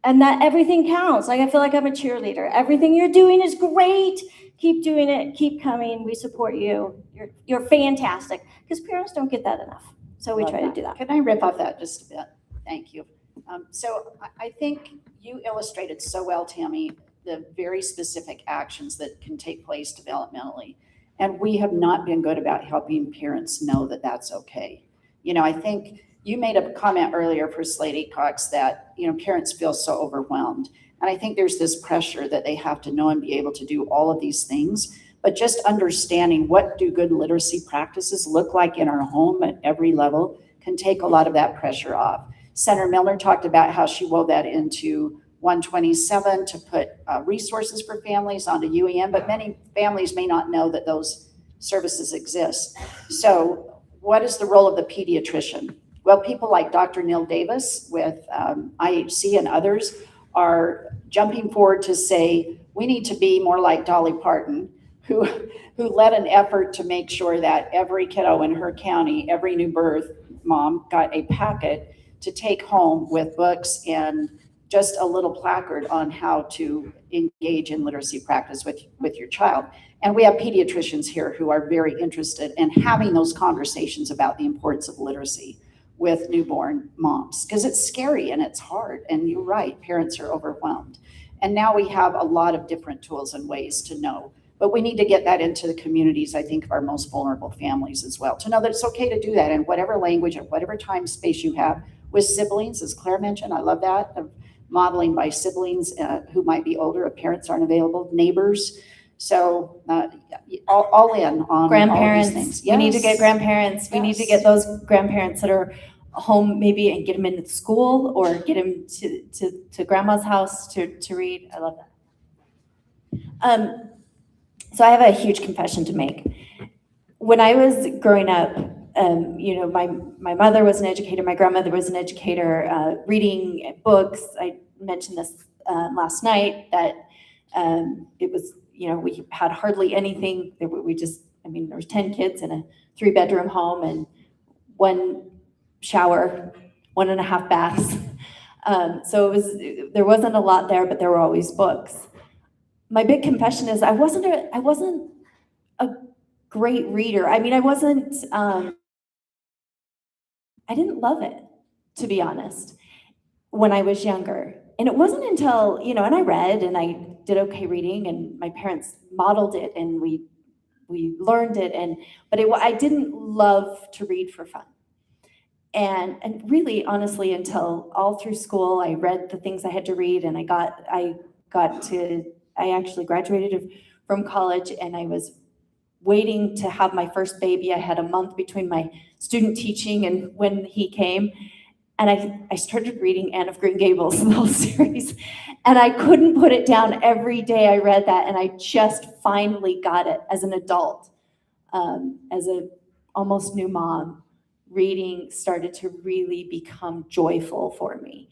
And that everything counts. Like I feel like I'm a cheerleader. Everything you're doing is great. Keep doing it. Keep coming. We support you. You're fantastic. Because parents don't get that enough. So we try to do that. Can I rip off that just a bit? Thank you. So I think you illustrated so well, Tammy, the very specific actions that can take place developmentally. And we have not been good about helping parents know that that's okay. You know, I think you made a comment earlier for Slady Cox that, you know, parents feel so overwhelmed. And I think there's this pressure that they have to know and be able to do all of these things. But just understanding what do good literacy practices look like in our home at every level can take a lot of that pressure off. Senator Milner talked about how she wove that into 127 to put resources for families onto UEM, but many families may not know that those services exist. So what is the role of the pediatrician? Well, people like Dr. Neil Davis with IHC and others are jumping forward to say, we need to be more like Dolly Parton, who led an effort to make sure that every kiddo in her county, every new birth mom got a packet to take home with books and just a little placard on how to engage in literacy practice with your child. And we have pediatricians here who are very interested in having those conversations about the importance of literacy with newborn moms, because it's scary and it's hard. And you're right, parents are overwhelmed. And now we have a lot of different tools and ways to know. But we need to get that into the communities, I think, of our most vulnerable families as well, to know that it's okay to do that in whatever language and whatever time space you have with siblings, as Claire mentioned. I love that, of modeling by siblings who might be older if parents aren't available, neighbors. So all in on all these Grandparents, things. we need to get Yes. grandparents, we need to get those grandparents that are home maybe and get them into school or get them to grandma's house to read. I love that. So I have a huge confession to make. When I was growing up, you know, my mother was an educator, my grandmother was an educator, reading books. I mentioned this last night that it was, you know, we had hardly anything. We just, I mean, there was 10 kids in a 3-bedroom home and 1 shower, 1.5 baths. So there wasn't a lot there, but there were always books. My big confession is I wasn't a great reader. I mean, I didn't love it, to be honest, when I was younger. And it wasn't until, you know, and I read and I did okay reading and my parents modeled it and we learned it. But I didn't love to read for fun. And really, honestly, until all through school, I read the things I had to read and I actually graduated from college and I was waiting to have my first baby. I had a month between my student teaching and when he came. And I started reading Anne of Green Gables, the whole series. And I couldn't put it down. Every day I read that and I just finally got it as an adult, as a almost new mom. Reading started to really become joyful for me.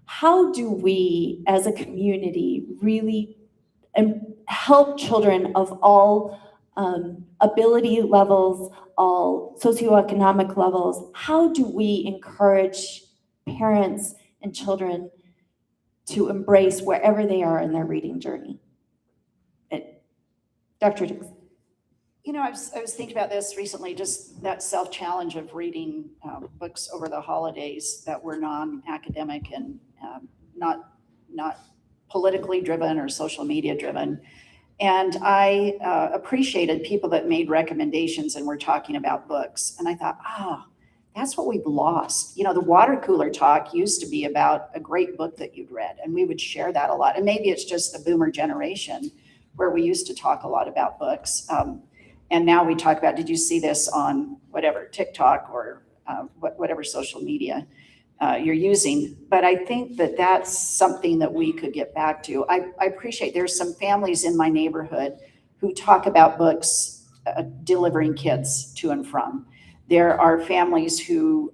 How do we as a community really help children of all ability levels, all socioeconomic levels? How do we encourage parents and children to embrace wherever they are in their reading journey? Dr. Dix. You know, I was thinking about this recently, just that self-challenge of reading books over the holidays that were non-academic and not politically driven or social media driven. And I appreciated people that made recommendations and were talking about books. And I thought, that's what we've lost. You know, the water cooler talk used to be about a great book that you'd read, and we would share that a lot. And maybe it's just the boomer generation where we used to talk a lot about books. And now we talk about, did you see this on whatever, TikTok or whatever social media you're using. But I think that that's something that we could get back to. I appreciate there's some families in my neighborhood who talk about books delivering kids to and from. There are families who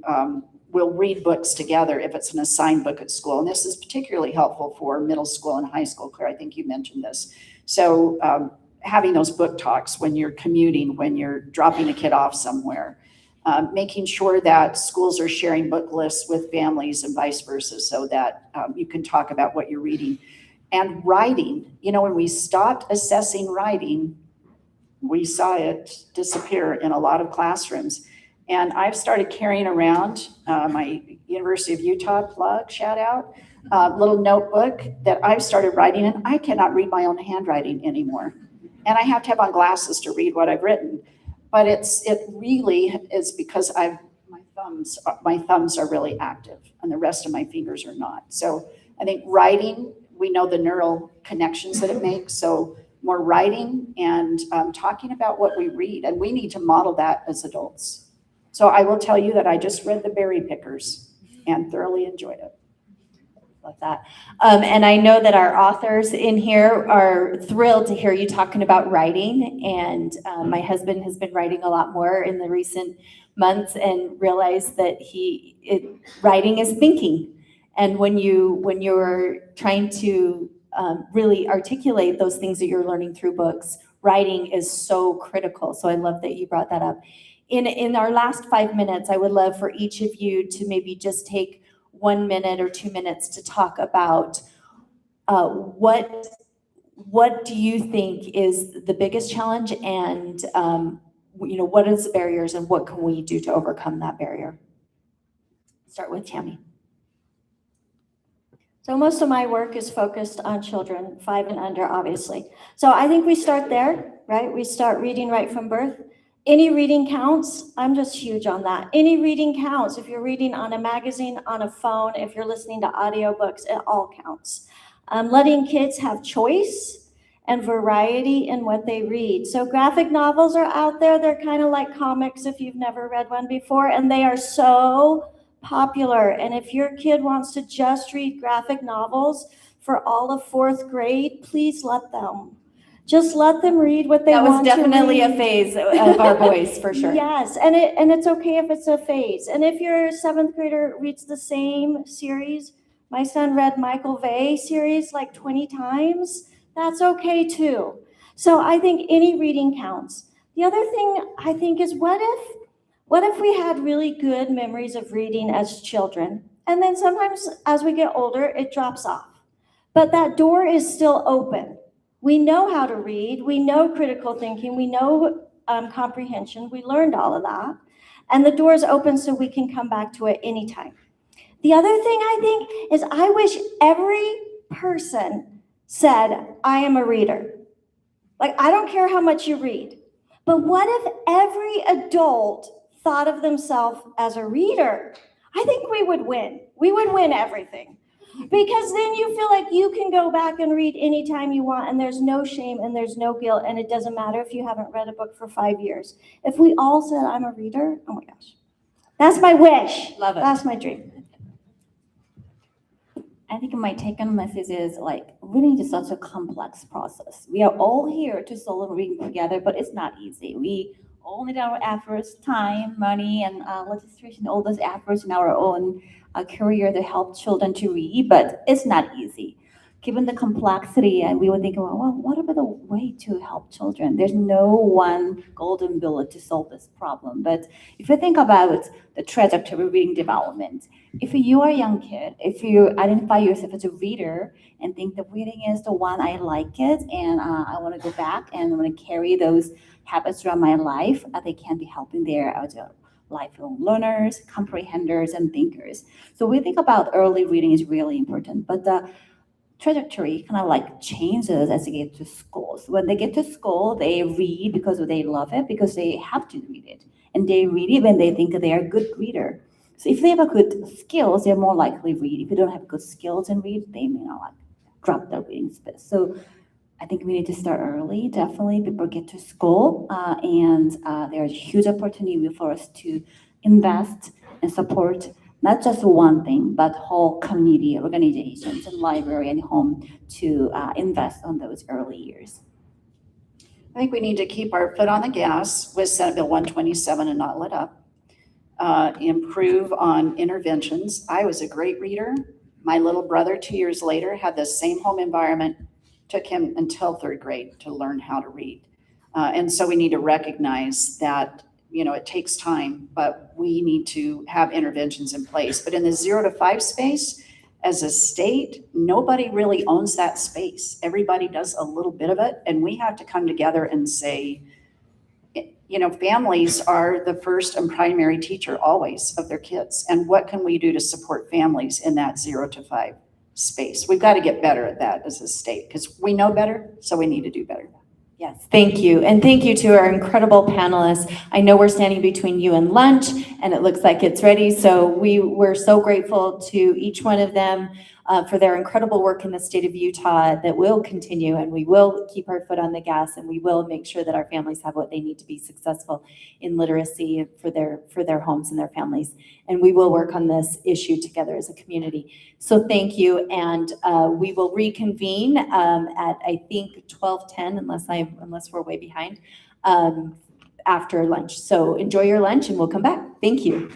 will read books together if it's an assigned book at school. And this is particularly helpful for middle school and high school. Claire, I think you mentioned this. So having those book talks when you're commuting, when you're dropping a kid off somewhere, making sure that schools are sharing book lists with families and vice versa so that you can talk about what you're reading. And writing, you know, when we stopped assessing writing, we saw it disappear in a lot of classrooms. And I've started carrying around my University of Utah plug, shout out, little notebook that I've started writing in. I cannot read my own handwriting anymore. And I have to have on glasses to read what I've written. But it really is because my thumbs are really active and the rest of my fingers are not. So I think writing, we know the neural connections that it makes. So more writing and talking about what we read. And we need to model that as adults. So I will tell you that I just read The Berry Pickers and thoroughly enjoyed it. Love that. And I know that our authors in here are thrilled to hear you talking about writing. And my husband has been writing a lot more in the recent months and realized that writing is thinking. And when you're trying to really articulate those things that you're learning through books, writing is so critical. So I love that you brought that up. In our last 5 minutes, I would love for each of you to maybe just take 1 minute or 2 minutes to talk about what do you think is the biggest challenge, and you know, what is the barriers and what can we do to overcome that barrier? Start with Tammy. So most of my work is focused on children 5 and under, obviously. So I think we start there, right? We start reading right from birth. Any reading counts. I'm just huge on that. Any reading counts. If you're reading on a magazine, on a phone, if you're listening to audiobooks, it all counts. Letting kids have choice and variety in what they read. So graphic novels are out there. They're kind of like comics if you've never read one before, and they are so popular. And if your kid wants to just read graphic novels for all of 4th grade, please let them. Just let them read what they That was want to read. definitely a phase of our boys, for sure. Yes, and it's okay if it's a phase. And if your 7th grader reads the same series, my son read Michael Vey series like 20 times, that's okay too. So I think any reading counts. The other thing I think is what if we had really good memories of reading as children, and then sometimes as we get older, it drops off. But that door is still open. We know how to read, we know critical thinking, we know comprehension, we learned all of that. And the door is open so we can come back to it anytime. The other thing I think is I wish every person said, I am a reader. Like, I don't care how much you read. But what if every adult thought of themselves as a reader? I think we would win. We would win everything. Because then you feel like you can go back and read anytime you want, and there's no shame and there's no guilt, and it doesn't matter if you haven't read a book for 5 years. If we all said, I'm a reader, oh my gosh. That's my wish. Love it. That's my dream. I think my take on message is like reading is such a complex process. We are all here to solve reading together, but it's not easy. We all need our efforts, time, money, and legislation, all those efforts in our own career to help children to read, but it's not easy. Given the complexity, and we would think, well, what about the way to help children? There's no one golden bullet to solve this problem. But if you think about the trajectory of reading development, if you are a young kid, if you identify yourself as a reader and think that reading is the one I like it, and I want to go back and I want to carry those habits throughout my life, they can be helping there as lifelong learners, comprehenders, and thinkers. So we think about early reading is really important, but the trajectory kind of like changes as they get to school. So when they get to school, they read because they love it, because they have to read it. And they read it when they think they are a good reader. So if they have a good skills, they're more likely to read. If you don't have good skills and read, they may not like drop their reading space. So I think we need to start early, definitely. People get to school, and there's a huge opportunity for us to invest and support not just one thing, but whole community organizations and library and home to invest on those early years. I think we need to keep our foot on the gas with Senate Bill 127 and not let up. Improve on interventions. I was a great reader. My little brother, 2 years later, had the same home environment. Took him until 3rd grade to learn how to read. And so we need to recognize that, it takes time, but we need to have interventions in place. But in the 0 to 5 space, as a state, nobody really owns that space. Everybody does a little bit of it, and we have to come together and say, families are the first and primary teacher always of their kids. And what can we do to support families in that 0 to 5 space? We've got to get better at that as a state, because we know better, so we need to do better. Yes, thank you. And thank you to our incredible panelists. I know we're standing between you and lunch, and it looks like it's ready. So we're so grateful to each one of them for their incredible work in the state of Utah that will continue, and we will keep our foot on the gas, and we will make sure that our families have what they need to be successful in literacy for their homes and their families. And we will work on this issue together as a community. So thank you, and we will reconvene at I think 12:10, unless we're way behind, after lunch. So enjoy your lunch, and we'll come back. Thank you.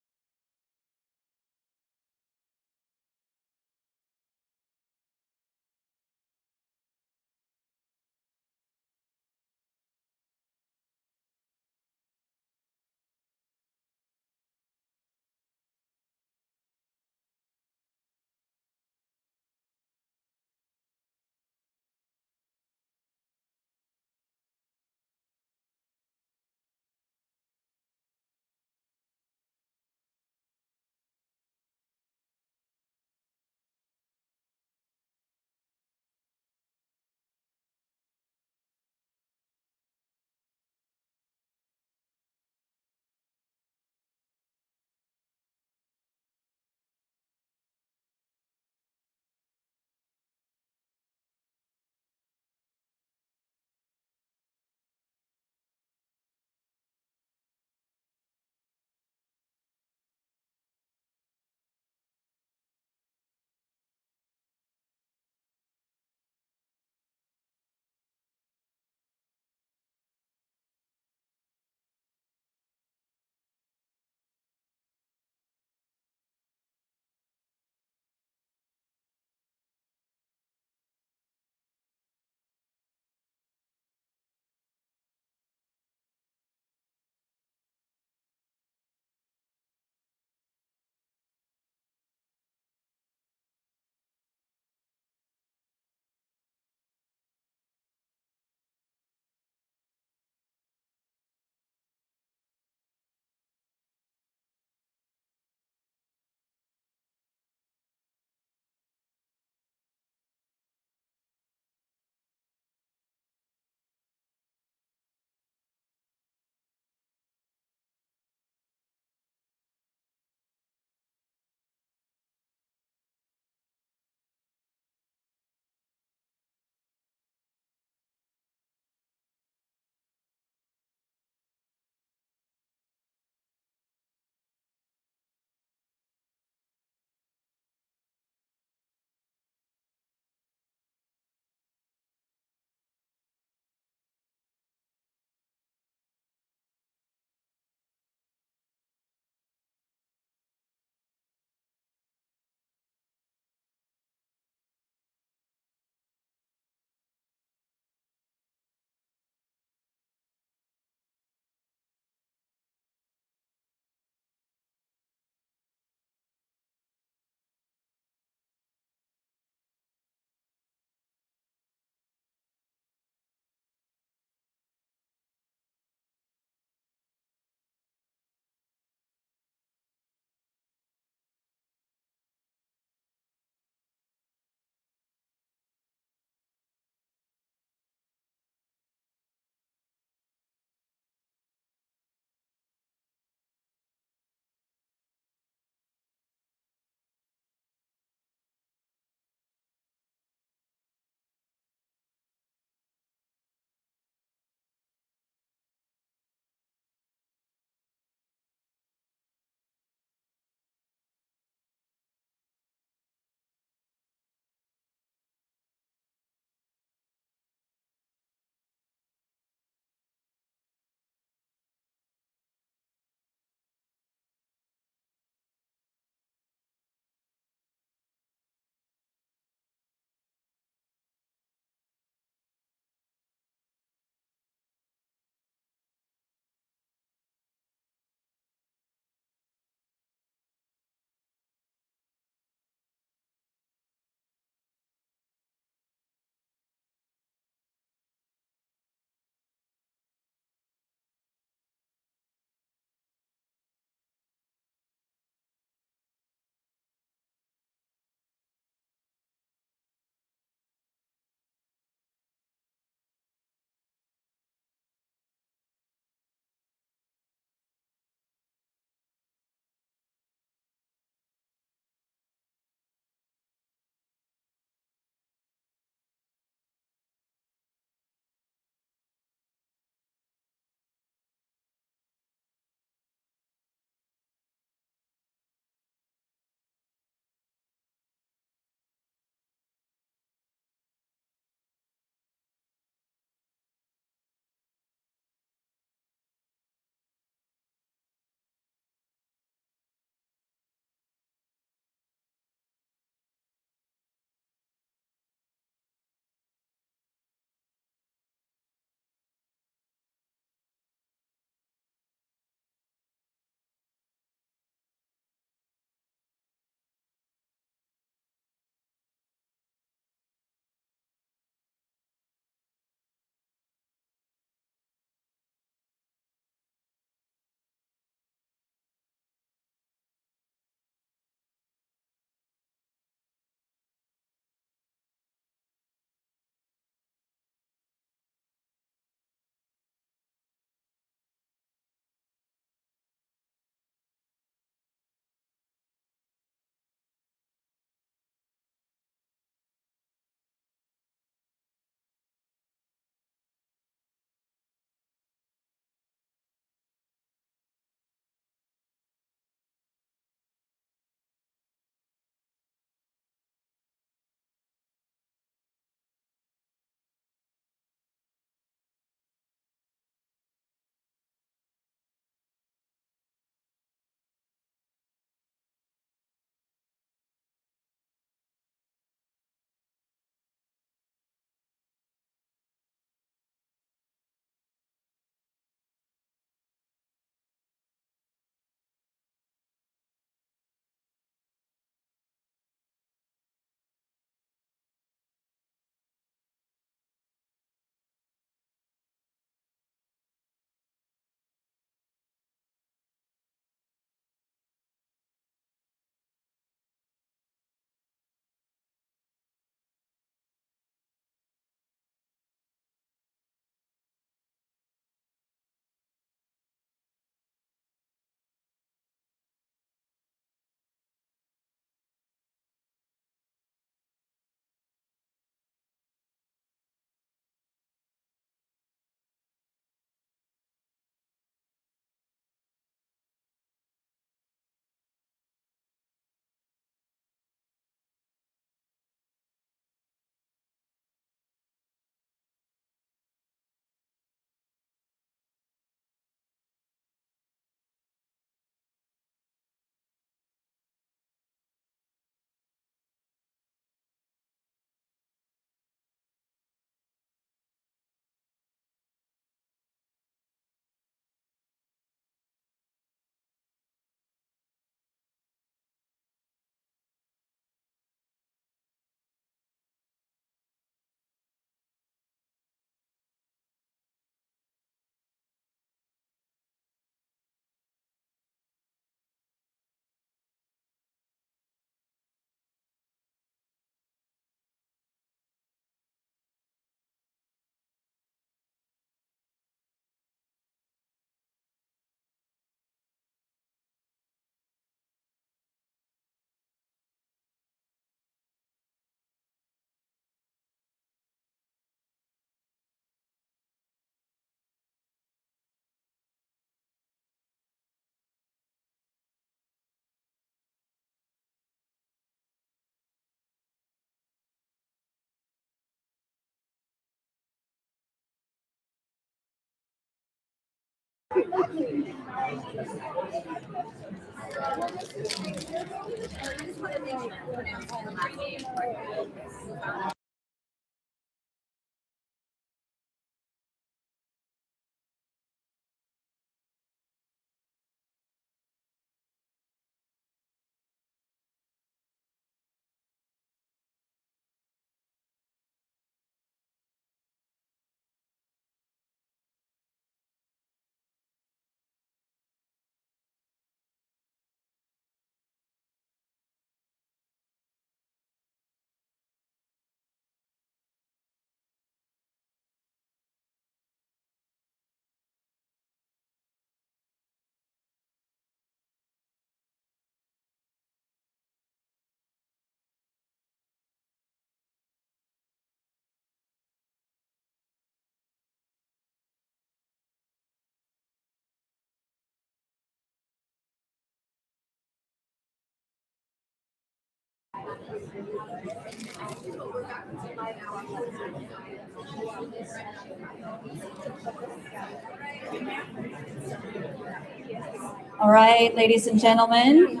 All right, ladies and gentlemen,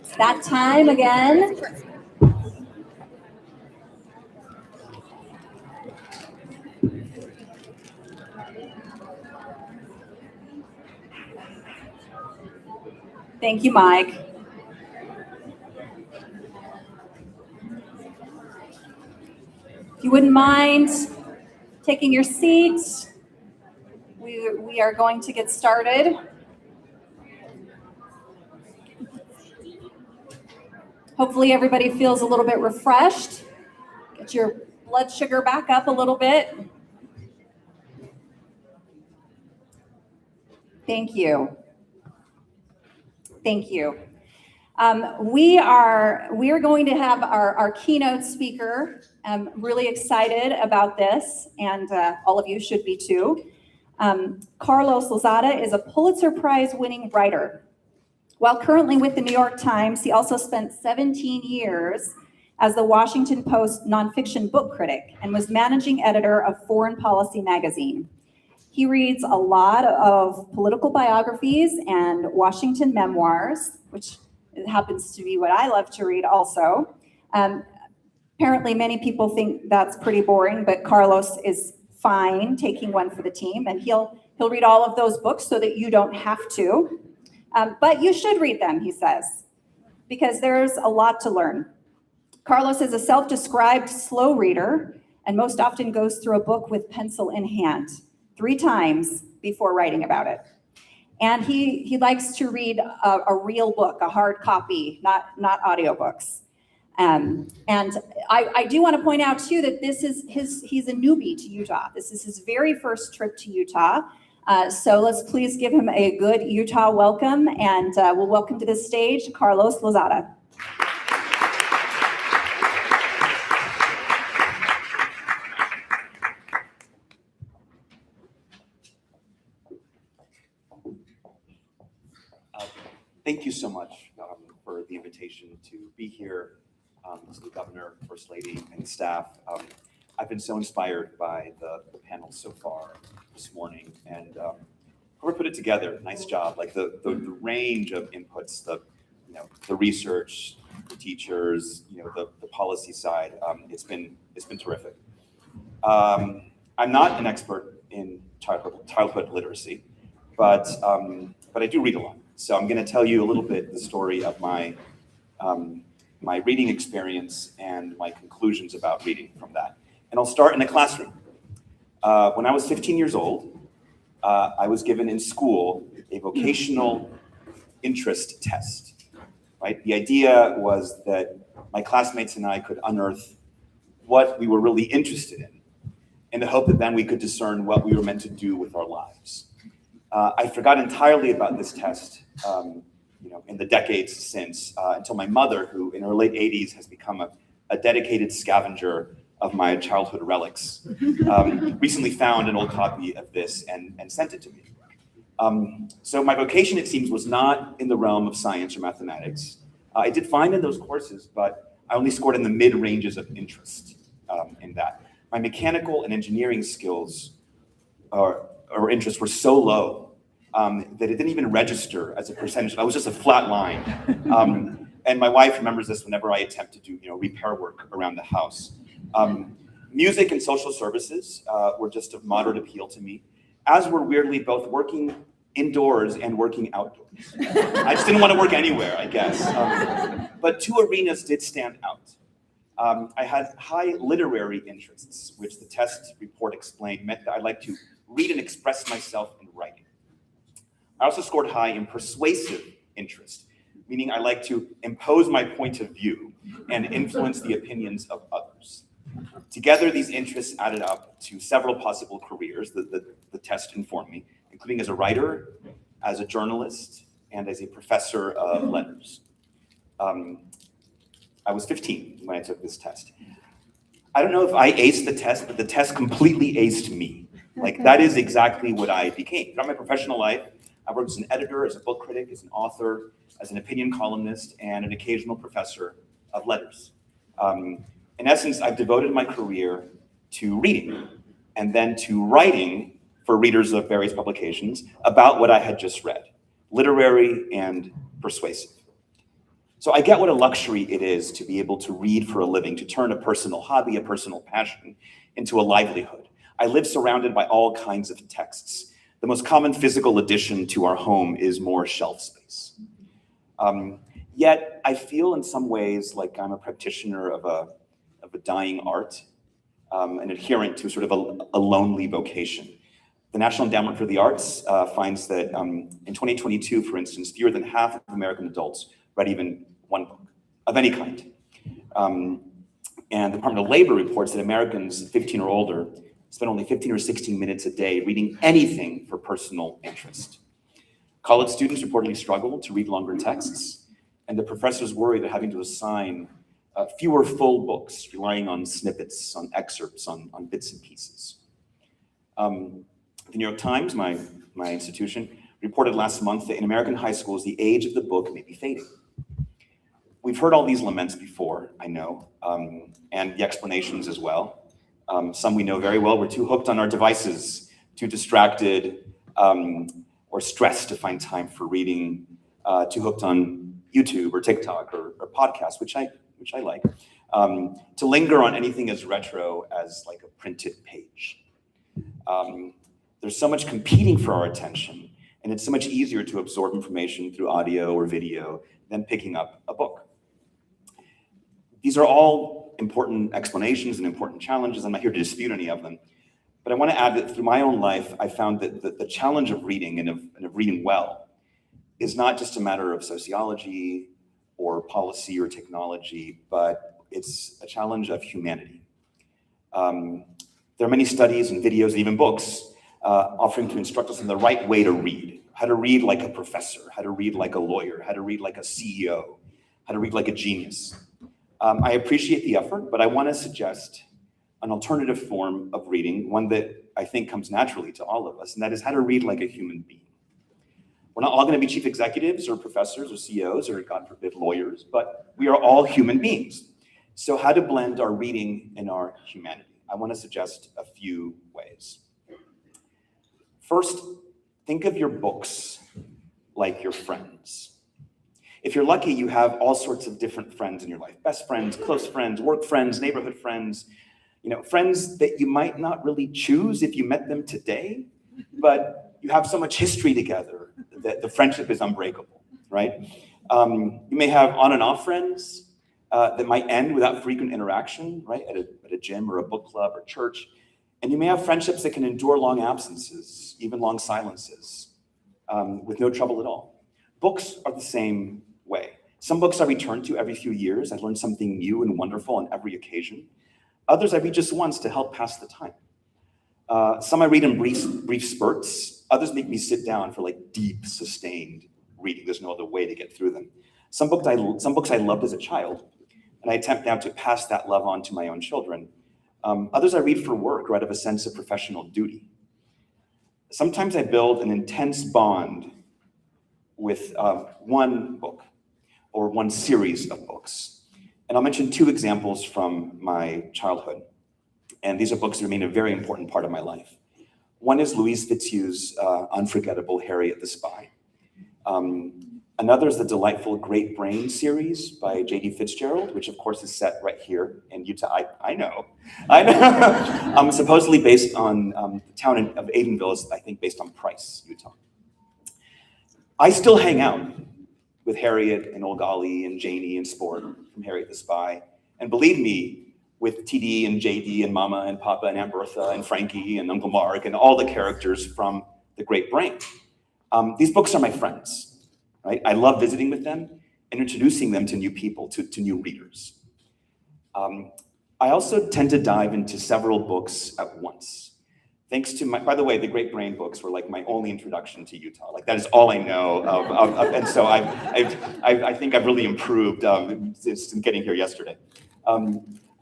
it's that time again. Thank you, Mike. If you wouldn't mind taking your seats, we are going to get started. Hopefully everybody feels a little bit refreshed. Get your blood sugar back up a little bit. Thank you. Thank you. We are going to have our keynote speaker. I'm really excited about this, and all of you should be too. Carlos Lozada is a Pulitzer Prize winning writer. While currently with the New York Times, he also spent 17 years as the Washington Post nonfiction book critic and was managing editor of Foreign Policy magazine. He reads a lot of political biographies and Washington memoirs, which happens to be what I love to read also. Apparently many people think that's pretty boring, but Carlos is fine taking one for the team, and he'll read all of those books so that you don't have to. But you should read them, he says, because there's a lot to learn. Carlos is a self-described slow reader and most often goes through a book with pencil in hand 3 times before writing about it. And he likes to read a real book, a hard copy, not audiobooks. And I do want to point out too that he's a newbie to Utah. This is his very first trip to Utah. So let's please give him a good Utah welcome, and we'll welcome to the stage Carlos Lozada. Thank you so much for the invitation to be here, to the governor, first lady, and staff. I've been so inspired by the panel so far this morning, and whoever put it together, nice job. Like the range of inputs, the research, the teachers, the policy side. It's been terrific. I'm not an expert in childhood literacy, but I do read a lot. So I'm going to tell you a little bit the story of my reading experience and my conclusions about reading from that. And I'll start in a classroom. When I was 15 years old, I was given in school a vocational interest test, right? The idea was that my classmates and I could unearth what we were really interested in the hope that then we could discern what we were meant to do with our lives. I forgot entirely about this test, in the decades since, until my mother, who in her late 80s has become a dedicated scavenger of my childhood relics, recently found an old copy of this and sent it to me. So my vocation, it seems, was not in the realm of science or mathematics. I did fine in those courses, but I only scored in the mid-ranges of interest in that. My mechanical and engineering skills or interests were so low that it didn't even register as a percentage. I was just a flat line. And my wife remembers this whenever I attempt to do, repair work around the house. Music and social services were just of moderate appeal to me, as were weirdly both working indoors and working outdoors. I just didn't want to work anywhere, I guess. But two arenas did stand out. I had high literary interests, which the test report explained meant that I like to read and express myself in writing. I also scored high in persuasive interest, meaning I like to impose my point of view and influence the opinions of others. Together, these interests added up to several possible careers that the test informed me, including as a writer, as a journalist, and as a professor of letters. I was 15 when I took this test. I don't know if I aced the test, but the test completely aced me. Like, that is exactly what I became. Throughout my professional life, I worked as an editor, as a book critic, as an author, as an opinion columnist, and an occasional professor of letters. In essence, I've devoted my career to reading and then to writing for readers of various publications about what I had just read, literary and persuasive. So I get what a luxury it is to be able to read for a living, to turn a personal hobby, a personal passion, into a livelihood. I live surrounded by all kinds of texts. The most common physical addition to our home is more shelf space. Yet I feel in some ways like I'm a practitioner of a dying art, an adherent to sort of a lonely vocation. The National Endowment for the Arts finds that in 2022, for instance, fewer than half of American adults read even one book of any kind. And the Department of Labor reports that Americans 15 or older spend only 15 or 16 minutes a day reading anything for personal interest. College students reportedly struggle to read longer texts, and the professors worry they're having to assign fewer full books, relying on snippets, on excerpts, on bits and pieces. The New York Times, my institution, reported last month that in American high schools, the age of the book may be fading. We've heard all these laments before, I know, and the explanations as well. Some we know very well. We're too hooked on our devices, too distracted or stressed to find time for reading, too hooked on YouTube or TikTok or podcasts, which I like, to linger on anything as retro as like a printed page. There's so much competing for our attention, and it's so much easier to absorb information through audio or video than picking up a book. These are all important explanations and important challenges. I'm not here to dispute any of them, but I want to add that through my own life, I found that the challenge of reading and of reading well is not just a matter of sociology or policy or technology, but it's a challenge of humanity. There are many studies and videos and even books offering to instruct us in the right way to read, how to read like a professor, how to read like a lawyer, how to read like a CEO, how to read like a genius. I appreciate the effort, but I want to suggest an alternative form of reading, one that I think comes naturally to all of us, and that is how to read like a human being. We're not all going to be chief executives or professors or CEOs or, God forbid, lawyers, but we are all human beings. So how to blend our reading and our humanity? I want to suggest a few ways. First, think of your books like your friends. If you're lucky, you have all sorts of different friends in your life. Best friends, close friends, work friends, neighborhood friends, friends that you might not really choose if you met them today, but you have so much history together that the friendship is unbreakable, right? You may have on and off friends that might end without frequent interaction, right? At a gym or a book club or church. And you may have friendships that can endure long absences, even long silences, with no trouble at all. Books are the same way. Some books I return to every few years. I learn something new and wonderful on every occasion. Others I read just once to help pass the time. Some I read in brief spurts. Others make me sit down for like deep, sustained reading. There's no other way to get through them. Some books I loved as a child, and I attempt now to pass that love on to my own children. Others I read for work or out of a sense of professional duty. Sometimes I build an intense bond with one book or one series of books. And I'll mention two examples from my childhood. And these are books that remain a very important part of my life. One is Louise Fitzhugh's unforgettable Harriet the Spy. Another is the delightful Great Brain series by J.D. Fitzgerald, which of course is set right here in Utah. I know. Supposedly based on the town of Adenville is, I think, based on Price, Utah. I still hang out with Harriet and Old Golly and Janie and Sport from Harriet the Spy. And believe me, with TD and JD and Mama and Papa and Aunt Bertha and Frankie and Uncle Mark and all the characters from The Great Brain. These books are my friends. Right? I love visiting with them and introducing them to new people, to new readers. I also tend to dive into several books at once. Thanks to by the way, the Great Brain books were like my only introduction to Utah. Like that is all I know of and so I think I've really improved since getting here yesterday.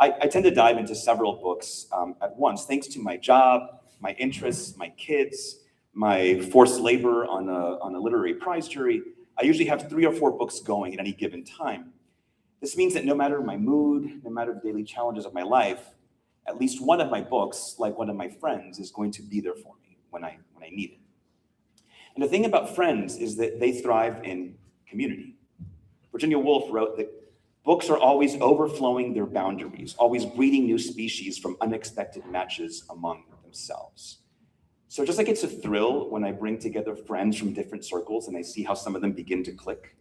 I tend to dive into several books at once, thanks to my job, my interests, my kids, my forced labor on a literary prize jury. I usually have 3 or 4 books going at any given time. This means that no matter my mood, no matter the daily challenges of my life, at least one of my books, like one of my friends, is going to be there for me when I need it. And the thing about friends is that they thrive in community. Virginia Woolf wrote that books are always overflowing their boundaries, always breeding new species from unexpected matches among themselves. So just like it's a thrill when I bring together friends from different circles and I see how some of them begin to click,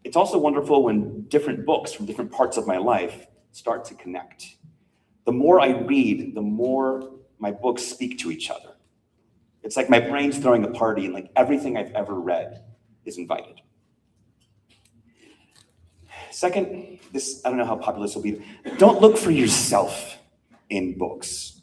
it's also wonderful when different books from different parts of my life start to connect. The more I read, the more my books speak to each other. It's like my brain's throwing a party and like everything I've ever read is invited. Second, this, I don't know how popular this will be, don't look for yourself in books.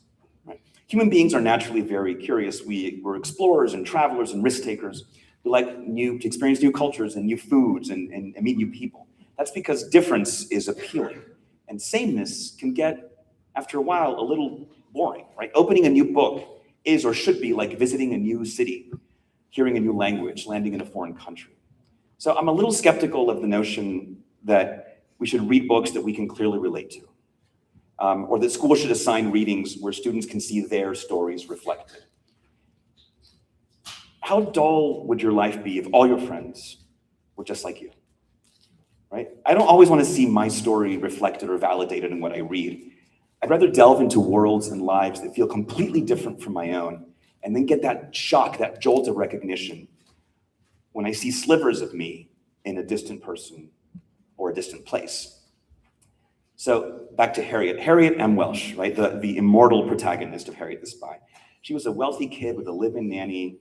Human beings are naturally very curious. We're explorers and travelers and risk takers. We like to experience new cultures and new foods and meet new people. That's because difference is appealing. And sameness can get, after a while, a little boring, right? Opening a new book is or should be like visiting a new city, hearing a new language, landing in a foreign country. So I'm a little skeptical of the notion that we should read books that we can clearly relate to. Or that schools should assign readings where students can see their stories reflected. How dull would your life be if all your friends were just like you, right? I don't always want to see my story reflected or validated in what I read. I'd rather delve into worlds and lives that feel completely different from my own, and then get that shock, that jolt of recognition when I see slivers of me in a distant person or a distant place. So back to Harriet. Harriet M. Welsh, right? The immortal protagonist of Harriet the Spy. She was a wealthy kid with a live-in nanny,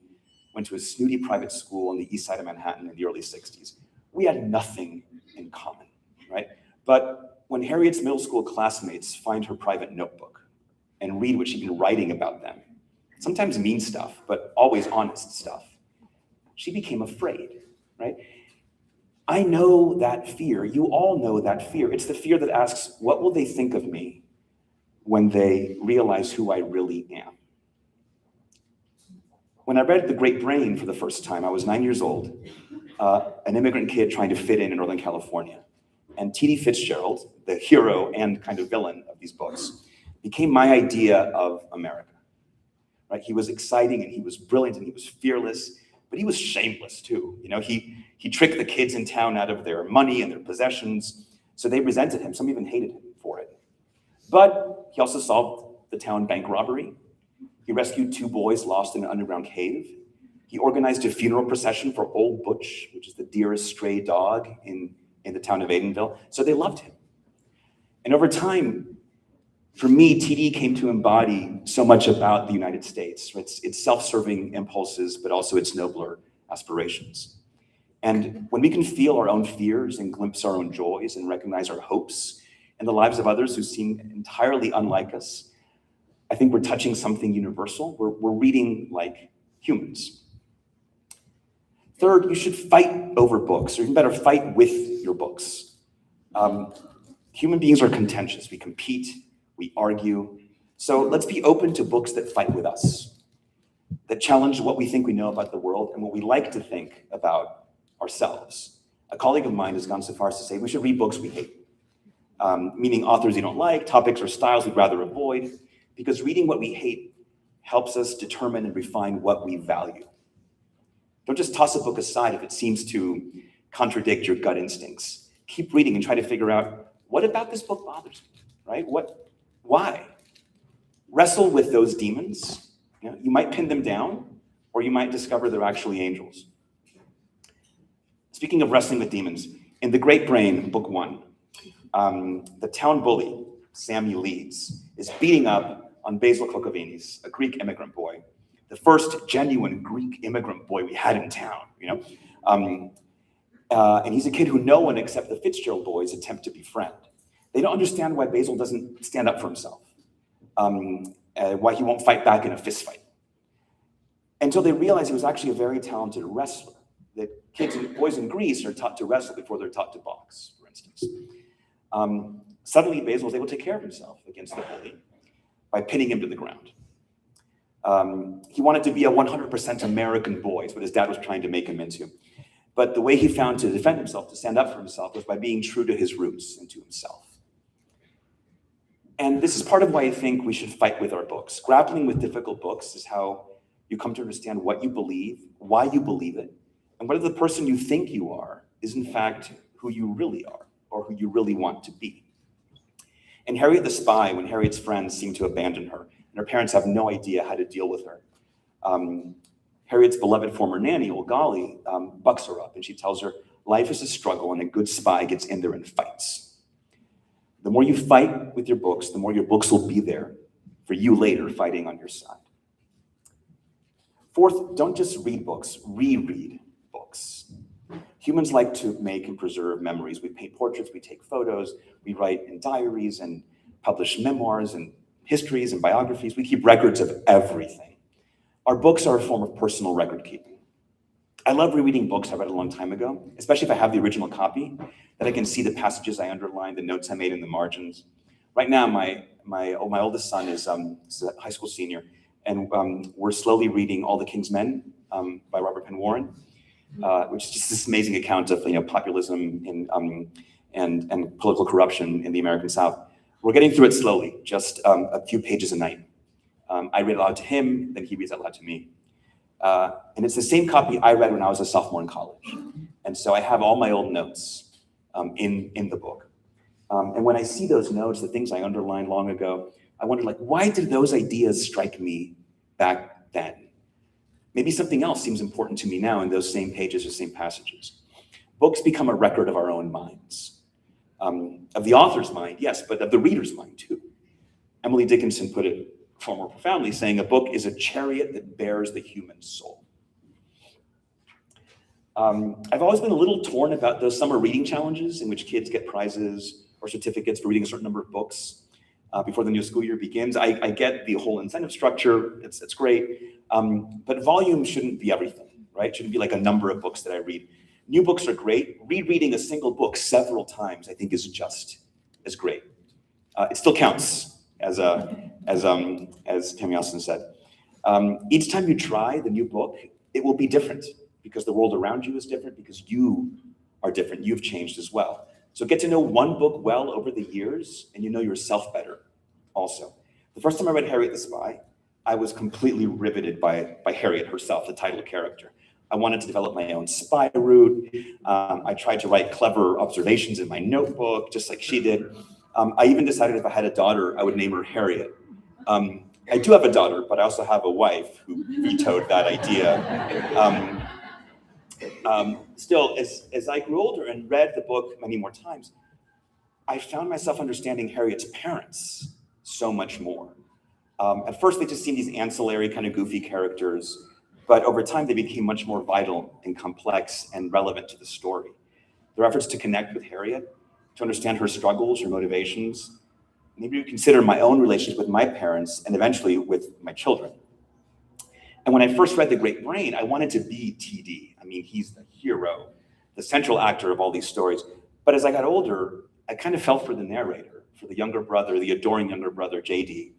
went to a snooty private school on the east side of Manhattan in the early 60s. We had nothing in common, right? But when Harriet's middle school classmates find her private notebook and read what she'd been writing about them, sometimes mean stuff, but always honest stuff, she became afraid, right? I know that fear. You all know that fear. It's the fear that asks, what will they think of me when they realize who I really am? When I read The Great Brain for the first time, I was 9 years old, an immigrant kid trying to fit in Northern California. And T.D. Fitzgerald, the hero and kind of villain of these books, became my idea of America. Right? He was exciting and he was brilliant and he was fearless, but he was shameless too. You know, he tricked the kids in town out of their money and their possessions, so they resented him. Some even hated him for it. But he also solved the town bank robbery. He rescued 2 boys lost in an underground cave. He organized a funeral procession for Old Butch, which is the dearest stray dog in the town of Adenville. So they loved him. And over time, for me, TD came to embody so much about the United States. Its self-serving impulses, but also its nobler aspirations. And when we can feel our own fears and glimpse our own joys and recognize our hopes in the lives of others who seem entirely unlike us, I think we're touching something universal. We're reading like humans. Third, you should fight over books, or even better, fight with your books. Human beings are contentious. We compete, we argue. So let's be open to books that fight with us, that challenge what we think we know about the world and what we like to think about ourselves. A colleague of mine has gone so far as to say we should read books we hate, meaning authors we don't like, topics or styles we'd rather avoid, because reading what we hate helps us determine and refine what we value. Don't just toss a book aside if it seems to contradict your gut instincts. Keep reading and try to figure out, what about this book bothers me, right? Why? Wrestle with those demons. You might pin them down, or you might discover they're actually angels. Speaking of wrestling with demons, in The Great Brain, book 1, the town bully, Sammy Leeds, is beating up on Basil Kokovinis, a Greek immigrant boy, the first genuine Greek immigrant boy we had in town, and he's a kid who no one except the Fitzgerald boys attempt to befriend. They don't understand why Basil doesn't stand up for himself, why he won't fight back in a fist fight, until they realize he was actually a very talented wrestler. The boys in Greece are taught to wrestle before they're taught to box, for instance. Suddenly, Basil was able to take care of himself against the bully by pinning him to the ground. He wanted to be a 100% American boy, is what his dad was trying to make him into. But the way he found to defend himself, to stand up for himself, was by being true to his roots and to himself. And this is part of why I think we should fight with our books. Grappling with difficult books is how you come to understand what you believe, why you believe it, and whether the person you think you are is in fact who you really are, or who you really want to be. In Harriet the Spy, when Harriet's friends seem to abandon her, and her parents have no idea how to deal with her, Harriet's beloved former nanny, Olgali, bucks her up, and she tells her, life is a struggle, and a good spy gets in there and fights. The more you fight with your books, the more your books will be there for you later fighting on your side. Fourth, don't just read books, reread books. Humans like to make and preserve memories. We paint portraits, we take photos, we write in diaries and publish memoirs and histories and biographies. We keep records of everything. Our books are a form of personal record keeping. I love rereading books I read a long time ago, especially if I have the original copy, that I can see the passages I underlined, the notes I made in the margins. Right now, my oldest son is a high school senior, and we're slowly reading All the King's Men by Robert Penn Warren, which is just this amazing account of populism and political corruption in the American South. We're getting through it slowly, just a few pages a night. I read aloud to him, then he reads out loud to me. And it's the same copy I read when I was a sophomore in college. And so I have all my old notes in the book. And when I see those notes, the things I underlined long ago, I wonder, why did those ideas strike me back then? Maybe something else seems important to me now in those same pages or same passages. Books become a record of our own minds. Of the author's mind, yes, but of the reader's mind too. Emily Dickinson put it far more profoundly, saying a book is a chariot that bears the human soul. I've always been a little torn about those summer reading challenges in which kids get prizes or certificates for reading a certain number of books before the new school year begins. I get the whole incentive structure, it's great, but volume shouldn't be everything, right? It shouldn't be like a number of books that I read. New books are great. Rereading a single book several times, I think, is just as great. It still counts, as Tammy Austin said. Each time you try the new book, it will be different because the world around you is different, because you are different. You've changed as well. So get to know one book well over the years, and you know yourself better also. The first time I read Harriet the Spy, I was completely riveted by Harriet herself, the title character. I wanted to develop my own spy route. I tried to write clever observations in my notebook, just like she did. I even decided if I had a daughter, I would name her Harriet. I do have a daughter, but I also have a wife who vetoed that idea. Still, as I grew older and read the book many more times, I found myself understanding Harriet's parents so much more. At first, they just seemed these ancillary kind of goofy characters, but over time, they became much more vital and complex and relevant to the story. Their efforts to connect with Harriet, to understand her struggles, her motivations, maybe consider my own relationship with my parents and eventually with my children. And when I first read The Great Brain, I wanted to be TD. I mean, he's the hero, the central actor of all these stories. But as I got older, I kind of felt for the narrator, for the younger brother, the adoring younger brother, JD,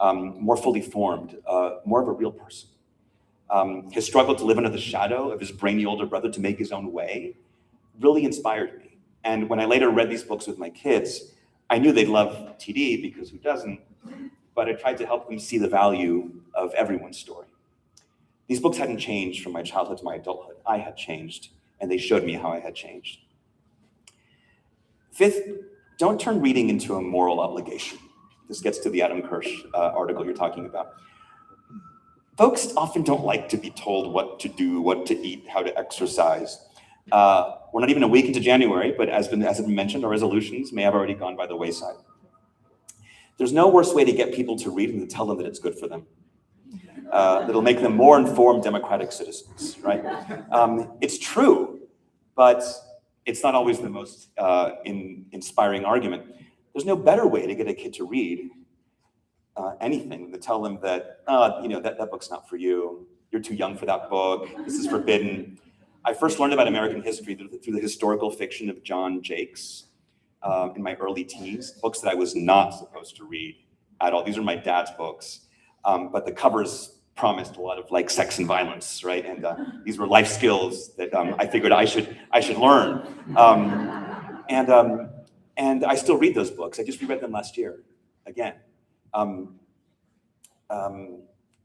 more fully formed, more of a real person. His struggle to live under the shadow of his brainy older brother to make his own way really inspired me. And when I later read these books with my kids, I knew they'd love TD, because who doesn't? But I tried to help them see the value of everyone's story. These books hadn't changed from my childhood to my adulthood. I had changed, and they showed me how I had changed. Fifth, don't turn reading into a moral obligation. This gets to the Adam Kirsch article you're talking about. Folks often don't like to be told what to do, what to eat, how to exercise. We're not even a week into January, but as has been mentioned, our resolutions may have already gone by the wayside. There's no worse way to get people to read than to tell them that it's good for them. That'll make them more informed democratic citizens, right? It's true, but it's not always the most inspiring argument. There's no better way to get a kid to read anything than to tell them that, that book's not for you. You're too young for that book. This is forbidden. I first learned about American history through the historical fiction of John Jakes in my early teens, books that I was not supposed to read at all. These are my dad's books, but the covers promised a lot of like sex and violence, right? And these were life skills that I figured I should learn. And I still read those books. I just reread them last year again.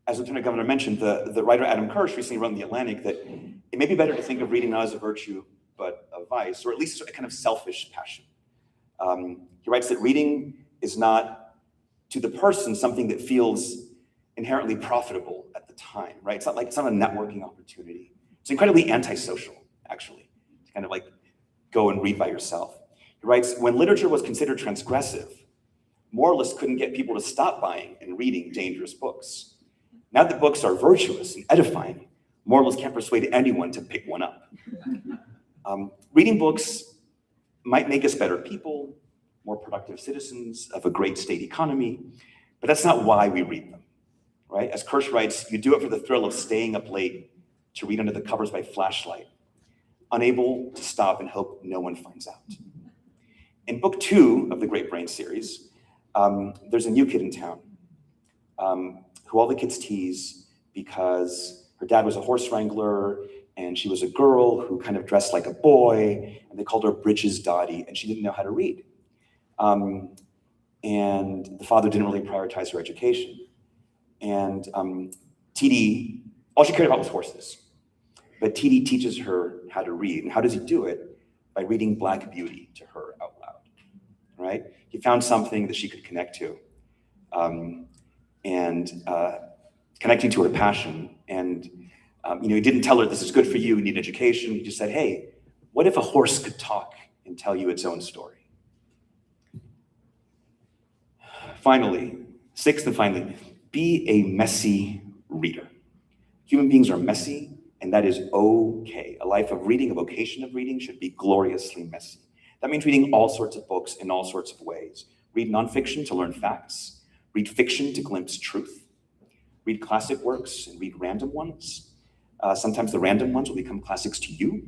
As Lieutenant Governor mentioned, the writer Adam Kirsch recently wrote in The Atlantic that it may be better to think of reading not as a virtue, but a vice, or at least a kind of selfish passion. He writes that reading is not, to the person, something that feels inherently profitable at the time, right? It's not a networking opportunity. It's incredibly antisocial, actually, to kind of like go and read by yourself. He writes, when literature was considered transgressive, moralists couldn't get people to stop buying and reading dangerous books. Now that books are virtuous and edifying, moralists can't persuade anyone to pick one up. Reading books might make us better people, more productive citizens of a great state economy, but that's not why we read them, right? As Kirsch writes, you do it for the thrill of staying up late to read under the covers by flashlight, unable to stop and hope no one finds out. In book 2 of the Great Brain series, there's a new kid in town who all the kids tease because her dad was a horse wrangler and she was a girl who kind of dressed like a boy, and they called her Bridges Dottie, and she didn't know how to read. And the father didn't really prioritize her education. And TD, all she cared about was horses. But TD teaches her how to read. And how does he do it? By reading Black Beauty to her out loud, right? He found something that she could connect to, and connecting to her passion. And he didn't tell her this is good for you, you need education. He just said, hey, what if a horse could talk and tell you its own story? Finally, sixth and finally, be a messy reader. Human beings are messy, and that is okay. A life of reading, a vocation of reading should be gloriously messy. That means reading all sorts of books in all sorts of ways. Read nonfiction to learn facts. Read fiction to glimpse truth. Read classic works and read random ones. Sometimes the random ones will become classics to you.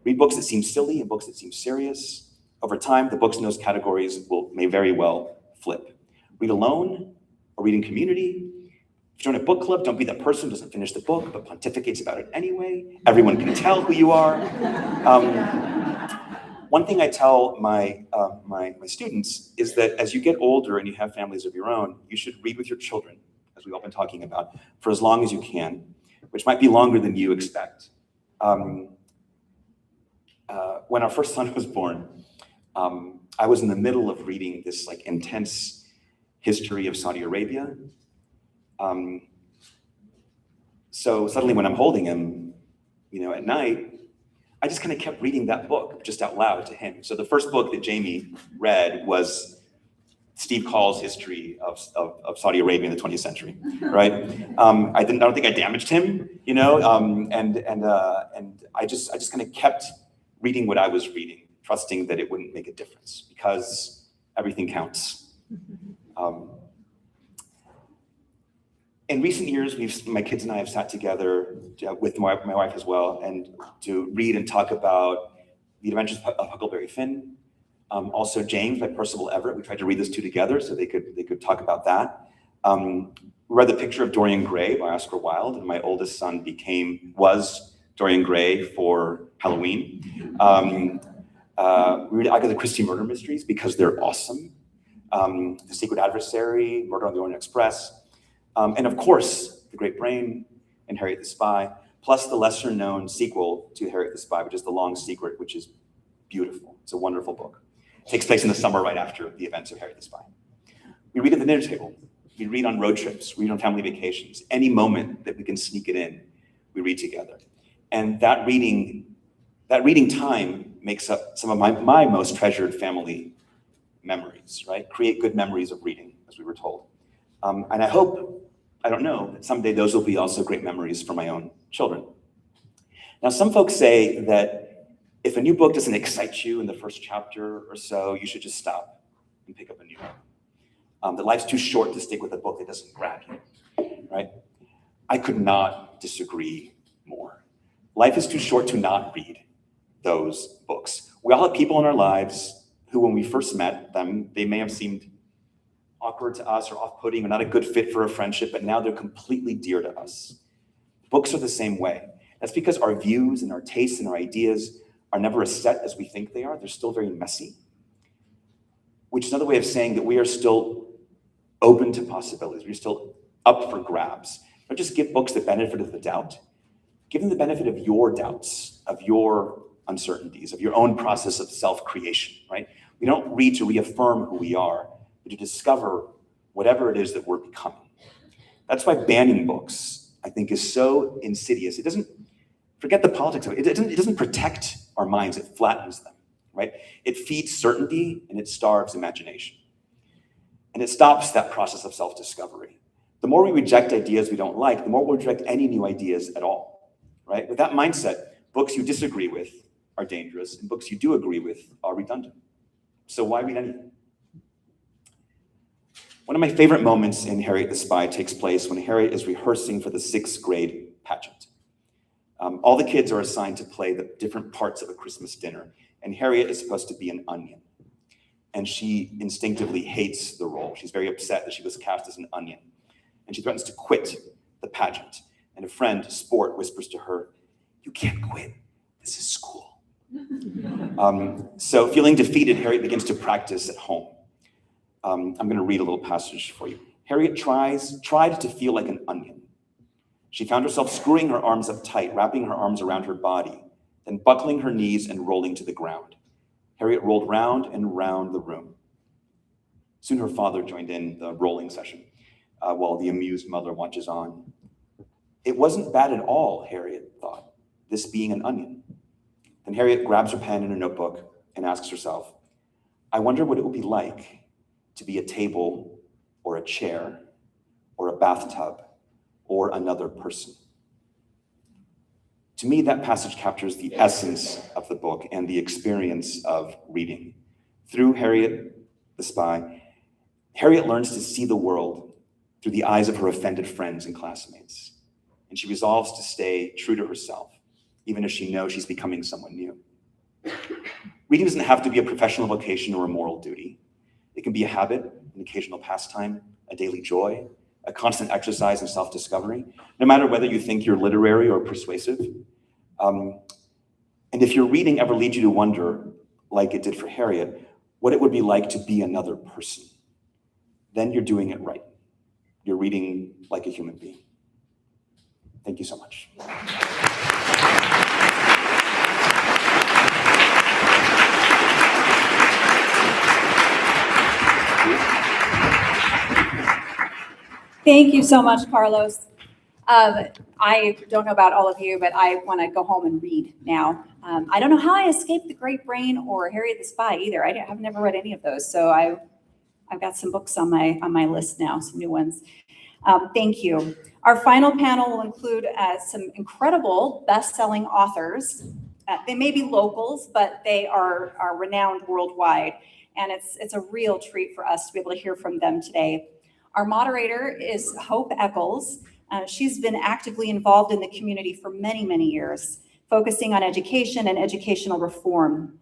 Read books that seem silly and books that seem serious. Over time, the books in those categories may very well flip. Read alone or read in community. If you join a book club, don't be that person who doesn't finish the book but pontificates about it anyway. Everyone can tell who you are. One thing I tell my students is that as you get older and you have families of your own, you should read with your children, as we've all been talking about, for as long as you can, which might be longer than you expect. When our first son was born, I was in the middle of reading this like intense history of Saudi Arabia. So suddenly when I'm holding him, at night, I just kind of kept reading that book just out loud to him. So the first book that Jamie read was Steve Call's history of Saudi Arabia in the 20th century, right? I don't think I damaged him, and I just kind of kept reading what I was reading, trusting that it wouldn't make a difference because everything counts. In recent years, my kids and I have sat together with my wife as well, and to read and talk about The Adventures of Huckleberry Finn. Also James by Percival Everett. We tried to read those two together so they could talk about that. We read The Picture of Dorian Gray by Oscar Wilde, and my oldest son was Dorian Gray for Halloween. We read Agatha Christie murder mysteries because they're awesome. The Secret Adversary, Murder on the Orient Express. And of course, The Great Brain and Harriet the Spy, plus the lesser known sequel to Harriet the Spy, which is The Long Secret, which is beautiful. It's a wonderful book. It takes place in the summer right after the events of Harriet the Spy. We read at the dinner table. We read on road trips. We read on family vacations. Any moment that we can sneak it in, we read together. And that reading time makes up some of my most treasured family memories, right? Create good memories of reading, as we were told. And I hope, I don't know, that someday those will be also great memories for my own children. Now, some folks say that if a new book doesn't excite you in the first chapter or so, you should just stop and pick up a new one. That life's too short to stick with a book that doesn't grab you, right? I could not disagree more. Life is too short to not read those books. We all have people in our lives who, when we first met them, they may have seemed awkward to us or off-putting or not a good fit for a friendship, but now they're completely dear to us. Books are the same way. That's because our views and our tastes and our ideas are never as set as we think they are. They're still very messy, which is another way of saying that we are still open to possibilities. We're still up for grabs. Don't just give books the benefit of the doubt. Give them the benefit of your doubts, of your uncertainties, of your own process of self-creation, right? We don't read to reaffirm who we are, but to discover whatever it is that we're becoming. That's why banning books, I think, is so insidious. It doesn't, forget the politics of it. It doesn't protect our minds, it flattens them, right? It feeds certainty and it starves imagination. And it stops that process of self-discovery. The more we reject ideas we don't like, the more we'll reject any new ideas at all, right? With that mindset, books you disagree with are dangerous, and books you do agree with are redundant. So why read anything? One of my favorite moments in Harriet the Spy takes place when Harriet is rehearsing for the 6th grade pageant. All the kids are assigned to play the different parts of a Christmas dinner, and Harriet is supposed to be an onion. And she instinctively hates the role. She's very upset that she was cast as an onion. And she threatens to quit the pageant. And a friend, Sport, whispers to her, "You can't quit. This is school." So feeling defeated, Harriet begins to practice at home. I'm going to read a little passage for you. Harriet tried to feel like an onion. She found herself screwing her arms up tight, wrapping her arms around her body, then buckling her knees and rolling to the ground. Harriet rolled round and round the room. Soon her father joined in the rolling session, while the amused mother watches on. It wasn't bad at all, Harriet thought, this being an onion. Then Harriet grabs her pen and a notebook and asks herself, I wonder what it would be like to be a table or a chair or a bathtub or another person. To me, that passage captures the essence of the book and the experience of reading. Through Harriet the Spy, Harriet learns to see the world through the eyes of her offended friends and classmates. And she resolves to stay true to herself, even as she knows she's becoming someone new. Reading doesn't have to be a professional vocation or a moral duty. It can be a habit, an occasional pastime, a daily joy, a constant exercise in self-discovery, no matter whether you think you're literary or persuasive. And if your reading ever leads you to wonder, like it did for Harriet, what it would be like to be another person, then you're doing it right. You're reading like a human being. Thank you so much. Thank you so much, Carlos. I don't know about all of you, but I want to go home and read now. I don't know how I escaped The Great Brain or Harriet the Spy either. I've never read any of those, so I've got some books on my list now, some new ones. Thank you. Our final panel will include some incredible best-selling authors. They may be locals, but they are renowned worldwide, and it's a real treat for us to be able to hear from them today. Our moderator is Hope Eccles. She's been actively involved in the community for many, many years, focusing on education and educational reform.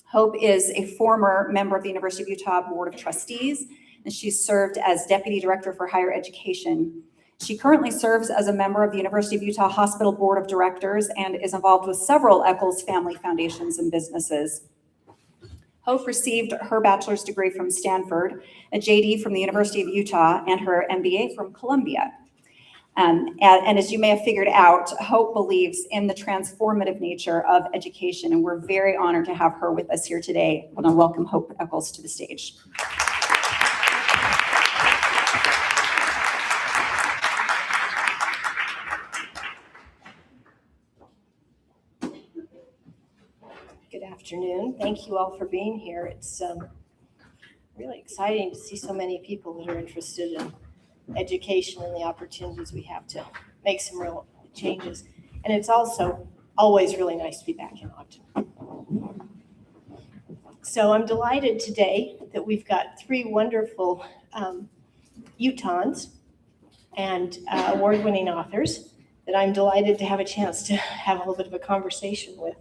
Hope is a former member of the University of Utah Board of Trustees, and she's served as Deputy Director for Higher Education. She currently serves as a member of the University of Utah Hospital Board of Directors and is involved with several Eccles family foundations and businesses. Hope received her bachelor's degree from Stanford, a JD from the University of Utah, and her MBA from Columbia. And as you may have figured out, Hope believes in the transformative nature of education, and we're very honored to have her with us here today. I want to welcome Hope Eccles to the stage. Good afternoon. Thank you all for being here. It's really exciting to see so many people that are interested in education and the opportunities we have to make some real changes. And it's also always really nice to be back in Ogden. So I'm delighted today that we've got three wonderful Utahns and award-winning authors that I'm delighted to have a chance to have a little bit of a conversation with.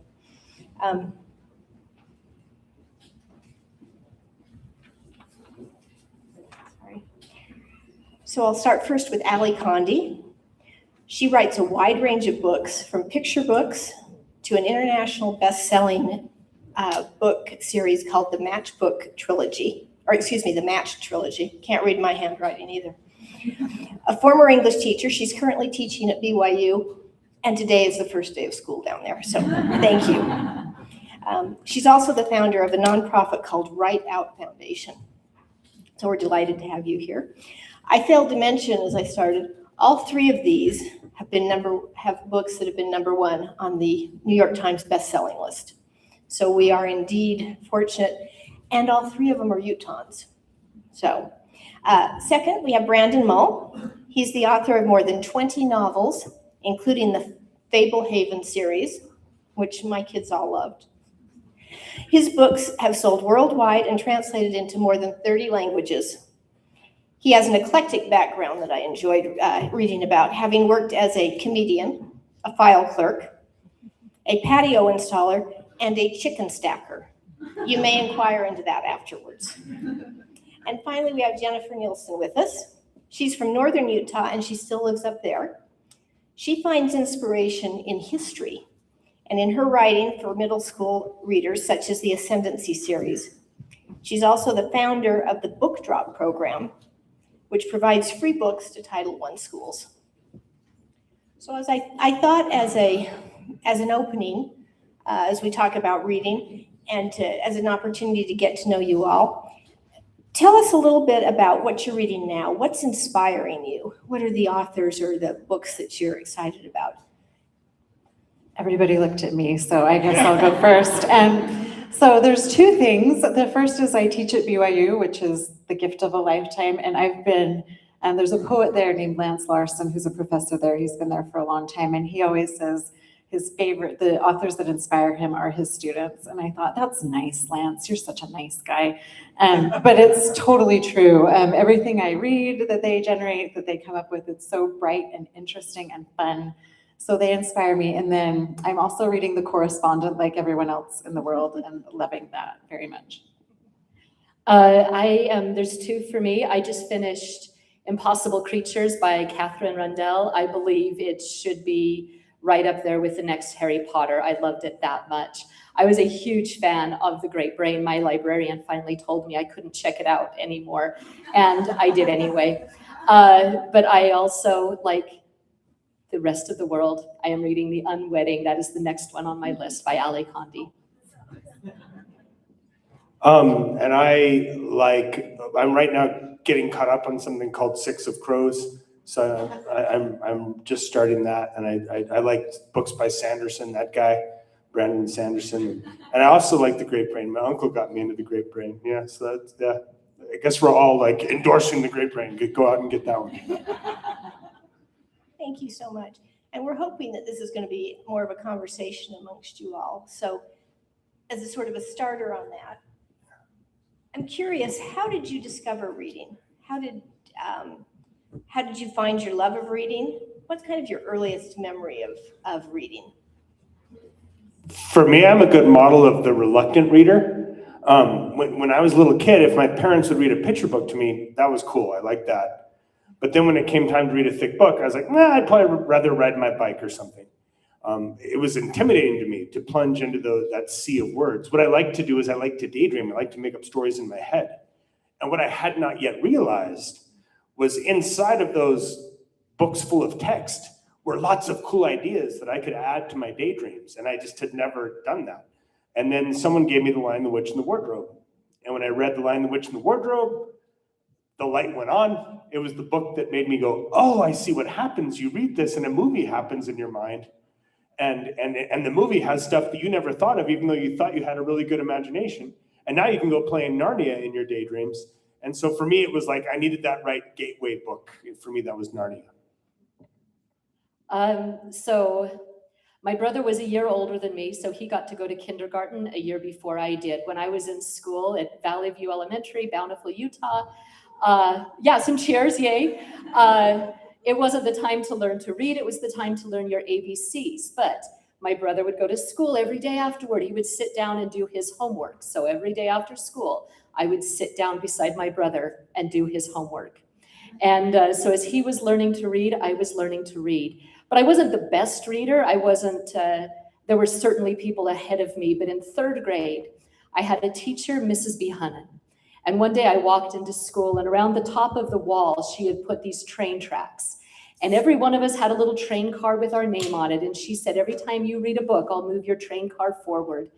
So I'll start first with Ali Condi. She writes a wide range of books, from picture books to an international best-selling book series called the Matchbook Trilogy, or excuse me, the Match Trilogy. Can't read my handwriting either. A former English teacher, she's currently teaching at BYU, and today is the first day of school down there, so thank you. She's also the founder of a nonprofit called Right Out Foundation. So we're delighted to have you here. I failed to mention as I started, all three of these have books that have been #1 on the New York Times best-selling list. So we are indeed fortunate, and all three of them are Utahns. So second, we have Brandon Mull. He's the author of more than 20 novels, including the Fablehaven series, which my kids all loved. His books have sold worldwide and translated into more than 30 languages. He has an eclectic background that I enjoyed reading about, having worked as a comedian, a file clerk, a patio installer, and a chicken stacker. You may inquire into that afterwards. And finally, we have Jennifer Nielsen with us. She's from northern Utah, and she still lives up there. She finds inspiration in history and in her writing for middle school readers, such as the Ascendancy series. She's also the founder of the Book Drop program, which provides free books to Title I schools. So as I thought as an opening, as we talk about reading and as an opportunity to get to know you all, tell us a little bit about what you're reading now. What's inspiring you? What are the authors or the books that you're excited about? Everybody looked at me, so I guess I'll go first. So there's two things. The first is I teach at BYU, which is the gift of a lifetime. And there's a poet there named Lance Larson, who's a professor there. He's been there for a long time. And he always says the authors that inspire him are his students. And I thought, that's nice, Lance. You're such a nice guy. But it's totally true. Everything I read that they generate, that they come up with, it's so bright and interesting and fun. So they inspire me. And then I'm also reading The Correspondent like everyone else in the world and loving that very much. There's two for me. I just finished Impossible Creatures by Catherine Rundell. I believe it should be right up there with the next Harry Potter. I loved it that much. I was a huge fan of The Great Brain. My librarian finally told me I couldn't check it out anymore, and I did anyway. But I also like the rest of the world. I am reading The Unwedding. That is the next one on my list by Ali Condi. And I'm right now getting caught up on something called Six of Crows. So I'm just starting that. And I like books by Sanderson, that guy, Brandon Sanderson. And I also like The Great Brain. My uncle got me into The Great Brain. Yeah, so that's, yeah. I guess we're all like endorsing The Great Brain. Go out and get that one. Thank you so much. And we're hoping that this is going to be more of a conversation amongst you all. So as a sort of a starter on that, I'm curious, how did you discover reading? How did you find your love of reading? What's kind of your earliest memory of reading? For me, I'm a good model of the reluctant reader. When I was a little kid, if my parents would read a picture book to me, that was cool. I liked that. But then when it came time to read a thick book, I was like, nah, I'd probably rather ride my bike or something. it was intimidating to me to plunge into that sea of words. What I like to do is I like to daydream. I like to make up stories in my head. And what I had not yet realized was inside of those books full of text were lots of cool ideas that I could add to my daydreams. And I just had never done that. And then someone gave me The Lion, the Witch, and the Wardrobe. And when I read The Lion, the Witch, and the Wardrobe, the light went on. It was the book that made me go, oh, I see what happens. You read this and a movie happens in your mind. And the movie has stuff that you never thought of, even though you thought you had a really good imagination. And now you can go play in Narnia in your daydreams. And so for me, it was like I needed that right gateway book. For me, that was Narnia. So my brother was a year older than me, so he got to go to kindergarten a year before I did. When I was in school at Valley View Elementary, Bountiful, Utah, yeah, some cheers, yay. It wasn't the time to learn to read, it was the time to learn your ABCs. But my brother would go to school every day afterward. He would sit down and do his homework. So every day after school, I would sit down beside my brother and do his homework. And so as he was learning to read, I was learning to read. But I wasn't the best reader. I wasn't, there were certainly people ahead of me. But in 3rd grade, I had a teacher, Mrs. Behunnen. And one day I walked into school, and around the top of the wall, she had put these train tracks. And every one of us had a little train car with our name on it. And she said, every time you read a book, I'll move your train car forward.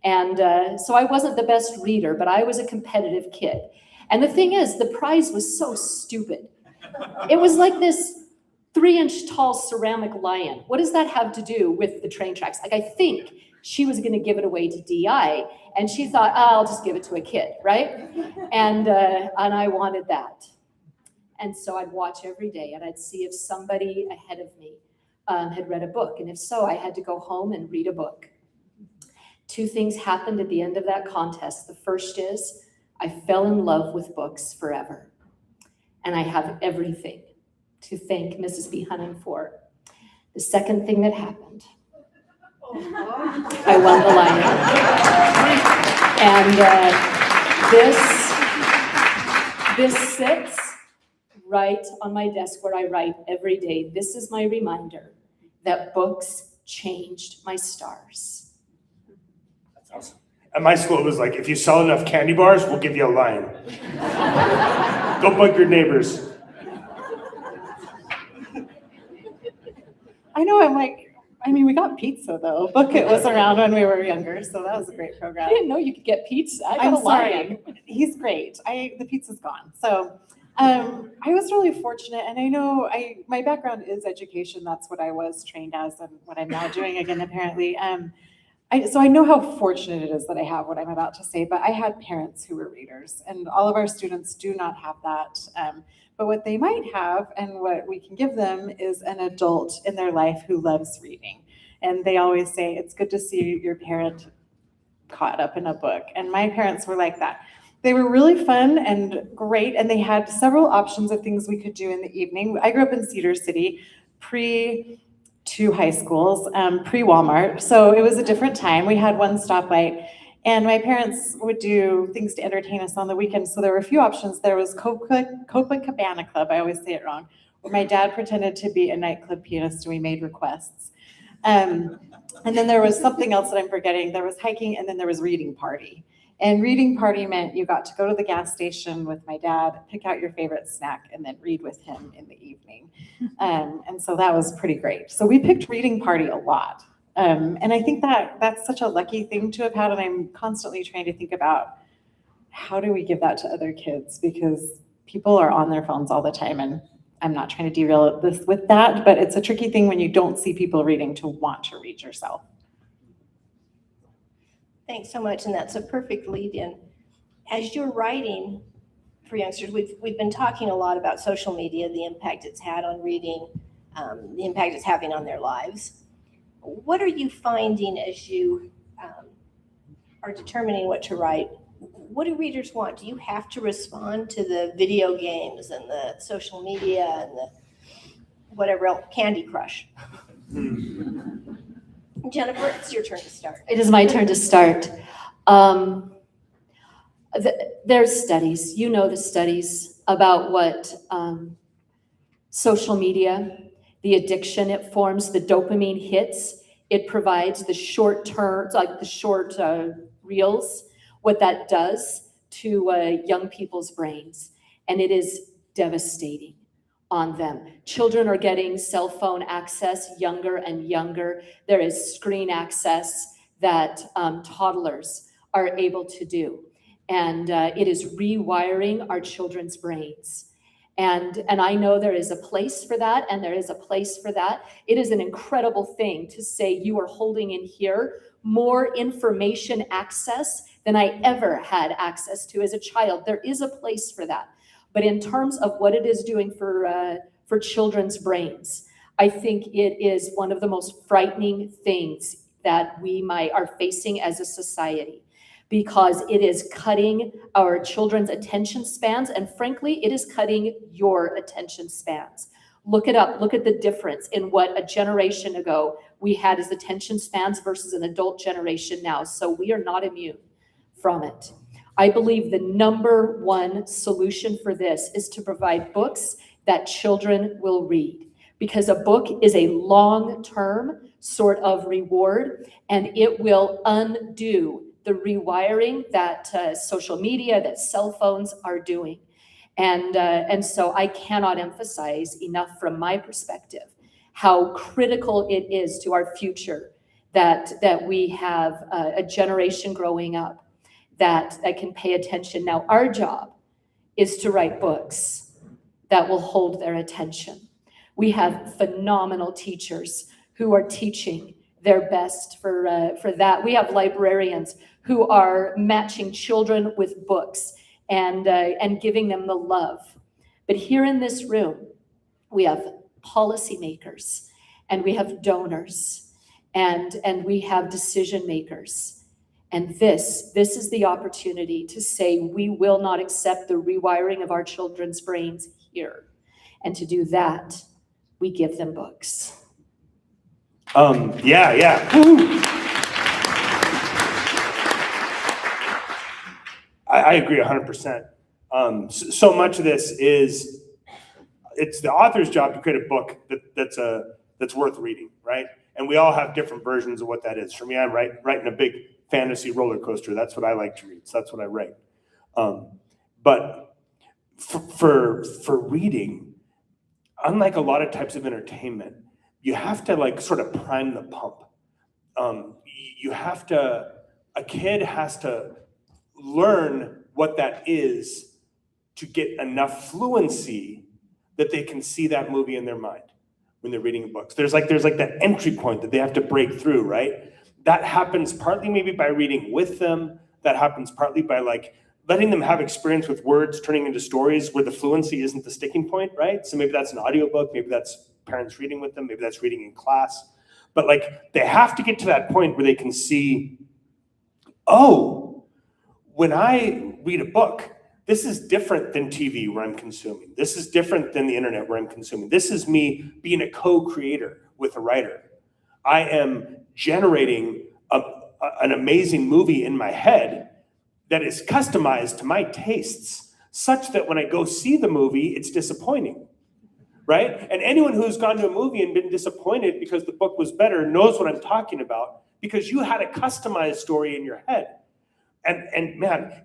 And so I wasn't the best reader, but I was a competitive kid. And the thing is, the prize was so stupid. It was like this 3-inch tall ceramic lion. What does that have to do with the train tracks? Like, I think she was going to give it away to DI, and she thought, oh, I'll just give it to a kid, right? And I wanted that. And so I'd watch every day, and I'd see if somebody ahead of me had read a book. And if so, I had to go home and read a book. 2 things happened at the end of that contest. The first is I fell in love with books forever. And I have everything to thank Mrs. Behunnen for. The second thing that happened, I won the Lion. And this sits right on my desk where I write every day. This is my reminder that books changed my stars. That's awesome. At my school, it was like, if you sell enough candy bars, we'll give you a lion. Go bug your neighbors. I know, I'm like, I mean, we got pizza though. Book It was around when we were younger, so that was a great program. I didn't know you could get pizza. I'm sorry. He's great. The pizza's gone. So I was really fortunate, and I know my background is education. That's what I was trained as and what I'm now doing again, apparently. So I know how fortunate it is that I have what I'm about to say, but I had parents who were readers, and all of our students do not have that. But what they might have, and what we can give them, is an adult in their life who loves reading. And they always say, it's good to see your parent caught up in a book. And my parents were like that. They were really fun and great, and they had several options of things we could do in the evening. I grew up in Cedar City, pre-2 high schools, pre-Walmart. So it was a different time. We had one stoplight. And my parents would do things to entertain us on the weekends. So there were a few options. There was Copacabana Club. I always say it wrong. Where my dad pretended to be a nightclub pianist and we made requests. And then there was something else that I'm forgetting. There was hiking, and then there was reading party. And reading party meant you got to go to the gas station with my dad, pick out your favorite snack, and then read with him in the evening. And so that was pretty great. So we picked reading party a lot. And I think that's such a lucky thing to have had, and I'm constantly trying to think about how do we give that to other kids, because people are on their phones all the time, and I'm not trying to derail this with that, but it's a tricky thing when you don't see people reading to want to read yourself. Thanks so much, and that's a perfect lead-in. As you're writing for youngsters, we've been talking a lot about social media, the impact it's had on reading, the impact it's having on their lives. What are you finding as you are determining what to write? What do readers want? Do you have to respond to the video games and the social media and the whatever else, Candy Crush? Jennifer, it's your turn to start. It is my turn to start. There's studies, you know the studies about what social media, the addiction it forms, the dopamine hits. It provides the short term, like the short reels, what that does to young people's brains. And it is devastating on them. Children are getting cell phone access younger and younger. There is screen access that toddlers are able to do. And it is rewiring our children's brains. And I know there is a place for that, and there is a place for that. It is an incredible thing to say you are holding in here more information access than I ever had access to as a child. There is a place for that. But in terms of what it is doing for children's brains, I think it is one of the most frightening things that we are facing as a society, because it is cutting our children's attention spans, and frankly, it is cutting your attention spans. Look it up. Look at the difference in what a generation ago we had as attention spans versus an adult generation now. So we are not immune from it. I believe the number one solution for this is to provide books that children will read, because a book is a long-term sort of reward, and it will undo the rewiring that social media, that cell phones are doing. And so I cannot emphasize enough from my perspective how critical it is to our future that we have a generation growing up that can pay attention. Now, our job is to write books that will hold their attention. We have phenomenal teachers who are teaching their best for that. We have librarians who are matching children with books and giving them the love. But here in this room, we have policymakers, and we have donors, and we have decision makers. And this is the opportunity to say we will not accept the rewiring of our children's brains here. And to do that, we give them books. Yeah. I agree 100%. So much of this is, it's the author's job to create a book that's worth reading, right? And we all have different versions of what that is. For me, I'm writing a big fantasy roller coaster. That's what I like to read. So that's what I write. But for reading, unlike a lot of types of entertainment, you have to sort of prime the pump. A kid has to learn what that is to get enough fluency that they can see that movie in their mind when they're reading books. There's that entry point that they have to break through, right? That happens partly maybe by reading with them. That happens partly by letting them have experience with words turning into stories where the fluency isn't the sticking point, right? So maybe that's an audiobook, maybe that's parents reading with them, maybe that's reading in class. But they have to get to that point where they can see, oh, when I read a book, this is different than TV where I'm consuming. This is different than the internet where I'm consuming. This is me being a co-creator with a writer. I am generating an amazing movie in my head that is customized to my tastes, such that when I go see the movie, it's disappointing, right? And anyone who's gone to a movie and been disappointed because the book was better knows what I'm talking about, because you had a customized story in your head. And man,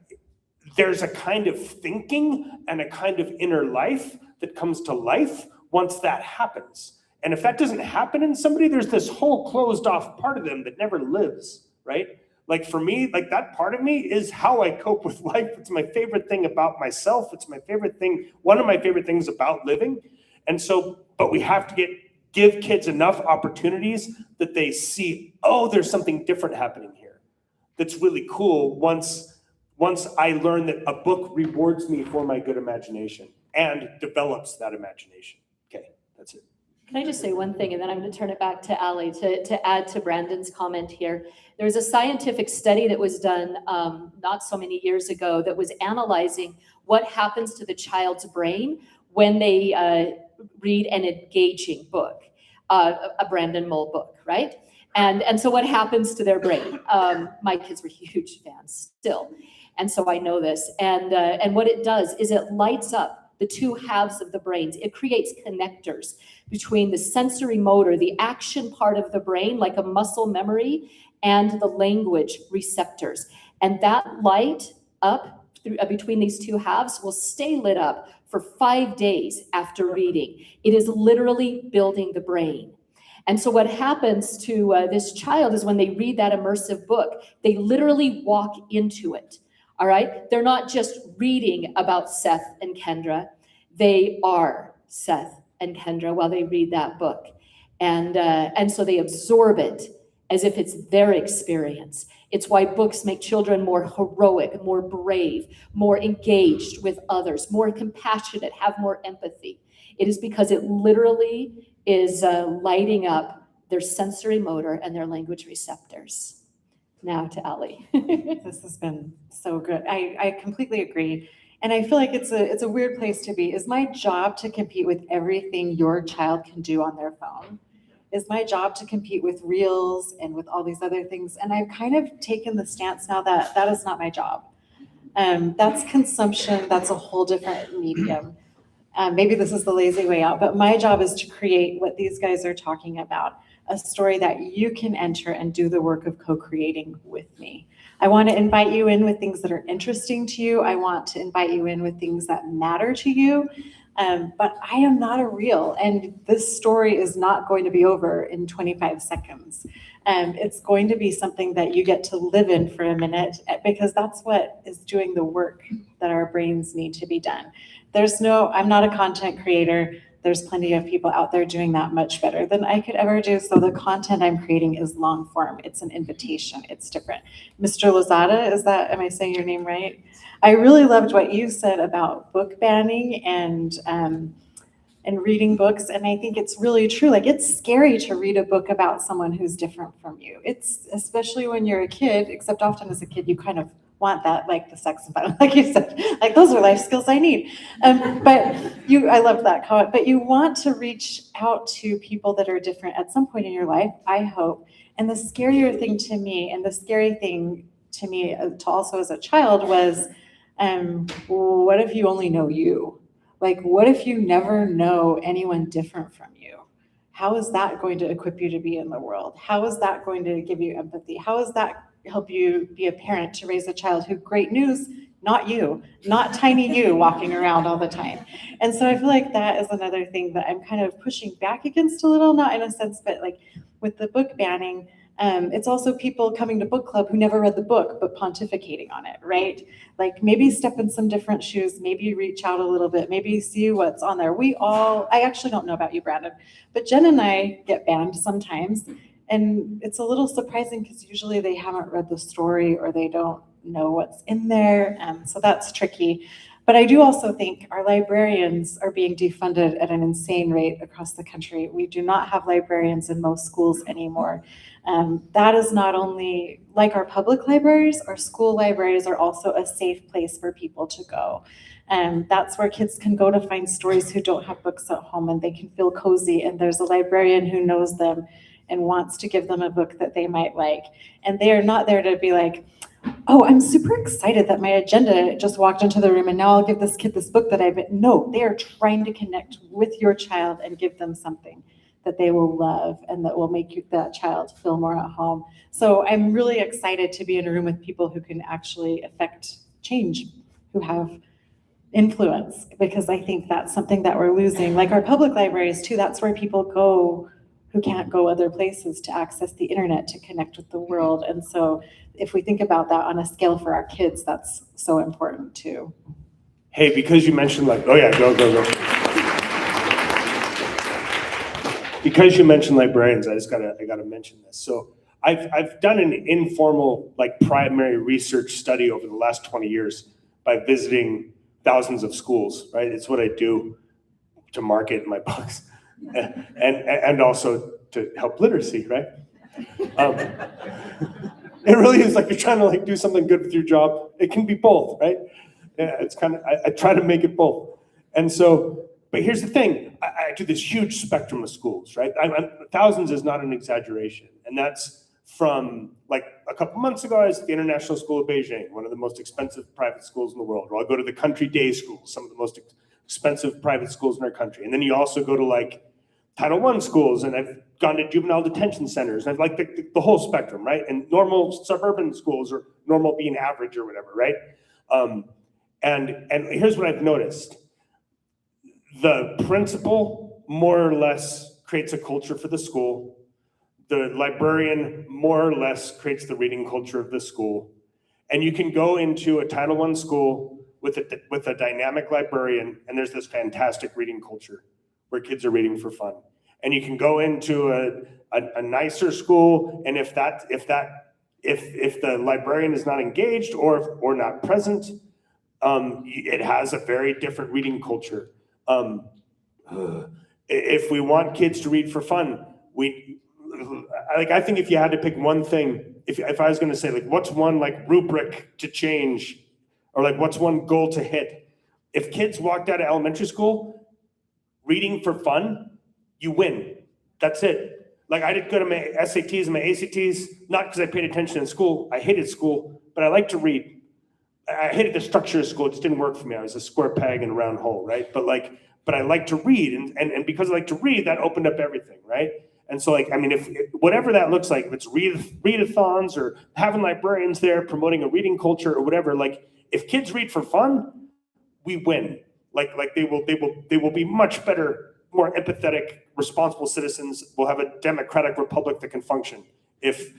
there's a kind of thinking and a kind of inner life that comes to life once that happens. And if that doesn't happen in somebody, there's this whole closed off part of them that never lives, right? For me, that part of me is how I cope with life. It's my favorite thing about myself. It's my favorite thing, one of my favorite things about living. And so, but we have to give kids enough opportunities that they see, oh, there's something different happening here that's really cool once I learn that a book rewards me for my good imagination and develops that imagination. Okay, that's it. Can I just say one thing, and then I'm going to turn it back to Ali to add to Brandon's comment here. There's a scientific study that was done not so many years ago that was analyzing what happens to the child's brain when they read an engaging book, a Brandon Mull book, right? And so what happens to their brain? My kids were huge fans still. And so I know this. And what it does is it lights up the two halves of the brains. It creates connectors between the sensory motor, the action part of the brain, like a muscle memory, and the language receptors. And that light up between these two halves will stay lit up for 5 days after reading. It is literally building the brain. And so what happens to this child is when they read that immersive book, they literally walk into it. All right? They're not just reading about Seth and Kendra. They are Seth and Kendra while they read that book. And so they absorb it as if it's their experience. It's why books make children more heroic, more brave, more engaged with others, more compassionate, have more empathy. It is because it literally is lighting up their sensory motor and their language receptors. Now to Ellie. This has been so good. I completely agree. And I feel like it's a weird place to be. Is my job to compete with everything your child can do on their phone? Is my job to compete with reels and with all these other things? And I've kind of taken the stance now that that is not my job. That's consumption. That's a whole different medium. Maybe this is the lazy way out, but my job is to create what these guys are talking about, a story that you can enter and do the work of co-creating with me. I want to invite you in with things that are interesting to you. I want to invite you in with things that matter to you. But I am not a reel, and this story is not going to be over in 25 seconds. It's going to be something that you get to live in for a minute, because that's what is doing the work that our brains need to be done. I'm not a content creator. There's plenty of people out there doing that much better than I could ever do. So the content I'm creating is long form. It's an invitation. It's different. Mr. Lozada, am I saying your name right? I really loved what you said about book banning and reading books. And I think it's really true. Like, it's scary to read a book about someone who's different from you. It's especially when you're a kid, except often as a kid, you kind of want that, like the sex and violence, like you said, like those are life skills I need. I loved that comment, but you want to reach out to people that are different at some point in your life, I hope. And the scarier thing to me, and the scary thing to me to also as a child was, what if you only know you? Like, what if you never know anyone different from you? How is that going to equip you to be in the world? How is that going to give you empathy? How is that help you be a parent to raise a child who, great news, not you, not tiny you walking around all the time? And so I feel like that is another thing that I'm kind of pushing back against a little, not in a sense, but like with the book banning, it's also people coming to book club who never read the book, but pontificating on it, right? Like, maybe step in some different shoes, maybe reach out a little bit, maybe see what's on there. I actually don't know about you, Brandon, but Jen and I get banned sometimes. And it's a little surprising because usually they haven't read the story or they don't know what's in there. So that's tricky. But I do also think our librarians are being defunded at an insane rate across the country. We do not have librarians in most schools anymore. That is not only like our public libraries, our school libraries are also a safe place for people to go. That's where kids can go to find stories who don't have books at home, and they can feel cozy, and there's a librarian who knows them and wants to give them a book that they might like. And they are not there to be like, oh, I'm super excited that my agenda just walked into the room and now I'll give this kid this book that I've written. No, they are trying to connect with your child and give them something that they will love and that will make that child feel more at home. So I'm really excited to be in a room with people who can actually affect change, who have influence, because I think that's something that we're losing. Like our public libraries too, that's where people go who can't go other places to access the internet to connect with the world. And so if we think about that on a scale for our kids, that's so important too. Hey, because you mentioned go. Because you mentioned librarians, I gotta mention this. So I've done an informal primary research study over the last 20 years by visiting thousands of schools, right? It's what I do to market my books. And also to help literacy, right? It really is like you're trying to do something good with your job. It can be both, right? Yeah, it's kind of, I try to make it both. And so, but here's the thing, I do this huge spectrum of schools, right? Thousands is not an exaggeration. And that's from a couple months ago, I was at the International School of Beijing, one of the most expensive private schools in the world. Or I'll go to the country day schools, some of the most expensive private schools in our country. And then you also go to like Title I schools, and I've gone to juvenile detention centers, and I've like the whole spectrum, right? And normal suburban schools, or normal being average or whatever, right? And here's what I've noticed. The principal more or less creates a culture for the school. The librarian more or less creates the reading culture of the school. And you can go into a Title I school with a dynamic librarian, and there's this fantastic reading culture where kids are reading for fun. And you can go into a nicer school, and if the librarian is not engaged or not present, it has a very different reading culture. If we want kids to read for fun, I think if you had to pick one thing, if I was going to say, like, what's one like rubric to change, or like what's one goal to hit? If kids walked out of elementary school reading for fun, you win. That's it. Like, I did good at my SATs and my ACTs, not because I paid attention in school. I hated school, but I like to read. I hated the structure of school. It just didn't work for me. I was a square peg in a round hole, right? But I like to read, and because I like to read, that opened up everything, right? And so, like, I mean, if whatever that looks like, if it's readathons or having librarians there promoting a reading culture or whatever, like, if kids read for fun, we win. Like they will be much better, more empathetic, responsible citizens. We'll have a democratic republic that can function. If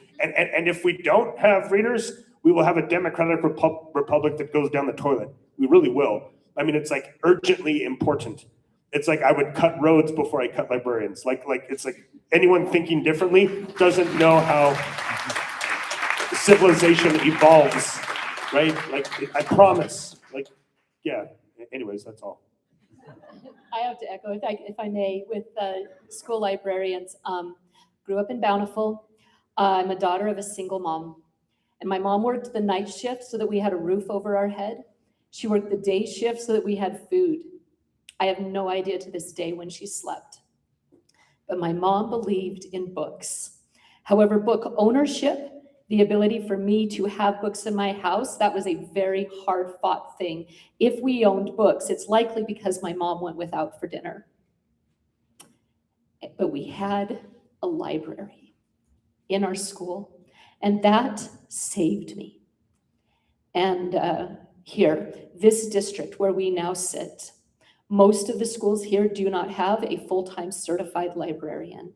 we don't have readers, we will have a democratic republic that goes down the toilet. We really will. I mean, it's like urgently important. It's like I would cut roads before I cut librarians. Like it's like anyone thinking differently doesn't know how civilization evolves, right? Like, I promise. Like, yeah. Anyways, that's all. I have to echo, if I may, with school librarians. Grew up in Bountiful. I'm a daughter of a single mom. And my mom worked the night shift so that we had a roof over our head. She worked the day shift so that we had food. I have no idea to this day when she slept. But my mom believed in books. However, book ownership, the ability for me to have books in my house, that was a very hard-fought thing. If we owned books, it's likely because my mom went without for dinner. But we had a library in our school, and that saved me. And here, this district where we now sit, most of the schools here do not have a full-time certified librarian.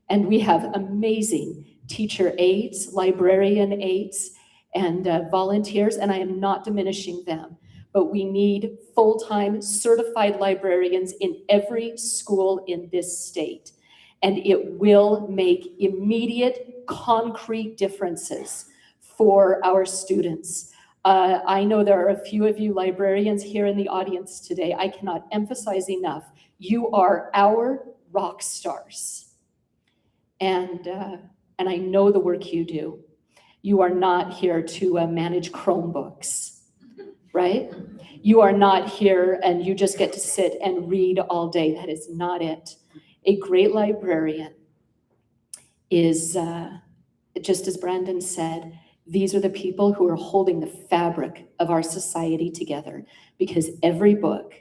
And we have amazing teacher aides, librarian aides, and volunteers, and I am not diminishing them, but we need full-time certified librarians in every school in this state. And it will make immediate, concrete differences for our students. I know there are a few of you librarians here in the audience today. I cannot emphasize enough, you are our rock stars. And I know the work you do. You are not here to manage Chromebooks, right? You are not here and you just get to sit and read all day. That is not it. A great librarian is, just as Brandon said, these are the people who are holding the fabric of our society together, because every book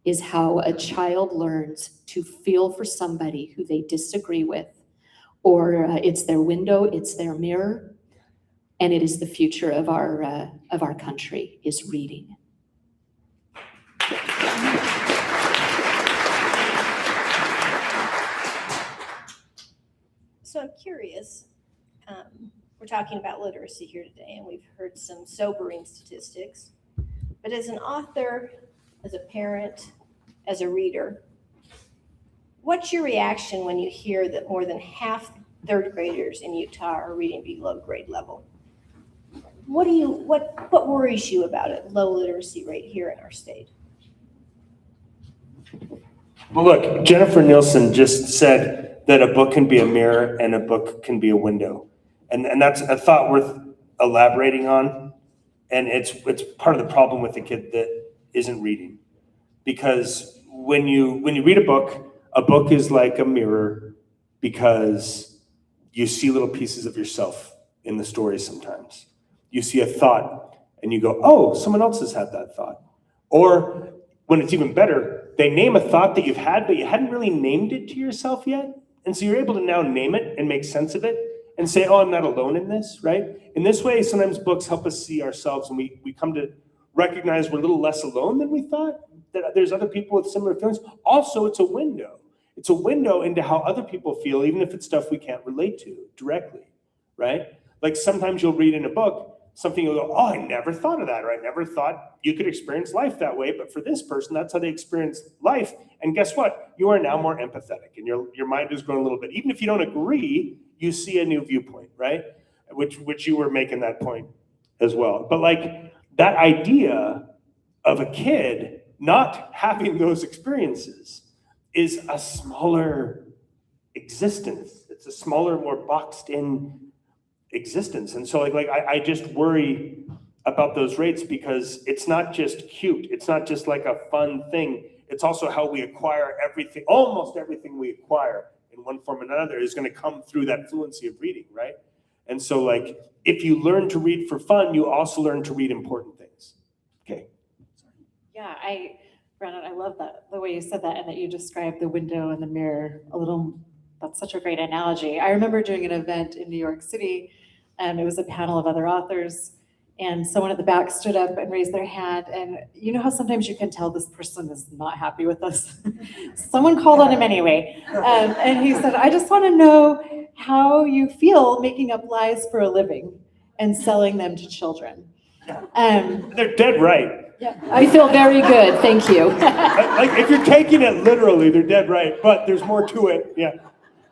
is how a child learns to feel for somebody who they disagree with, or it's their window, it's their mirror, and it is the future of our country, is reading. So I'm curious, we're talking about literacy here today, and we've heard some sobering statistics. But as an author, as a parent, as a reader, what's your reaction when you hear that more than half third graders in Utah are reading below grade level? What worries you about it, low literacy rate here in our state? Well, look, Jennifer Nielsen just said that a book can be a mirror and a book can be a window. And that's a thought worth elaborating on. And it's part of the problem with the kid that isn't reading. Because when you read a book is like a mirror, because you see little pieces of yourself in the story sometimes. You see a thought and you go, oh, someone else has had that thought. Or when it's even better, they name a thought that you've had, but you hadn't really named it to yourself yet. And so you're able to now name it and make sense of it and say, oh, I'm not alone in this, right? In this way, sometimes books help us see ourselves, and we come to recognize we're a little less alone than we thought, that there's other people with similar feelings. Also, it's a window. It's a window into how other people feel, even if it's stuff we can't relate to directly, right? Like sometimes you'll read in a book something, you'll go, oh, I never thought of that, or I never thought you could experience life that way, but for this person, that's how they experience life. And guess what? You are now more empathetic, and your mind has grown a little bit. Even if you don't agree, you see a new viewpoint, right? Which you were making that point as well. But like that idea of a kid not having those experiences is a smaller existence. It's a smaller, more boxed in existence. And so like I just worry about those rates because it's not just cute. It's not just like a fun thing. It's also how we acquire everything. Almost everything we acquire in one form or another is going to come through that fluency of reading, right? And so like if you learn to read for fun, you also learn to read important things. Okay. Yeah, Brandon, I love that, the way you said that, and that you described the window and the mirror a little. That's such a great analogy. I remember doing an event in New York City, and it was a panel of other authors, and someone at the back stood up and raised their hand, and you know how sometimes you can tell this person is not happy with us? Someone called on him anyway, and he said, I just want to know how you feel making up lies for a living and selling them to children. They're dead right. Yeah, I feel very good, thank you. Like if you're taking it literally, they're dead right, but there's more to it, yeah.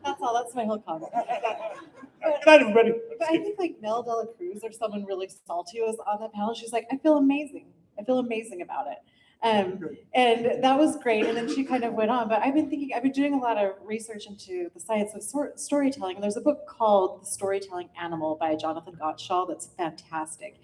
That's all, that's my whole comment. Good night, everybody. But I think like Mel Dela Cruz or someone really salty was on that panel. She's like, I feel amazing. I feel amazing about it. And that was great. And then she kind of went on, but I've been doing a lot of research into the science of storytelling. And there's a book called The Storytelling Animal by Jonathan Gottschall that's fantastic.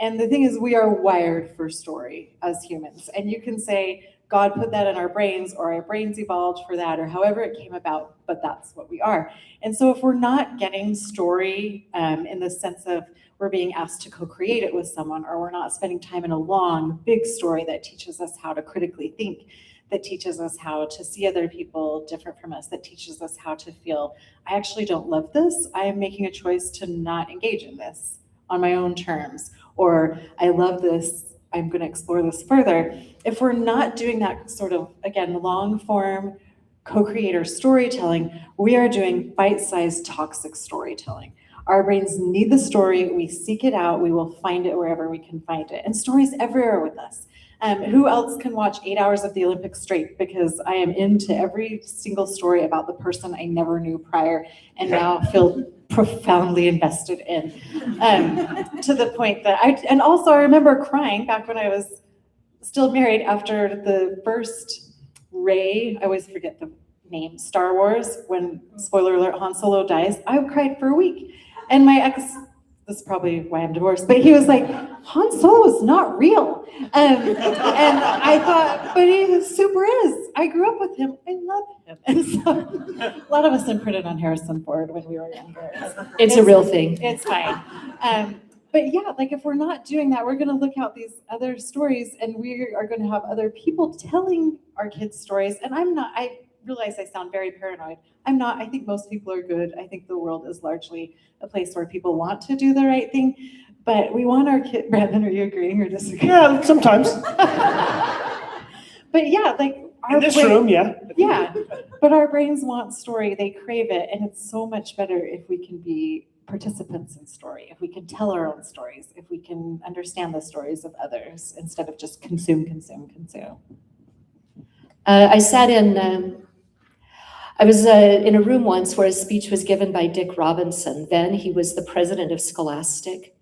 And the thing is, we are wired for story as humans. And you can say, God put that in our brains, or our brains evolved for that, or however it came about, but that's what we are. And so if we're not getting story in the sense of we're being asked to co-create it with someone, or we're not spending time in a long, big story that teaches us how to critically think, that teaches us how to see other people different from us, that teaches us how to feel, I actually don't love this, I am making a choice to not engage in this on my own terms, or I love this, I'm going to explore this further. If we're not doing that sort of, again, long form co-creator storytelling, we are doing bite-sized toxic storytelling. Our brains need the story, we seek it out, we will find it wherever we can find it. And stories everywhere with us. Who else can watch 8 hours of the Olympics straight? Because I am into every single story about the person I never knew prior and now feel profoundly invested in. To the point that and also I remember crying back when I was still married after the first Rey, I always forget the name, Star Wars, when, spoiler alert, Han Solo dies. I cried for a week. And my ex, this is probably why I'm divorced, but he was like, Han Solo is not real. And I thought, but he super is. I grew up with him. I love him. And so a lot of us imprinted on Harrison Ford when we were younger. It's a real thing. It's fine. But yeah, like if we're not doing that, we're going to look out these other stories, and we are going to have other people telling our kids stories. And I realize I sound very paranoid. I'm not. I think most people are good. I think the world is largely a place where people want to do the right thing. But we want our kids. Brandon, are you agreeing or disagreeing? Yeah, sometimes. But yeah, like in this room, yeah. Yeah, but our brains want story. They crave it. And it's so much better if we can be participants in story, if we can tell our own stories, if we can understand the stories of others instead of just consume. I sat in, I was in a room once where a speech was given by Dick Robinson. Then he was the president of Scholastic.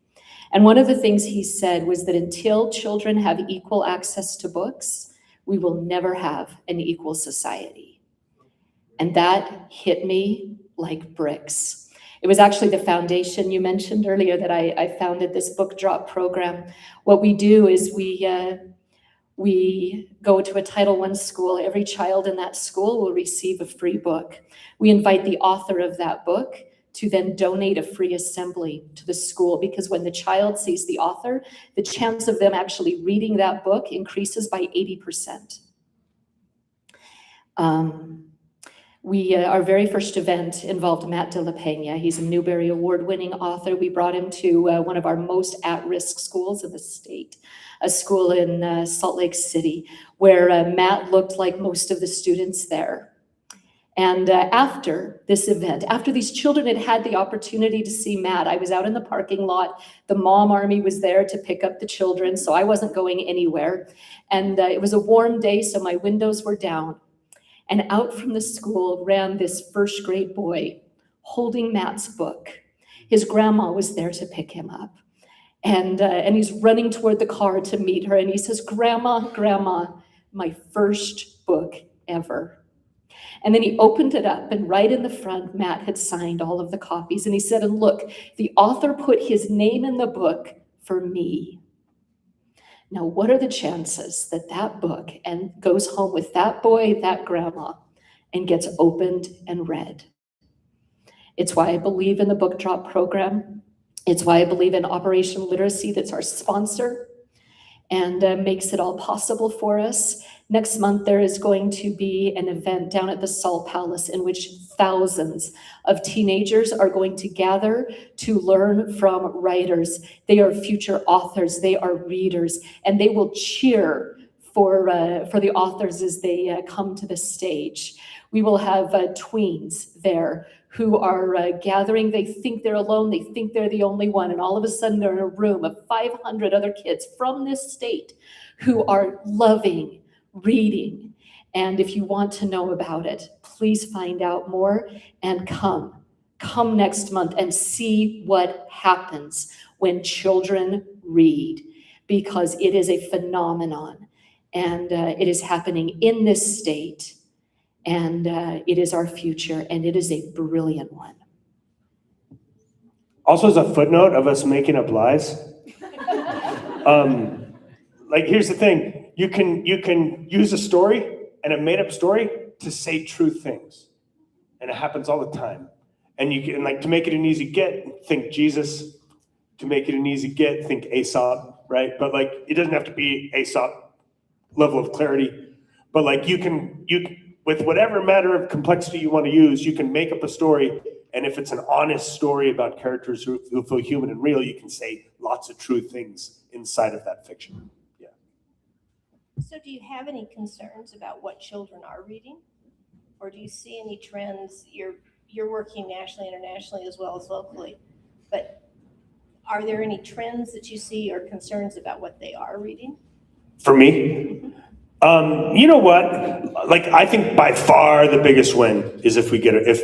And one of the things he said was that until children have equal access to books, we will never have an equal society. And that hit me like bricks. It was actually the foundation you mentioned earlier that I founded this book drop program. What we do is we go to a Title I school. Every child in that school will receive a free book. We invite the author of that book to then donate a free assembly to the school, because when the child sees the author, the chance of them actually reading that book increases by 80%. Our very first event involved Matt de la Peña. He's a Newbery Award-winning author. We brought him to one of our most at-risk schools in the state, a school in Salt Lake City, where Matt looked like most of the students there. And after this event, after these children had had the opportunity to see Matt, I was out in the parking lot. The mom army was there to pick up the children, so I wasn't going anywhere. And it was a warm day, so my windows were down. And out from the school ran this first grade boy holding Matt's book. His grandma was there to pick him up. And he's running toward the car to meet her. And he says, "Grandma, Grandma, my first book ever." And then he opened it up, and right in the front, Matt had signed all of the copies. And he said, "And look, the author put his name in the book for me." Now, what are the chances that that book goes home with that boy, that grandma, and gets opened and read? It's why I believe in the Book Drop program. It's why I believe in Operation Literacy, that's our sponsor, and makes it all possible for us. Next month, there is going to be an event down at the Salt Palace in which thousands of teenagers are going to gather to learn from writers. They are future authors, they are readers, and they will cheer for the authors as they come to the stage. We will have tweens there who are gathering. They think they're alone, they think they're the only one, and all of a sudden they're in a room of 500 other kids from this state who are loving reading. And if you want to know about it, please find out more and come next month and see what happens when children read, because it is a phenomenon, and it is happening in this state, and it is our future, and it is a brilliant one. Also, as a footnote of us making up lies, like, here's the thing. You can use a story and a made up story to say true things. And it happens all the time. And you can, like, to make it an easy get, think Jesus. To make it an easy get, think Aesop, right? But like, it doesn't have to be Aesop level of clarity. But like, you can, with whatever matter of complexity you want to use, you can make up a story. And if it's an honest story about characters who feel human and real, you can say lots of true things inside of that fiction. So do you have any concerns about what children are reading? Or do you see any trends? You're working nationally, internationally, as well as locally. But are there any trends that you see or concerns about what they are reading? For me? You know what? Like, I think by far the biggest win is if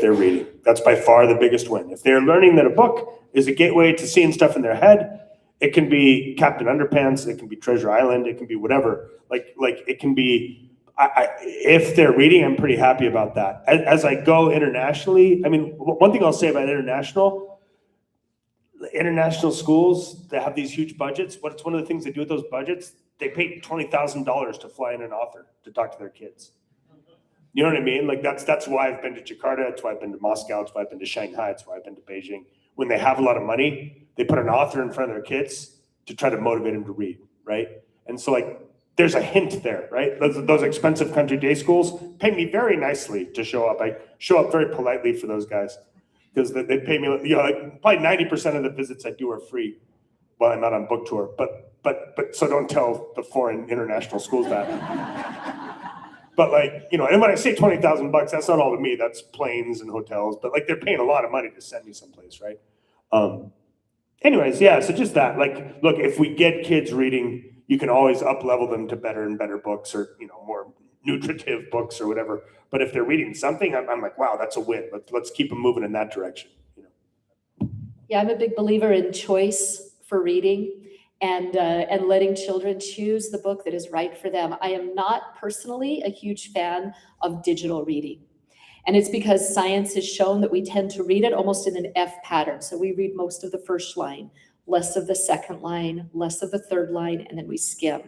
they're reading. That's by far the biggest win. If they're learning that a book is a gateway to seeing stuff in their head, it can be Captain Underpants, it can be Treasure Island, it can be whatever. Like it can be, if they're reading, I'm pretty happy about that. As I go internationally, I mean, one thing I'll say about international schools that have these huge budgets, what's one of the things they do with those budgets? They pay $20,000 to fly in an author to talk to their kids. You know what I mean? Like, that's why I've been to Jakarta, that's why I've been to Moscow, that's why I've been to Shanghai, that's why I've been to Beijing. When they have a lot of money, they put an author in front of their kids to try to motivate them to read, right? And so, like, there's a hint there, right? Those expensive country day schools pay me very nicely to show up. I show up very politely for those guys because they pay me, you know, like probably 90% of the visits I do are free while I'm not on book tour. But so don't tell the foreign international schools that. But like, you know, and when I say $20,000, that's not all to me. That's planes and hotels. But like, they're paying a lot of money to send me someplace, right? Anyways, yeah. So just that. Like, look, if we get kids reading, you can always up-level them to better and better books, or, you know, more nutritive books or whatever. But if they're reading something, I'm like, wow, that's a win. Let's keep them moving in that direction. You know? Yeah, I'm a big believer in choice for reading. And letting children choose the book that is right for them. I am not personally a huge fan of digital reading. And it's because science has shown that we tend to read it almost in an F pattern. So we read most of the first line, less of the second line, less of the third line, and then we skim.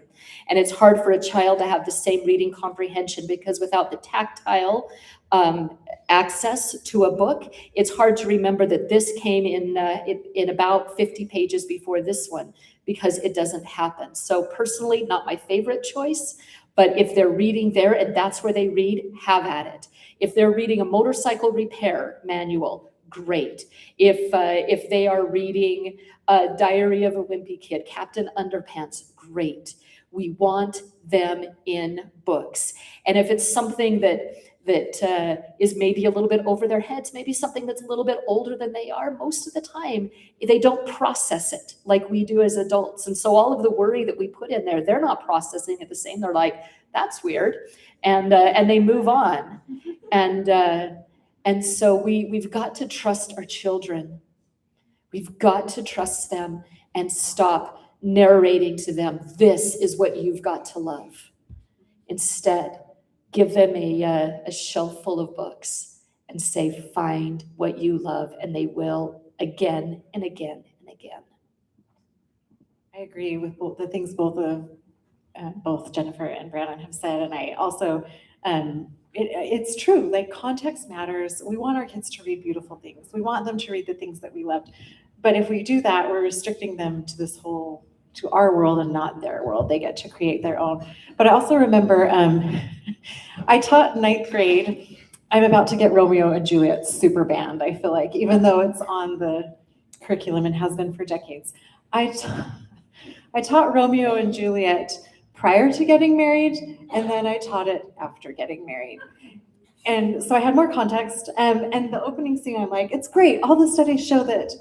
And it's hard for a child to have the same reading comprehension because without the tactile access to a book, it's hard to remember that this came in about 50 pages before this one, because it doesn't happen. So personally, not my favorite choice, But if they're reading there and that's where they read, have at it. If they're reading a motorcycle repair manual, great. If they are reading Diary of a Wimpy Kid, Captain Underpants, great. We want them in books. And if it's something that is maybe a little bit over their heads, maybe something that's a little bit older than they are, most of the time, they don't process it like we do as adults. And so all of the worry that we put in there, they're not processing it the same. They're like, that's weird. And they move on. And so we've got to trust our children. We've got to trust them and stop narrating to them, this is what you've got to love. Instead, give them a shelf full of books and say, find what you love, and they will again and again and again. I agree with the things both Jennifer and Brandon have said, and I also, it's true, like context matters. We want our kids to read beautiful things. We want them to read the things that we loved. But if we do that, we're restricting them to to our world and not their world. They get to create their own. But I also remember, I taught 9th grade. I'm about to get Romeo and Juliet super banned, I feel like, even though it's on the curriculum and has been for decades. I taught Romeo and Juliet prior to getting married, and then I taught it after getting married. And so I had more context, and the opening scene, I'm like, it's great. All the studies show that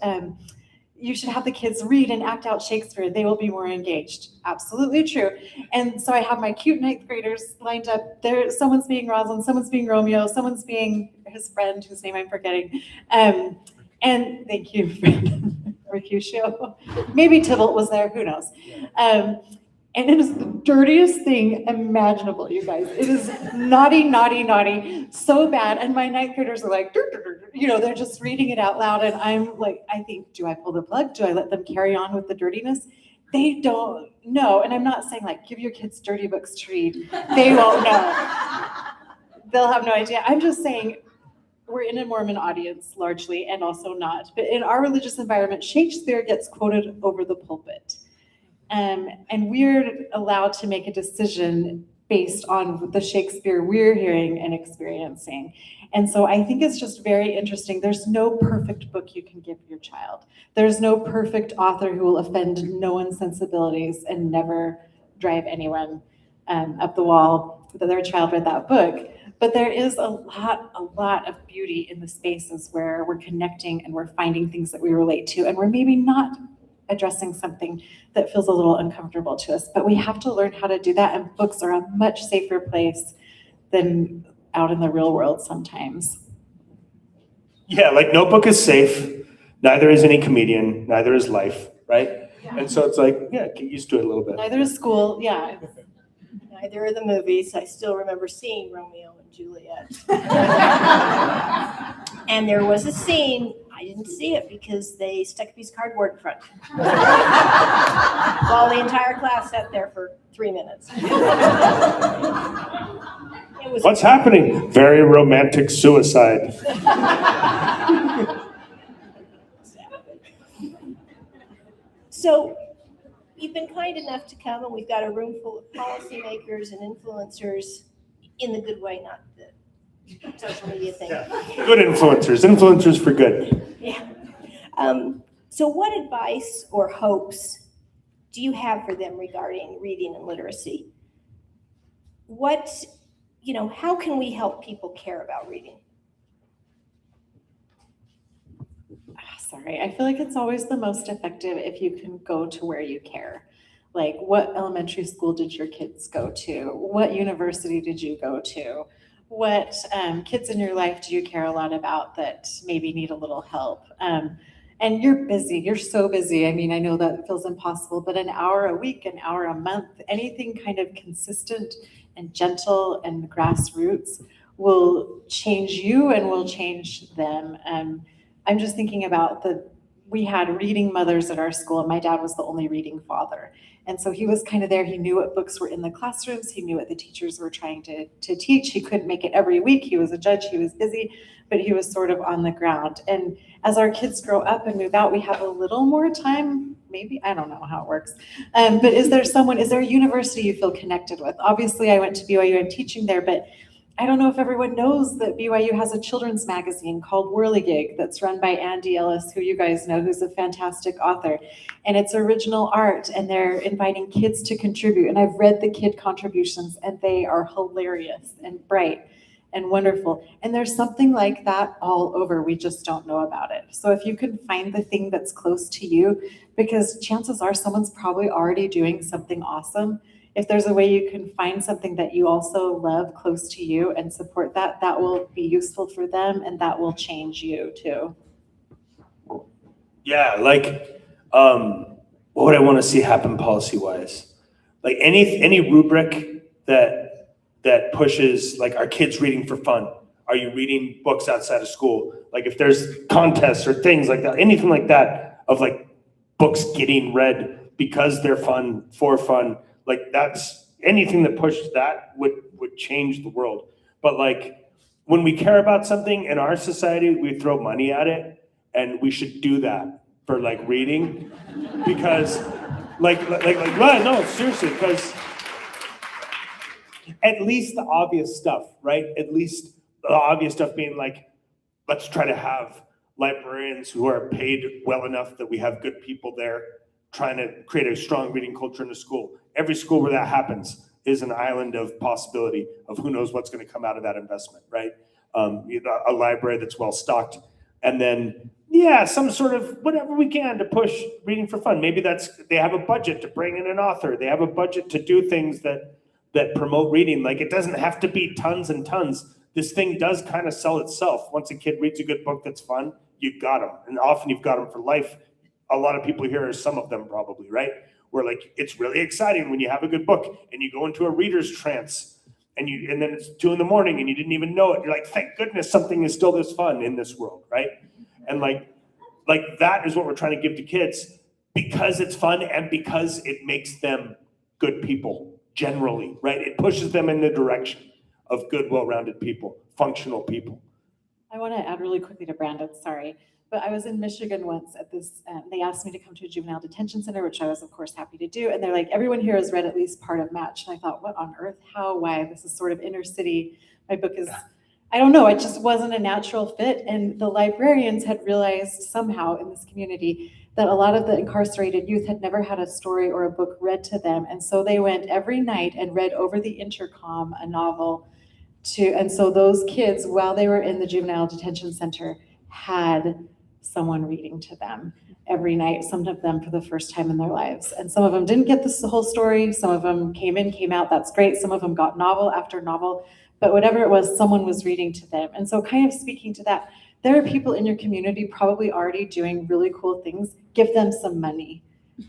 you should have the kids read and act out Shakespeare. They will be more engaged. Absolutely true. And so I have my cute 9th graders lined up. Someone's being Rosalind, someone's being Romeo, someone's being his friend, whose name I'm forgetting. And thank you, Mercutio. Maybe Tybalt was there, who knows. And it is the dirtiest thing imaginable, you guys. It is naughty, naughty, naughty, so bad. And my 9th graders are like, they're just reading it out loud. And I'm like, I think, do I pull the plug? Do I let them carry on with the dirtiness? They don't know. And I'm not saying like, give your kids dirty books to read. They won't know. They'll have no idea. I'm just saying, we're in a Mormon audience largely, and also not. But in our religious environment, Shakespeare gets quoted over the pulpit. And we're allowed to make a decision based on the Shakespeare we're hearing and experiencing. And so I think it's just very interesting. There's no perfect book you can give your child. There's no perfect author who will offend no one's sensibilities and never drive anyone up the wall that their child read that book. But there is a lot of beauty in the spaces where we're connecting and we're finding things that we relate to, and we're maybe not addressing something that feels a little uncomfortable to us, but we have to learn how to do that, and books are a much safer place than out in the real world sometimes. Yeah, like no book is safe, neither is any comedian, neither is life, right? Yeah. And so it's like, yeah, get used to it a little bit. Neither is school, yeah. Neither are the movies. I still remember seeing Romeo and Juliet. And there was a scene, I didn't see it because they stuck a piece of cardboard in front. While the entire class sat there for 3 minutes. What's happening? Very romantic suicide. So you've been kind enough to come, and we've got a room full of policymakers and influencers in the good way, not the social media thing. Yeah. Good influencers for good. Yeah. So what advice or hopes do you have for them regarding reading and literacy? How can we help people care about reading? Sorry, I feel like it's always the most effective if you can go to where you care. Like, what elementary school did your kids go to? What university did you go to? What kids in your life do you care a lot about that maybe need a little help? And you're busy, you're so busy. I mean, I know that feels impossible, but an hour a week, an hour a month, anything kind of consistent and gentle and grassroots will change you and will change them. I'm just thinking about we had reading mothers at our school, and my dad was the only reading father. And so he was kind of there. He knew what books were in the classrooms. He knew what the teachers were trying to teach. He couldn't make it every week. He was a judge. He was busy, but he was sort of on the ground. And as our kids grow up and move out, we have a little more time. Maybe, I don't know how it works. But is there a university you feel connected with? Obviously, I went to BYU, I'm teaching there, but I don't know if everyone knows that BYU has a children's magazine called Whirligig that's run by Andy Ellis, who you guys know, who's a fantastic author. And it's original art, and they're inviting kids to contribute. And I've read the kid contributions, and they are hilarious and bright and wonderful. And there's something like that all over. We just don't know about it. So if you can find the thing that's close to you, because chances are someone's probably already doing something awesome. If there's a way you can find something that you also love close to you and support that, that will be useful for them, and that will change you too. Yeah, like, what would I want to see happen policy-wise? Like any rubric that pushes, like, are kids reading for fun? Are you reading books outside of school? Like, if there's contests or things like that, anything like that, of like books getting read because they're fun, for fun, like, that's anything that pushes that would change the world. But like, when we care about something in our society, we throw money at it, and we should do that for like reading, because well, no, seriously, because at least the obvious stuff, right? At least the obvious stuff being like, let's try to have librarians who are paid well enough that we have good people there trying to create a strong reading culture in the school. Every school where that happens is an island of possibility of who knows what's going to come out of that investment, right? A library that's well stocked, and then some sort of whatever we can to push reading for fun. Maybe they have a budget to bring in an author. They have a budget to do things that promote reading. Like, it doesn't have to be tons and tons. This thing does kind of sell itself. Once a kid reads a good book that's fun, you've got them, and often you've got them for life. A lot of people here are some of them probably, right? Where like, it's really exciting when you have a good book and you go into a reader's trance, and then it's 2 a.m. and you didn't even know it. You're like, thank goodness something is still this fun in this world, right? And like that is what we're trying to give to kids, because it's fun and because it makes them good people generally, right? It pushes them in the direction of good, well-rounded people, functional people. I want to add really quickly to Brandon, sorry. But I was in Michigan once at this, they asked me to come to a juvenile detention center, which I was of course happy to do. And they're like, everyone here has read at least part of Match. And I thought, what on earth, how, why? This is sort of inner city. My book is, I don't know, it just wasn't a natural fit. And the librarians had realized somehow in this community that a lot of the incarcerated youth had never had a story or a book read to them. And so they went every night and read over the intercom a novel and so those kids, while they were in the juvenile detention center, had someone reading to them every night, some of them for the first time in their lives. And some of them didn't get this whole story. Some of them came in, came out, that's great. Some of them got novel after novel, but whatever it was, someone was reading to them. And so kind of speaking to that, there are people in your community probably already doing really cool things. Give them some money.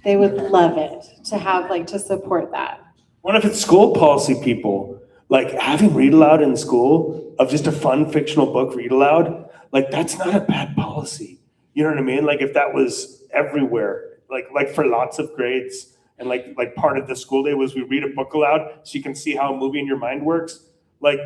They would love it to have, like, to support that. What if it's school policy people? Like, having read aloud in school of just a fun fictional book read aloud, like, that's not a bad policy. You know what I mean? Like, if that was everywhere, like for lots of grades, and like part of the school day was we read a book aloud so you can see how a movie in your mind works. Like,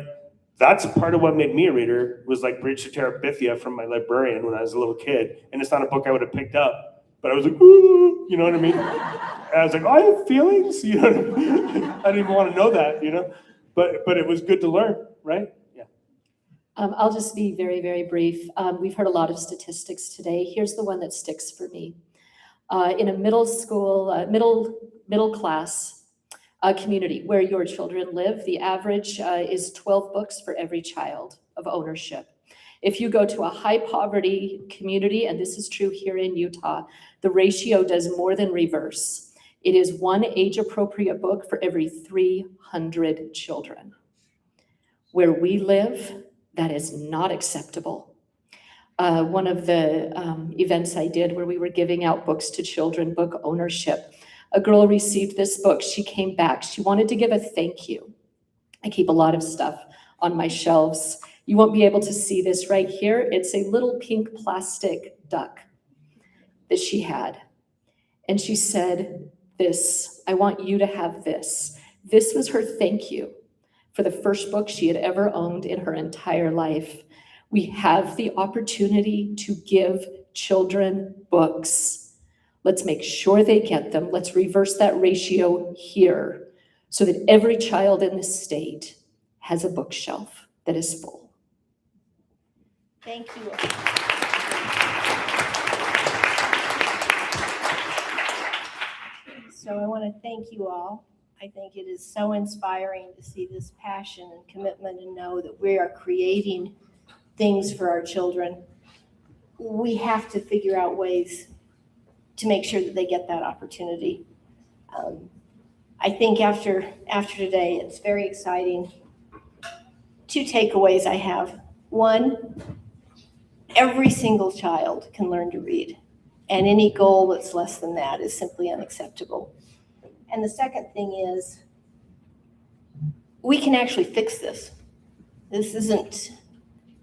that's part of what made me a reader, was like Bridge to Terabithia from my librarian when I was a little kid. And it's not a book I would have picked up, but I was like, ooh, you know what I mean? And I was like, oh, I have feelings, you know what I mean? I didn't even want to know that, you know? But it was good to learn, right? Yeah. I'll just be very, very brief. We've heard a lot of statistics today. Here's the one that sticks for me. In a middle school, middle class community where your children live, the average is 12 books for every child of ownership. If you go to a high poverty community, and this is true here in Utah, the ratio does more than reverse. It is 1 age-appropriate book for every 300 children. Where we live, that is not acceptable. One of the events I did where we were giving out books to children, book ownership, a girl received this book. She came back. She wanted to give a thank you. I keep a lot of stuff on my shelves. You won't be able to see this right here. It's a little pink plastic duck. that she had. And she said this, I want you to have this. This was her thank you for the first book she had ever owned in her entire life. We have the opportunity to give children books. Let's make sure they get them. Let's reverse that ratio here so that every child in this state has a bookshelf that is full. Thank you. So I want to thank you all. I think it is so inspiring to see this passion and commitment and know that we are creating things for our children. We have to figure out ways to make sure that they get that opportunity. I think after today, it's very exciting. 2 takeaways I have. One, every single child can learn to read, and any goal that's less than that is simply unacceptable. And the second thing is, we can actually fix this. This isn't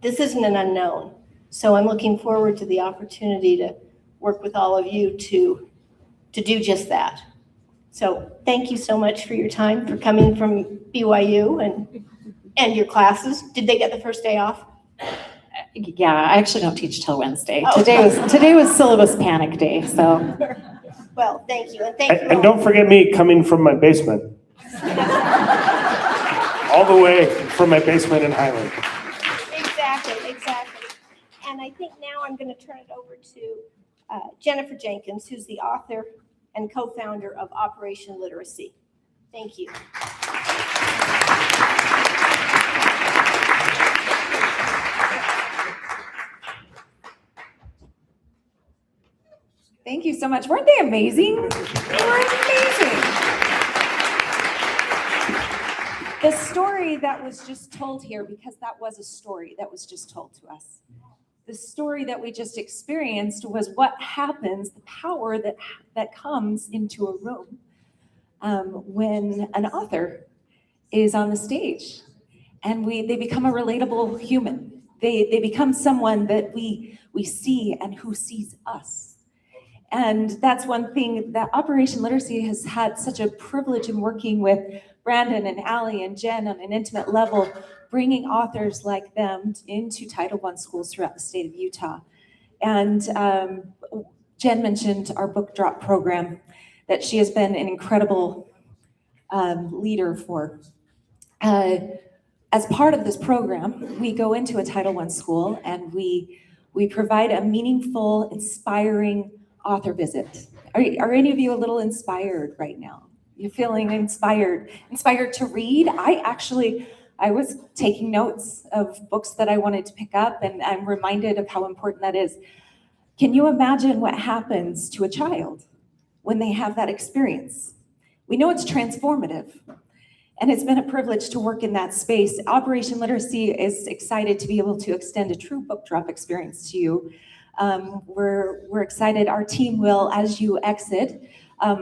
an unknown. So I'm looking forward to the opportunity to work with all of you to do just that. So thank you so much for your time, for coming from BYU and your classes. Did they get the first day off? Yeah, I actually don't teach till Wednesday. Oh. Today was syllabus panic day, so. Well, thank you, and thank you all. And don't forget me coming from my basement. All the way from my basement in Highland. Exactly. And I think now I'm going to turn it over to Jennifer Jenkins, who's the author and co-founder of Operation Literacy. Thank you. Thank you so much. Weren't they amazing? They were amazing. The story that was just told here, because that was a story that was just told to us. The story that we just experienced was what happens, the power that comes into a room when an author is on the stage, and they become a relatable human. They become someone that we see and who sees us. And that's one thing that Operation Literacy has had such a privilege in working with Brandon and Allie and Jen on an intimate level, bringing authors like them into Title I schools throughout the state of Utah. And Jen mentioned our book drop program that she has been an incredible leader for. As part of this program, we go into a Title I school and we provide a meaningful, inspiring author visit. Are any of you a little inspired right now? You're feeling inspired to read? I was taking notes of books that I wanted to pick up, and I'm reminded of how important that is. Can you imagine what happens to a child when they have that experience? We know it's transformative, and it's been a privilege to work in that space. Operation Literacy is excited to be able to extend a true book drop experience to you. We're excited. Our team will, as you exit,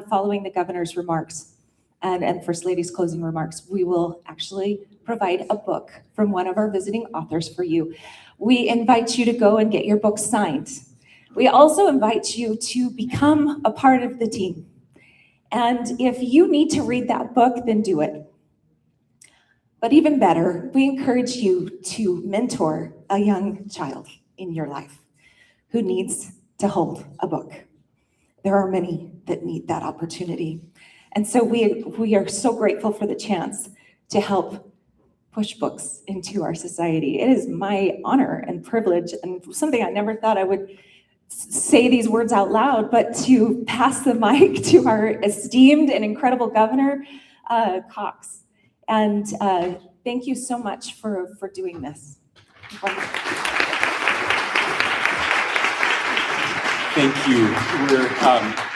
following the governor's remarks and First Lady's closing remarks, we will actually provide a book from one of our visiting authors for you. We invite you to go and get your book signed. We also invite you to become a part of the team. And if you need to read that book, then do it. But even better, we encourage you to mentor a young child in your life who needs to hold a book. There are many that need that opportunity. And so we are so grateful for the chance to help push books into our society. It is my honor and privilege, and something I never thought I would say these words out loud, but to pass the mic to our esteemed and incredible Governor Cox. And thank you so much for doing this. Thank you.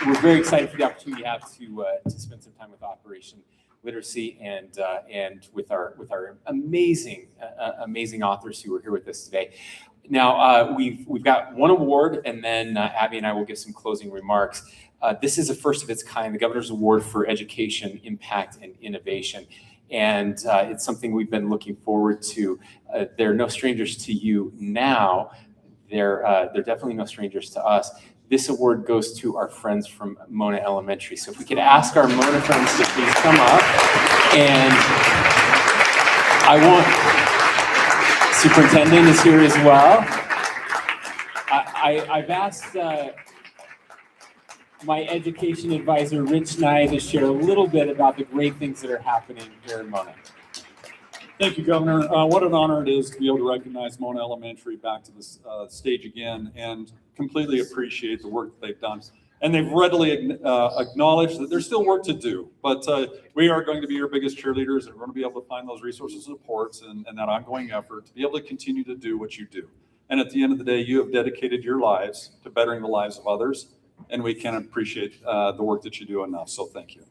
We're very excited for the opportunity we have to spend some time with Operation Literacy and with our amazing authors who are here with us today. Now we've got one award, and then Abby and I will give some closing remarks. This is a first of its kind, the Governor's Award for Education, Impact, and Innovation. And it's something we've been looking forward to. They're no strangers to you now. they're definitely no strangers to us. This award goes to our friends from Mona Elementary. So if we could ask our Mona friends to please come up. And Superintendent is here as well. I've asked my education advisor, Rich Nye, to share a little bit about the great things that are happening here in Mona. Thank you, Governor. What an honor it is to be able to recognize Mona Elementary back to this stage again, and completely appreciate the work that they've done. And they've readily acknowledged that there's still work to do, but we are going to be your biggest cheerleaders, and we're going to be able to find those resources and supports and that ongoing effort to be able to continue to do what you do. And at the end of the day, you have dedicated your lives to bettering the lives of others, and we can appreciate the work that you do enough. So thank you.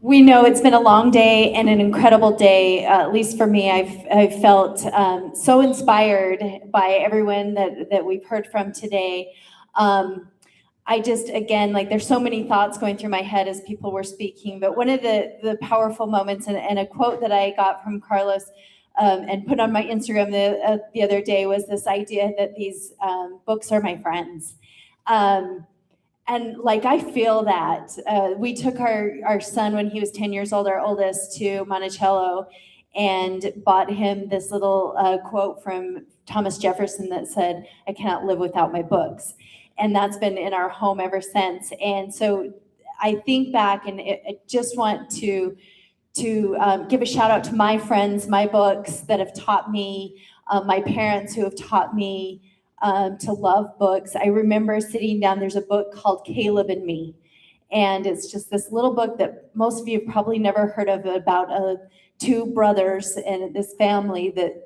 We know it's been a long day and an incredible day. At least for me, I've felt so inspired by everyone that we've heard from today. I just, again, like there's so many thoughts going through my head as people were speaking, but one of the powerful moments and a quote that I got from Carlos and put on my Instagram the other day was this idea that these books are my friends. And like, I feel that. We took our son when he was 10 years old, our oldest, to Monticello and bought him this little quote from Thomas Jefferson that said, "I cannot live without my books." And that's been in our home ever since. And so I think back and I just want to give a shout out to my friends, my books that have taught me, my parents who have taught me to love books. I remember sitting down, there's a book called Caleb and Me. And it's just this little book that most of you have probably never heard of, about two brothers and this family that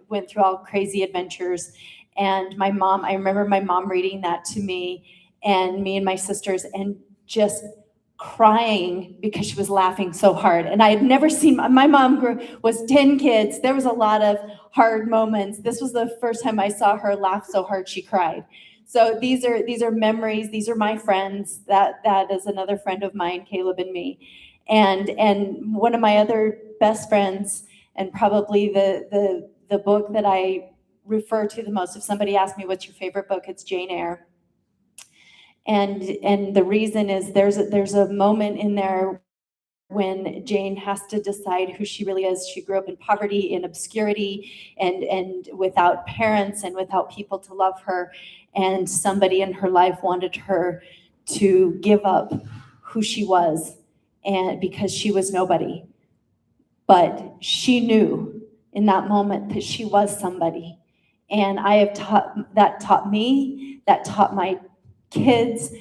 went through all crazy adventures. And my mom, I remember my mom reading that to me and my sisters, and just crying because she was laughing so hard. And I had never seen, my mom was 10 kids. There was a lot of hard moments. This was the first time I saw her laugh so hard she cried. So these are memories. These are my friends. That is another friend of mine, Caleb and Me. And one of my other best friends, and probably the book that I refer to the most, if somebody asks me what's your favorite book, it's Jane Eyre. And the reason is there's a moment in there when Jane has to decide who she really is. She grew up in poverty, in obscurity, and without parents and without people to love her. And somebody in her life wanted her to give up who she was, and because she was nobody. But she knew in that moment that she was somebody. And I have taught me, that taught my kids.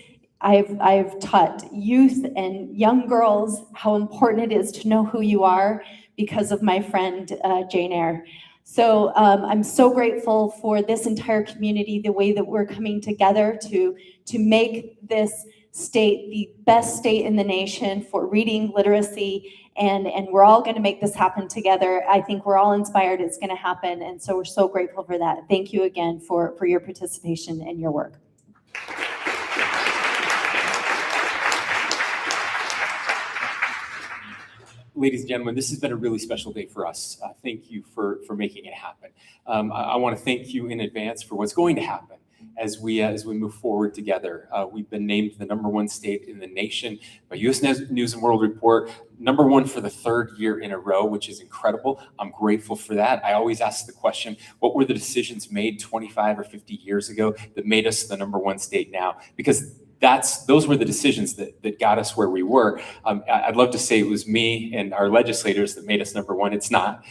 I've taught youth and young girls how important it is to know who you are because of my friend Jane Eyre. So I'm so grateful for this entire community, the way that we're coming together to make this state the best state in the nation for reading literacy, and we're all going to make this happen together. I think we're all inspired it's going to happen, and so we're so grateful for that. Thank you again for your participation and your work. Ladies and gentlemen, this has been a really special day for us. Thank you for making it happen. I want to thank you in advance for what's going to happen as we move forward together. We've been named the #1 state in the nation by U.S. News and World Report, #1 for the 3rd year in a row, which is incredible. I'm grateful for that. I always ask the question, what were the decisions made 25 or 50 years ago that made us the #1 state now? Because those were the decisions that got us where we were. I'd love to say it was me and our legislators that made us #1. It's not.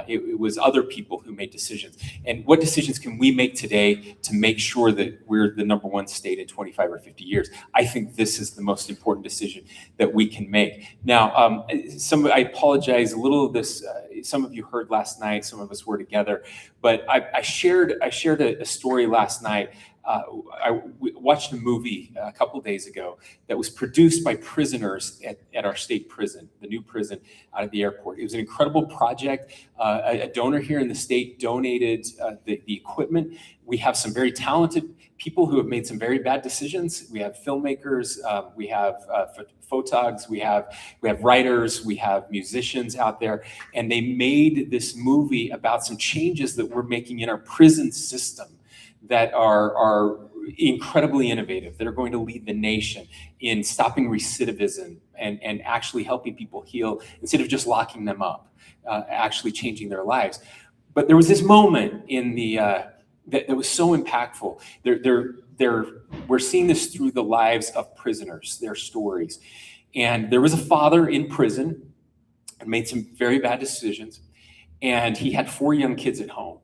It was other people who made decisions. And what decisions can we make today to make sure that we're the #1 state in 25 or 50 years? I think this is the most important decision that we can make. Now, I apologize, a little of this, some of you heard last night, some of us were together, but I shared a story last night watched a movie a couple days ago that was produced by prisoners at our state prison, the new prison out of the airport. It was an incredible project. A donor here in the state donated the equipment. We have some very talented people who have made some very bad decisions. We have filmmakers, we have photogs, we have writers, we have musicians out there, and they made this movie about some changes that we're making in our prison system that are incredibly innovative, that are going to lead the nation in stopping recidivism and actually helping people heal instead of just locking them up, actually changing their lives. But there was this moment in the that was so impactful. We're seeing this through the lives of prisoners, their stories. And there was a father in prison and made some very bad decisions. And he had 4 young kids at home.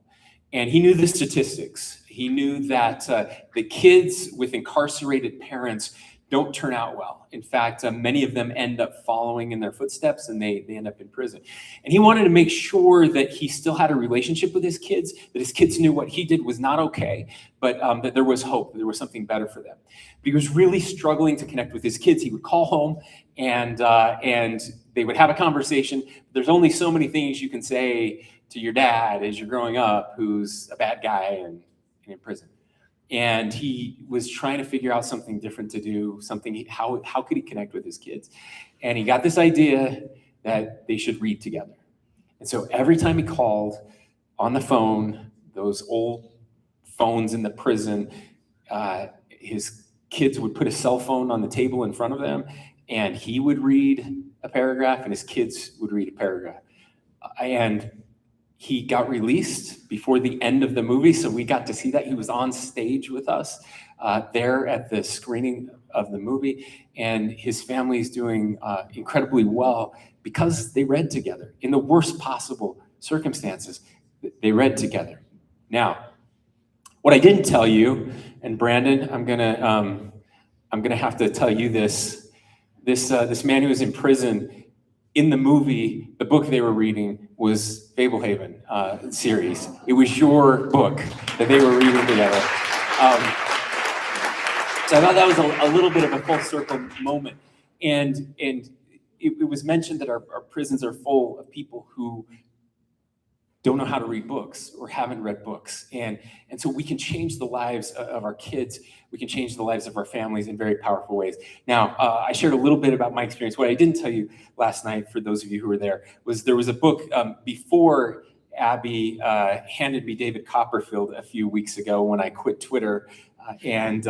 And he knew the statistics. He knew that the kids with incarcerated parents don't turn out well. In fact, many of them end up following in their footsteps and they end up in prison. And he wanted to make sure that he still had a relationship with his kids, that his kids knew what he did was not okay, but that there was hope, that there was something better for them. But he was really struggling to connect with his kids. He would call home and they would have a conversation. There's only so many things you can say to your dad as you're growing up who's a bad guy and in prison. And he was trying to figure out something different to do, how could he connect with his kids? And he got this idea that they should read together. And so every time he called on the phone, those old phones in the prison, his kids would put a cell phone on the table in front of them, and he would read a paragraph, and his kids would read a paragraph. And he got released before the end of the movie, so we got to see that. He was on stage with us there at the screening of the movie, and his family's doing incredibly well because they read together in the worst possible circumstances. They read together. Now, what I didn't tell you, and Brandon, I'm gonna have to tell you this. This man who was in prison, in the movie, the book they were reading was Fablehaven series. It was your book that they were reading together. So I thought that was a little bit of a full circle moment. And it was mentioned that our prisons are full of people who don't know how to read books or haven't read books. And so we can change the lives of our kids. We can change the lives of our families in very powerful ways. Now, I shared a little bit about my experience. What I didn't tell you last night, for those of you who were there, was there was a book before Abby handed me David Copperfield a few weeks ago when I quit Twitter and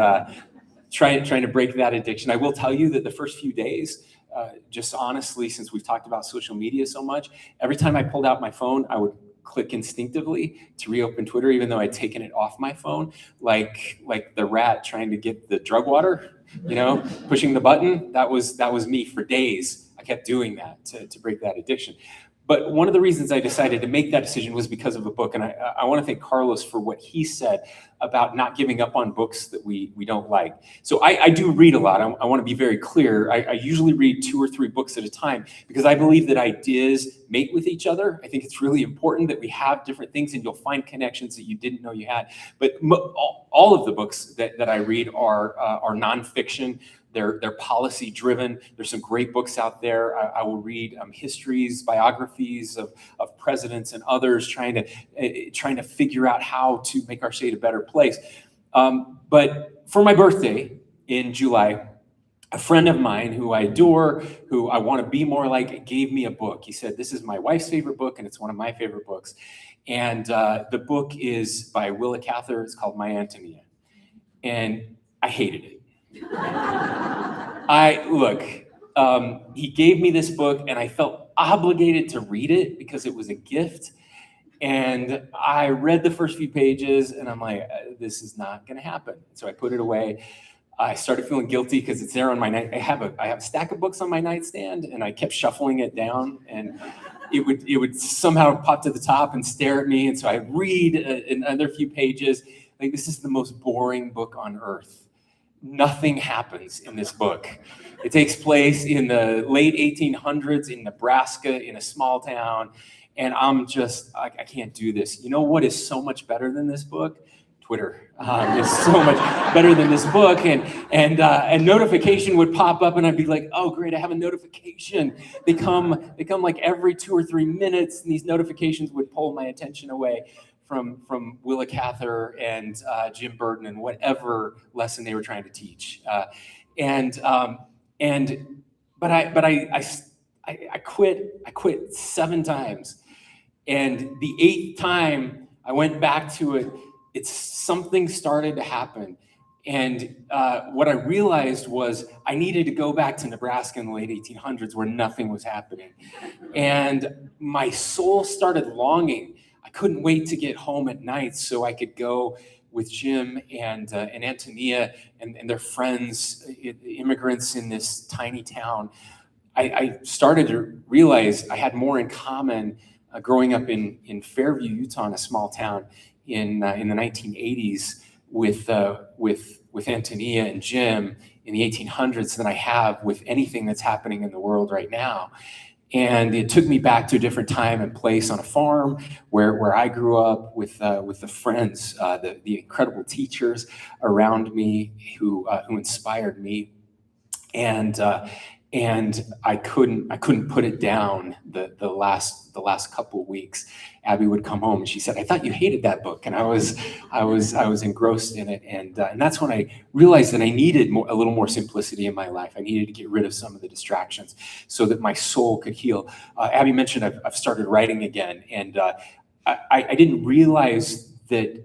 trying to break that addiction. I will tell you that the first few days, just honestly, since we've talked about social media so much, every time I pulled out my phone, I would click instinctively to reopen Twitter, even though I'd taken it off my phone, like the rat trying to get the drug water, pushing the button. That was me for days. I kept doing that to break that addiction. But one of the reasons I decided to make that decision was because of a book. And I want to thank Carlos for what he said about not giving up on books that we don't like. So I do read a lot. I want to be very clear. I usually read 2 or 3 books at a time because I believe that ideas mate with each other. I think it's really important that we have different things and you'll find connections that you didn't know you had. But all of the books that I read are nonfiction. They're policy driven. There's some great books out there. I will read histories, biographies of presidents and others trying to figure out how to make our state a better place. But for my birthday in July, a friend of mine who I adore, who I want to be more like, gave me a book. He said, "This is my wife's favorite book, and it's one of my favorite books." And the book is by Willa Cather. It's called My Antonia. And I hated it. He gave me this book and I felt obligated to read it because it was a gift. And I read the first few pages and I'm like, this is not going to happen. So I put it away. I started feeling guilty because it's there on my night. I have a stack of books on my nightstand and I kept shuffling it down and it would somehow pop to the top and stare at me. And so I read another few pages. Like, this is the most boring book on earth. Nothing happens in this book. It takes place in the late 1800s in Nebraska, in a small town. And I'm just, I can't do this. You know what is so much better than this book? Twitter is so much better than this book. And notification would pop up, and I'd be like, oh, great, I have a notification. They come like every 2 or 3 minutes, and these notifications would pull my attention away from Willa Cather and Jim Burton and whatever lesson they were trying to teach. But I quit 7 times. And the 8th time I went back to it, something started to happen. And what I realized was I needed to go back to Nebraska in the late 1800s where nothing was happening. And my soul started longing. I couldn't wait to get home at night so I could go with Jim and Antonia and their friends, immigrants in this tiny town. I started to realize I had more in common growing up in Fairview, Utah, in a small town in the 1980s with Antonia and Jim in the 1800s than I have with anything that's happening in the world right now. And it took me back to a different time and place on a farm where I grew up with the friends, the incredible teachers around me who inspired me, and I couldn't put it down. The last couple of weeks, Abby would come home and she said, "I thought you hated that book," and I was engrossed in it, and that's when I realized that I needed a little more simplicity in my life. I needed to get rid of some of the distractions so that my soul could heal. Abby mentioned I've started writing again, and I didn't realize that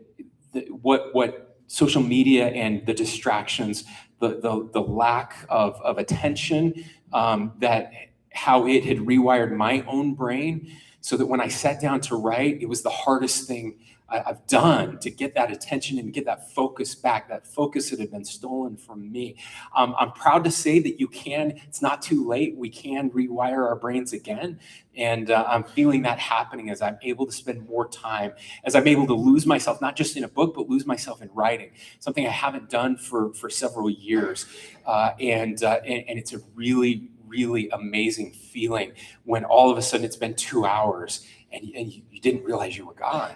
what social media and the distractions, the lack of attention, that how it had rewired my own brain, so that when I sat down to write, it was the hardest thing I've done to get that attention and get that focus back, that focus that had been stolen from me. I'm proud to say that it's not too late. We can rewire our brains again. And I'm feeling that happening as I'm able to spend more time, as I'm able to lose myself, not just in a book, but lose myself in writing, something I haven't done for several years. And it's a really, really amazing feeling when all of a sudden it's been 2 hours and you didn't realize you were gone.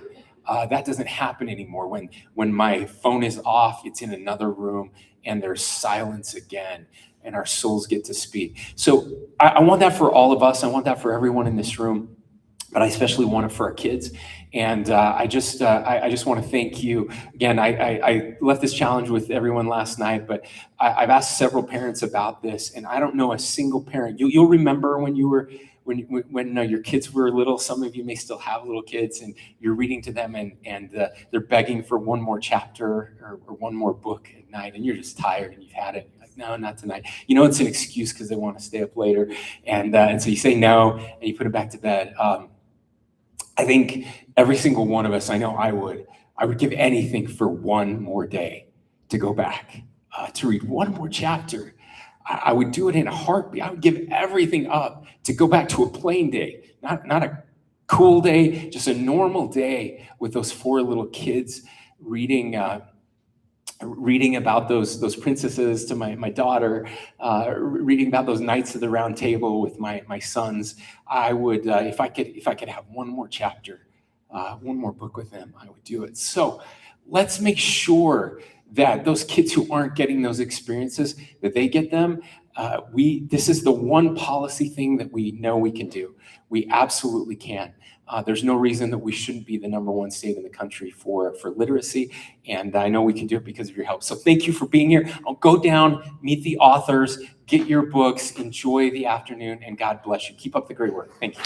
That doesn't happen anymore. When my phone is off, it's in another room and there's silence again and our souls get to speak. So I want that for all of us. I want that for everyone in this room, but I especially want it for our kids. And I just want to thank you. Again, I left this challenge with everyone last night, but I've asked several parents about this, and I don't know a single parent. You'll remember when your kids were little. Some of you may still have little kids, and you're reading to them, and they're begging for one more chapter or one more book at night, and you're just tired and you've had it. Like, no, not tonight. You know, it's an excuse because they want to stay up later, and so you say no, and you put them back to bed. I think every single one of us, I know I would give anything for one more day to go back, to read one more chapter. I would do it in a heartbeat. I would give everything up to go back to a plain day, not a cool day, just a normal day with those 4 little kids reading about those princesses to my daughter, reading about those knights of the round table with my sons. I would, if I could have one more chapter, one more book with them, I would do it. So let's make sure that those kids who aren't getting those experiences, that they get them. This is the one policy thing that we know we can do. We absolutely can. There's no reason that we shouldn't be the #1 state in the country for literacy, and I know we can do it because of your help. So thank you for being here. I'll go down, meet the authors, get your books, enjoy the afternoon, and God bless you. Keep up the great work. Thank you.